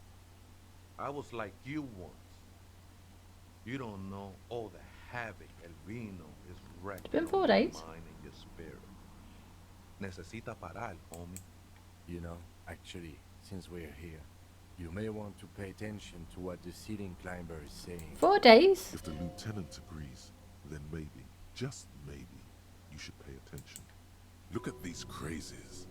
I was like you once. You don't know all the havoc El Vino is wrecking. It's been 4 days. Your mind and your spirit. Necesita parar, homie. You know, actually, since we're here, you may want to pay attention to what the ceiling climber is saying. 4 days? If the lieutenant agrees, then maybe, just maybe, you should pay attention. Look at these crazes.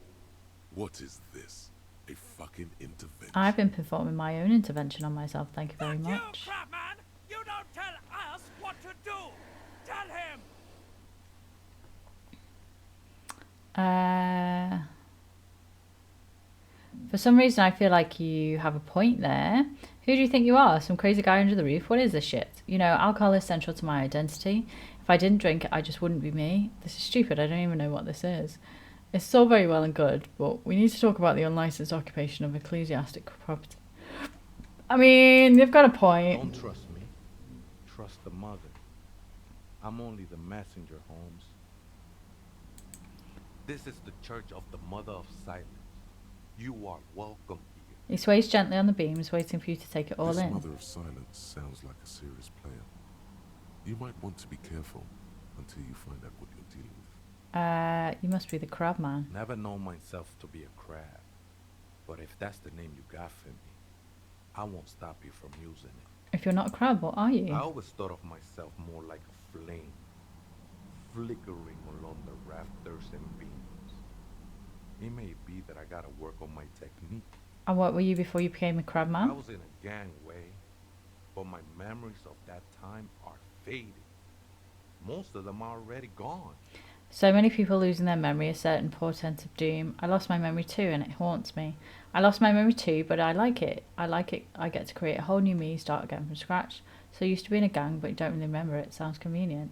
What is this? A fucking intervention? I've been performing my own intervention on myself. Thank you very much. You, crabman! You don't tell us what to do! Tell him! For some reason, I feel like you have a point there. Who do you think you are? Some crazy guy under the roof? What is this shit? You know, alcohol is central to my identity. If I didn't drink it, I just wouldn't be me. This is stupid. I don't even know what this is. It's all very well and good, but we need to talk about the unlicensed occupation of ecclesiastic property. I mean, they've got a point. Don't trust me. Trust the mother. I'm only the messenger, Holmes. This is the church of the Mother of Silence. You are welcome here. He sways gently on the beams, waiting for you to take it all This in. Mother of Silence sounds like a serious player. You might want to be careful until you find out what you're dealing with. You must be the crab man. Never known myself to be a crab. But if that's the name you got for me, I won't stop you from using it. If you're not a crab, what are you? I always thought of myself more like a flame, flickering along the rafters and beams. It may be that I gotta work on my technique. And what were you before you became a crab man? I was in a gangway, but my memories of that time are fading. Most of them are already gone. So many people losing their memory, a certain portent of doom. I lost my memory too, and it haunts me. I lost my memory too, but I like it. I like it. I get to create a whole new me, start again from scratch. So I used to be in a gang, but you don't really remember it. Sounds convenient.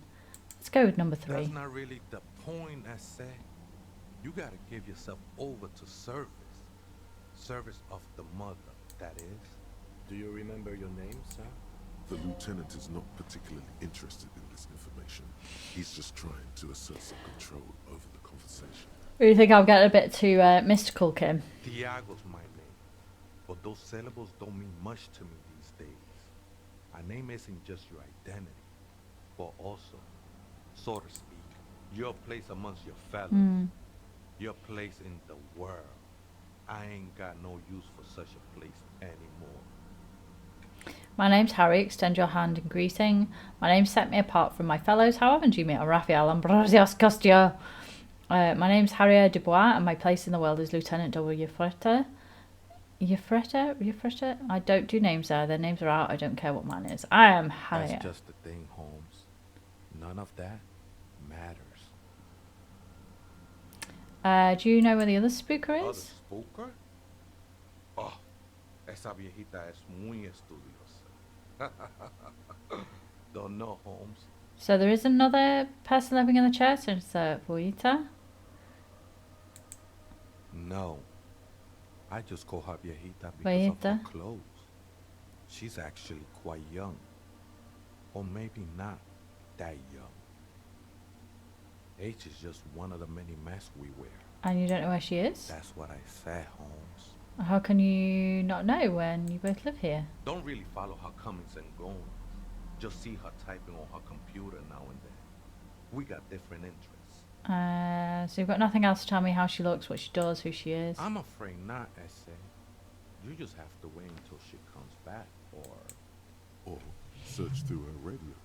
Let's go with number 3. That's not really the point, I say. You gotta give yourself over to service. Service of the mother, that is. Do you remember your name, sir? The lieutenant is not particularly interested in this information. He's just trying to assert some control over the conversation. Do you think I'll get a bit too mystical, Kim? Tiago's my name, but those syllables don't mean much to me these days. A name isn't just your identity, but also, so to speak, your place amongst your fellows. Your place in the world. I ain't got no use for such a place anymore. My name's Harry. Extend your hand in greeting. My name set me apart from my fellows. How haven't you met Raphael Ambrosius Costia? My name's Harrier Dubois, and my place in the world is Lieutenant W. Yefreta. Yefreta? I don't do names there. Their names are out. I don't care what mine is. I am Harrier. That's just the thing, Holmes. None of that matters. Do you know where the other spooker Other is? spooker? Oh, esa viejita es muy estudiosa. Don't know, Holmes. So there is another person living in the church, and it's Vuita. No. I just call her viejita because of her clothes. She's actually quite young. Or maybe not that young. Age is just one of the many masks we wear. And you don't know where she is? That's what I said, Holmes. How can you not know when you both live here? Don't really follow her comings and goings. Just see her typing on her computer now and then. We got different interests. So you've got nothing else to tell me how she looks, what she does, who she is? I'm afraid not, Essay. You just have to wait until she comes back, or search through her radio computer.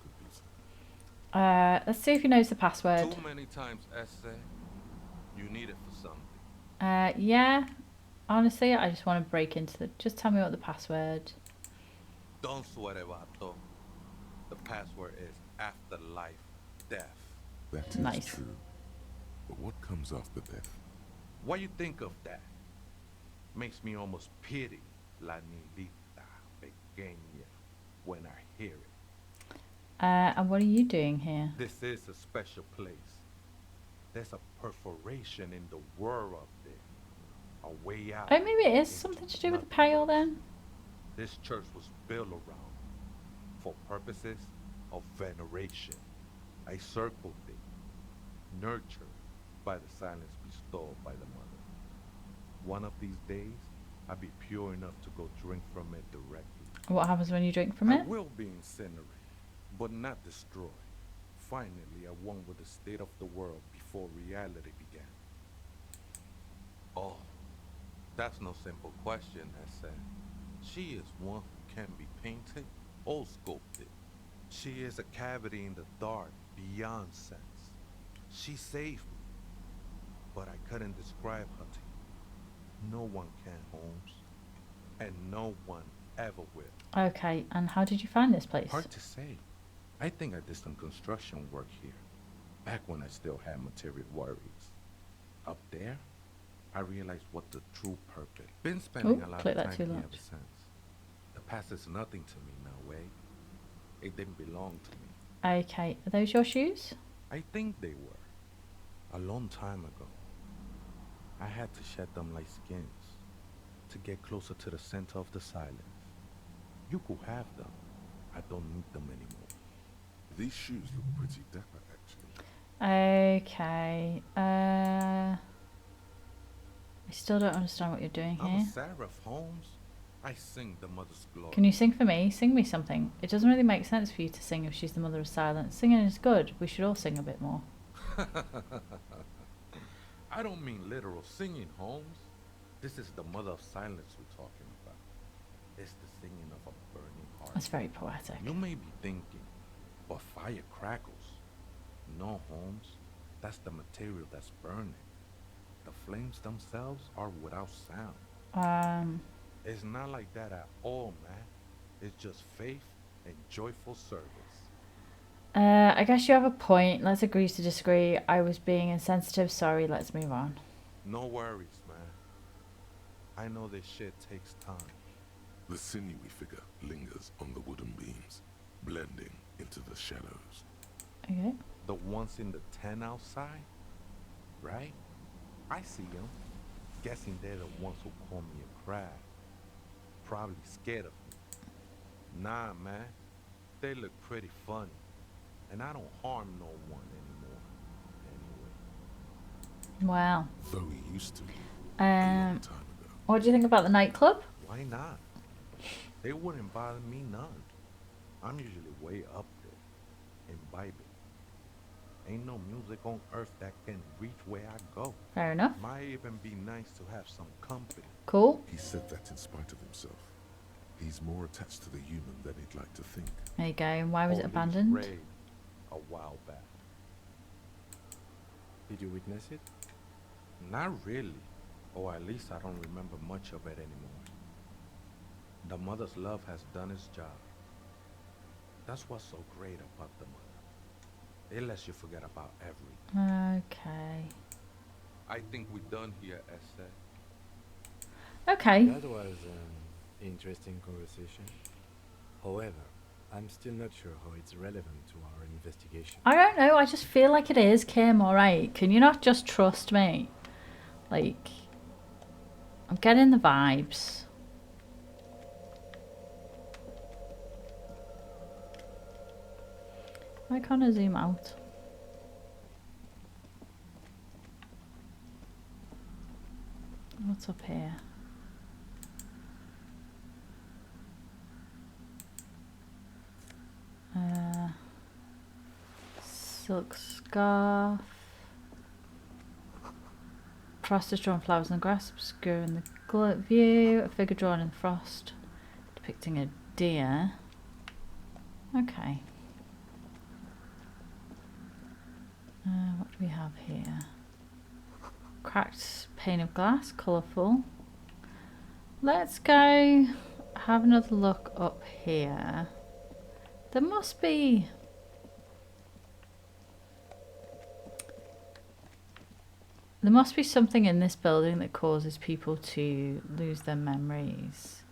Let's see if he knows the password. Too many times, Essay. You need it for something. Yeah. Honestly, I just want to break into the... Just tell me what the password... Don't sweat it, Vato. The password is afterlife death. That is nice. True. But what comes after death? What you think of that? Makes me almost pity La Nidita Pequeña when I hear it. And what are you doing here? This is a special place. There's a perforation in the world up there. A way out. Oh, maybe it is something to do with the pale then? This church was built around for purposes of veneration. I circled it, nurtured by the silence bestowed by the mother. One of these days, I'll be pure enough to go drink from it directly. What happens when you drink from it? I will be incinerated, but not destroyed. Finally, at one with the state of the world before reality began. Oh, that's no simple question, I said. She is one who can be painted or sculpted. She is a cavity in the dark beyond sense. She saved me, but I couldn't describe her to you. No one can, Holmes, and no one ever will. Okay, and how did you find this place? Hard to say. I think I did some construction work here, back when I still had material worries. Up there, I realized what the true purpose. Been spending a lot of time here ever since. The past is nothing to me now, Way. It didn't belong to me. Okay, are those your shoes? I think they were. A long time ago. I had to shed them like skins to get closer to the center of the silence. You could have them. I don't need them anymore. These shoes look pretty dapper, actually. Okay. I still don't understand what you're doing here. I'm a seraph, Holmes. I sing the mother's glory. Can you sing for me? Sing me something. It doesn't really make sense for you to sing if she's the mother of silence. Singing is good. We should all sing a bit more. I don't mean literal singing, Holmes. This is the mother of silence we're talking about. It's the singing of a burning heart. That's very poetic. You may be thinking, but fire crackles. No, Holmes. That's the material that's burning. The flames themselves are without sound. It's not like that at all, man. It's just faith and joyful service. I guess you have a point. Let's agree to disagree. I was being insensitive. Sorry, let's move on. No worries, man. I know this shit takes time. The sinewy figure lingers on the wooden beams, blending into the shadows. Okay. The ones in the tent outside, right? I see them. Guessing they're the ones who call me a crab. Probably scared of me. Nah, man. They look pretty funny. And I don't harm no one anymore. Anyway. Wow. Though he used to. A long time ago. What do you think about the nightclub? Why not? They wouldn't bother me none. I'm usually way up there, imbibing. Ain't no music on earth that can reach where I go. Fair enough. Might even be nice to have some company. Cool. He said that in spite of himself. He's more attached to the human than he'd like to think. There you go. And why was it Police abandoned? raid a while back. Did you witness it? Not really. Or at least I don't remember much of it anymore. The mother's love has done its job. That's what's so great about the mother. It lets you forget about everything. Okay. I think we're done here, Esther. Okay. That was an interesting conversation. However, I'm still not sure how it's relevant to our investigation. I don't know. I just feel like it is, Kim. Alright. Can you not just trust me? Like, I'm getting the vibes. Why can't I zoom out? What's up here? Silk scarf. Frost is drawn flowers in the grass, obscuring the view. A figure drawn in the frost, depicting a deer. Okay. What do we have here? Cracked pane of glass, colourful. Let's go have another look up here. There must be... There must be something in this building that causes people to lose their memories.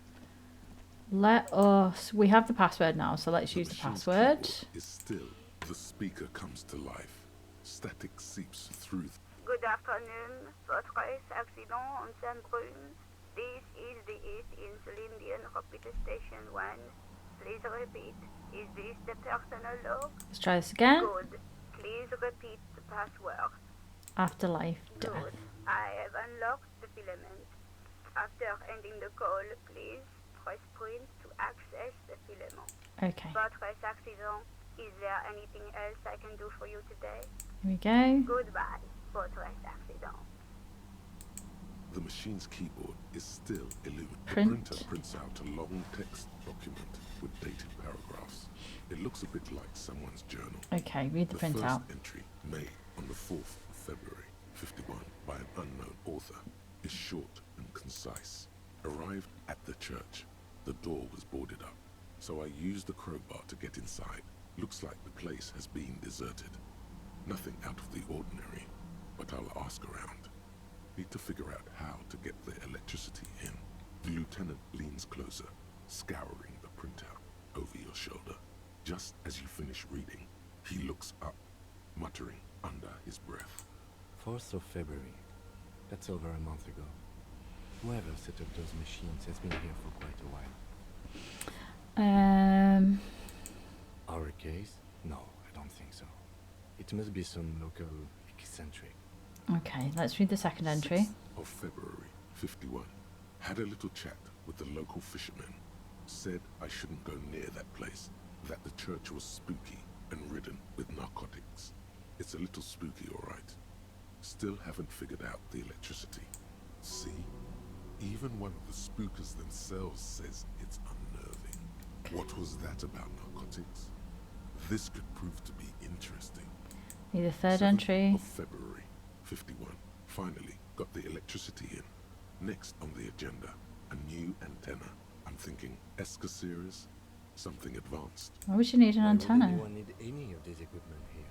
Let us... We have the password now, so let's use the password. Is still, the speaker comes to life. Static seeps through. Good afternoon. Fortnight accident on Saint-Brune. This is the East Insulindian Repeater Station 1. Please repeat. Is this the personal log? Let's try this again. Good. Please repeat the password. Afterlife death. Good. I have unlocked the filament. After ending the call, please press print to access the filament. Okay. Fortnight accident. Is there anything else I can do for you today? Here we go. Goodbye. Fortnight accident. The machine's keyboard is still illuminated. The Print. printer prints out a long text document with dated paragraphs. It looks a bit like someone's journal. Okay, read the printout. First entry, made on the 4th of February, 51, by an unknown author, is short and concise. Arrived at the church. The door was boarded up, so I used the crowbar to get inside. Looks like the place has been deserted. Nothing out of the ordinary, but I'll ask around. Need to figure out how to get the electricity in. The lieutenant leans closer, scouring the printout over your shoulder. Just as you finish reading, he looks up, muttering under his breath. 4th of February. That's over a month ago. Whoever set up those machines has been here for quite a while. Our case? No, I don't think so. It must be some local eccentric. Okay, let's read the second entry. 6th of February, 51. Had a little chat with the local fishermen. Said I shouldn't go near that place, that the church was spooky and ridden with narcotics. It's a little spooky, all right. Still haven't figured out the electricity. See? Even one of the spookers themselves says it's unnerving. What was that about narcotics? This could prove to be interesting. Read the third 7th entry. of February, 51. Finally got the electricity in. Next on the agenda, a new antenna. I'm thinking Esca series, something advanced. Why would you need an Why would antenna? anyone need any of this equipment here?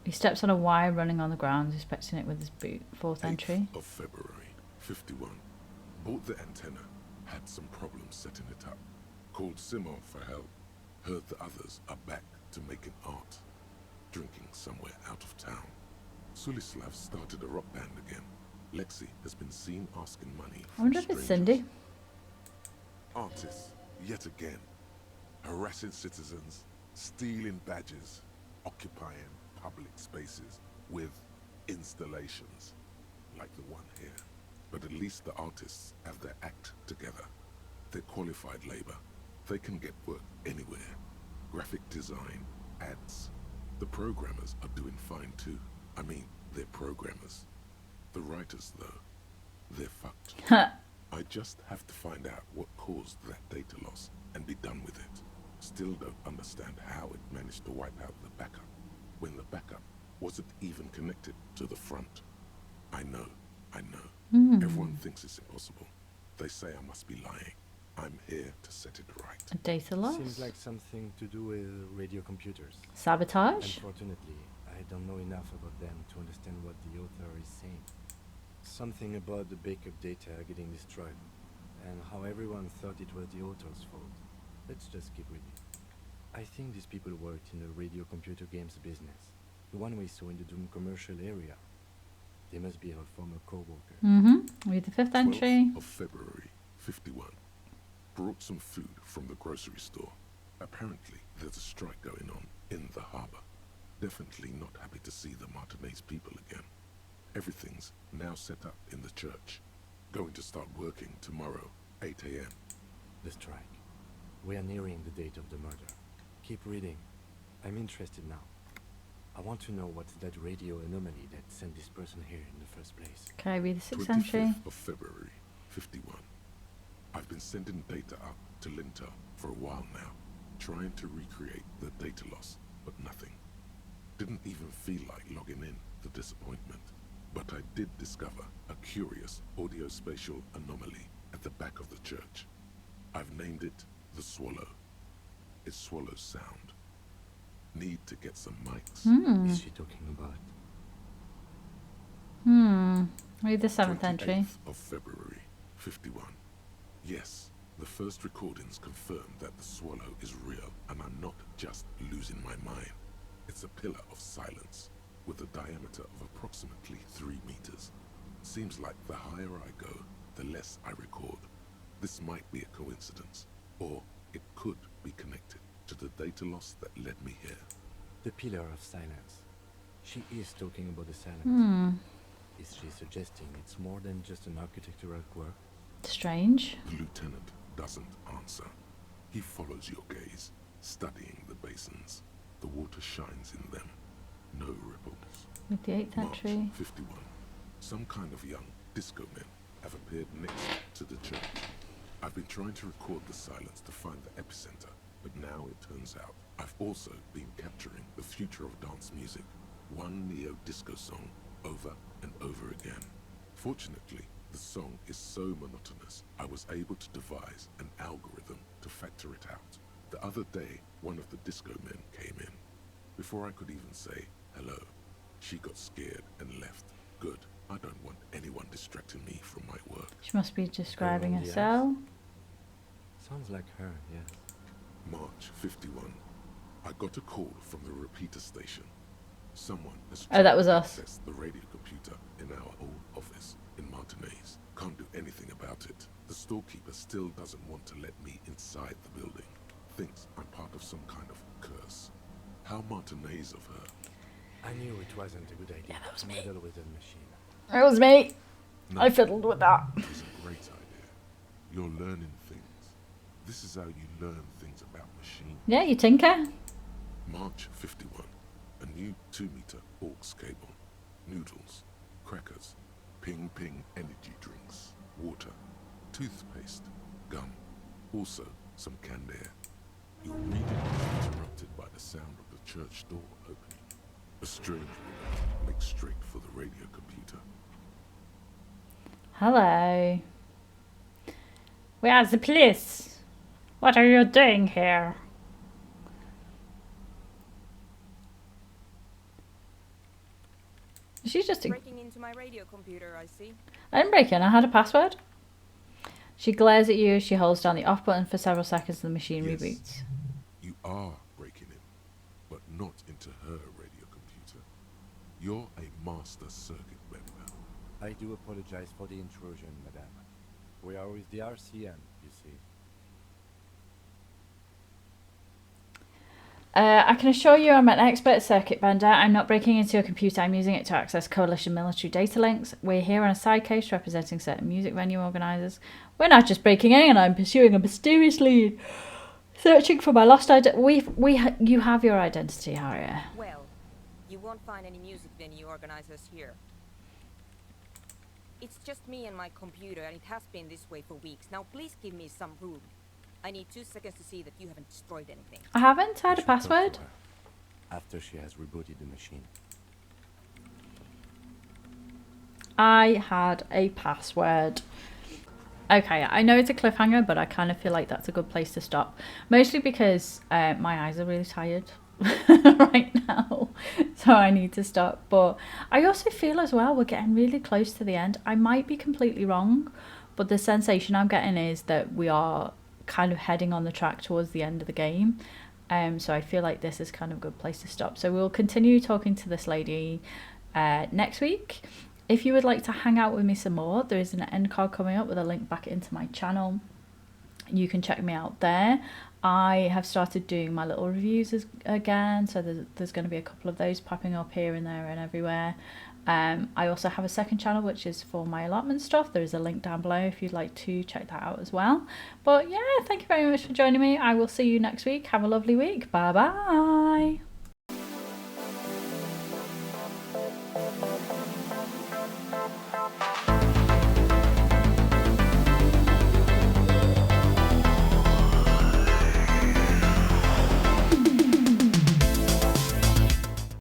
He steps on a wire running on the ground, inspecting it with his boot. 4th entry. 8th of February, 51. Bought the antenna, had some problems setting it up. Called Simon for help. Heard the others are back to making art. Drinking somewhere out of town. Sulislav started a rock band again. Lexi has been seen asking money I from wonder if it's strangers. Cindy. Artists, yet again. Harassing citizens, stealing badges, occupying public spaces with installations, like the one here. But at least the artists have their act together. They're qualified labor. They can get work anywhere. Graphic design, ads, The programmers are doing fine too. I mean, they're programmers. The writers, though, they're fucked. I just have to find out what caused that data loss and be done with it. Still don't understand how it managed to wipe out the backup, when the backup wasn't even connected to the front. I know. Everyone thinks it's impossible. They say I must be lying. I'm here to set it right. A data loss? Seems like something to do with radio computers. Sabotage? Unfortunately, I don't know enough about them to understand what the author is saying. Something about the backup data getting destroyed, and how everyone thought it was the author's fault. Let's just keep reading. I think these people worked in the radio computer games business, the one we saw in the Doom commercial area. They must be her former co-worker. Read the 5th entry. 12th of February, 51. Brought some food from the grocery store. Apparently, there's a strike going on in the harbor. Definitely not happy to see the Martinez people again. Everything's now set up in the church. Going to start working tomorrow, 8 a.m. The strike. We are nearing the date of the murder. Keep reading. I'm interested now. I want to know what's that radio anomaly that sent this person here in the first place. Can I read the 6th entry? 25th of February, 51. I've been sending data up to Lintel for a while now, trying to recreate the data loss, but nothing. Didn't even feel like logging in, the disappointment. But I did discover a curious audio-spatial anomaly at the back of the church. I've named it the Swallow. It swallows sound. Need to get some mics. Is she talking about? Read the 7th entry. 28th of February, 51. Yes, the first recordings confirm that the swallow is real, and I'm not just losing my mind. It's a pillar of silence, with a diameter of approximately 3 meters. Seems like the higher I go, the less I record. This might be a coincidence, or it could be connected to the data loss that led me here. The pillar of silence. She is talking about the silence. Is she suggesting it's more than just an architectural quirk? Strange. The lieutenant doesn't answer. He follows your gaze, studying the basins. The water shines in them. No ripples. With the 8th entry. March 51. Some kind of young disco men have appeared next to the church. I've been trying to record the silence to find the epicenter, but now it turns out I've also been capturing the future of dance music, one neo-disco song over and over again. Fortunately, the song is so monotonous, I was able to devise an algorithm to factor it out. The other day, one of the disco men came in. Before I could even say hello, she got scared and left. Good. I don't want anyone distracting me from my work. She must be describing a cell. Sounds like her, yes. March 51. I got a call from the repeater station. Someone has that was us. access the radio computer in our old office in Martinez. Can't do anything about it. The storekeeper still doesn't want to let me inside the building. Thinks I'm part of some kind of curse. How Martinez of her. I knew it wasn't a good idea. Yeah, that was me. Meddle with the machine. It was me. No, I fiddled with that. It was a great idea. You're learning things. This is how you learn things about machines. Yeah, you tinker. March 51. A new 2-meter aux cable. Noodles. Crackers. Ping energy drinks. Water. Toothpaste. Gum. Also, some canned air. Your reading is interrupted by the sound of the church door opening. A strange woman makes straight for the radio computer. Hello. Where's the police? What are you doing here? She's just breaking into my radio computer, I see. I didn't break in, I had a password. She glares at you as she holds down the off button for several seconds and the machine reboots. You are breaking in, but not into her radio computer. You're a master circuit bender. I do apologize for the intrusion, madame. We are with the RCM, you see. I can assure you I'm an expert circuit bender. I'm not breaking into your computer, I'm using it to access Coalition military data links. We're here on a side case representing certain music venue organisers. We're not just breaking in, I'm pursuing a mysterious lead. Searching for my lost identity. You have your identity, Harriet. Well, You won't find any music venue organizers here. It's just me and my computer, and it has been this way for weeks. Now please give me some room. I need 2 seconds to see that you haven't destroyed anything. I haven't had a password. After she has rebooted the machine. I had a password. Okay, I know it's a cliffhanger, but I kind of feel like that's a good place to stop. Mostly because my eyes are really tired right now, so I need to stop. But I also feel as well we're getting really close to the end. I might be completely wrong, but the sensation I'm getting is that we are kind of heading on the track towards the end of the game. So I feel like this is kind of a good place to stop. So we'll continue talking to this lady next week. If you would like to hang out with me some more, there is an end card coming up with a link back into my channel. You can check me out there. I have started doing my little reviews again, so there's going to be a couple of those popping up here and there and everywhere. I also have a second channel which is for my allotment stuff. There is a link down below if you'd like to check that out as well. But yeah, thank you very much for joining me. I will see you next week. Have a lovely week. Bye bye.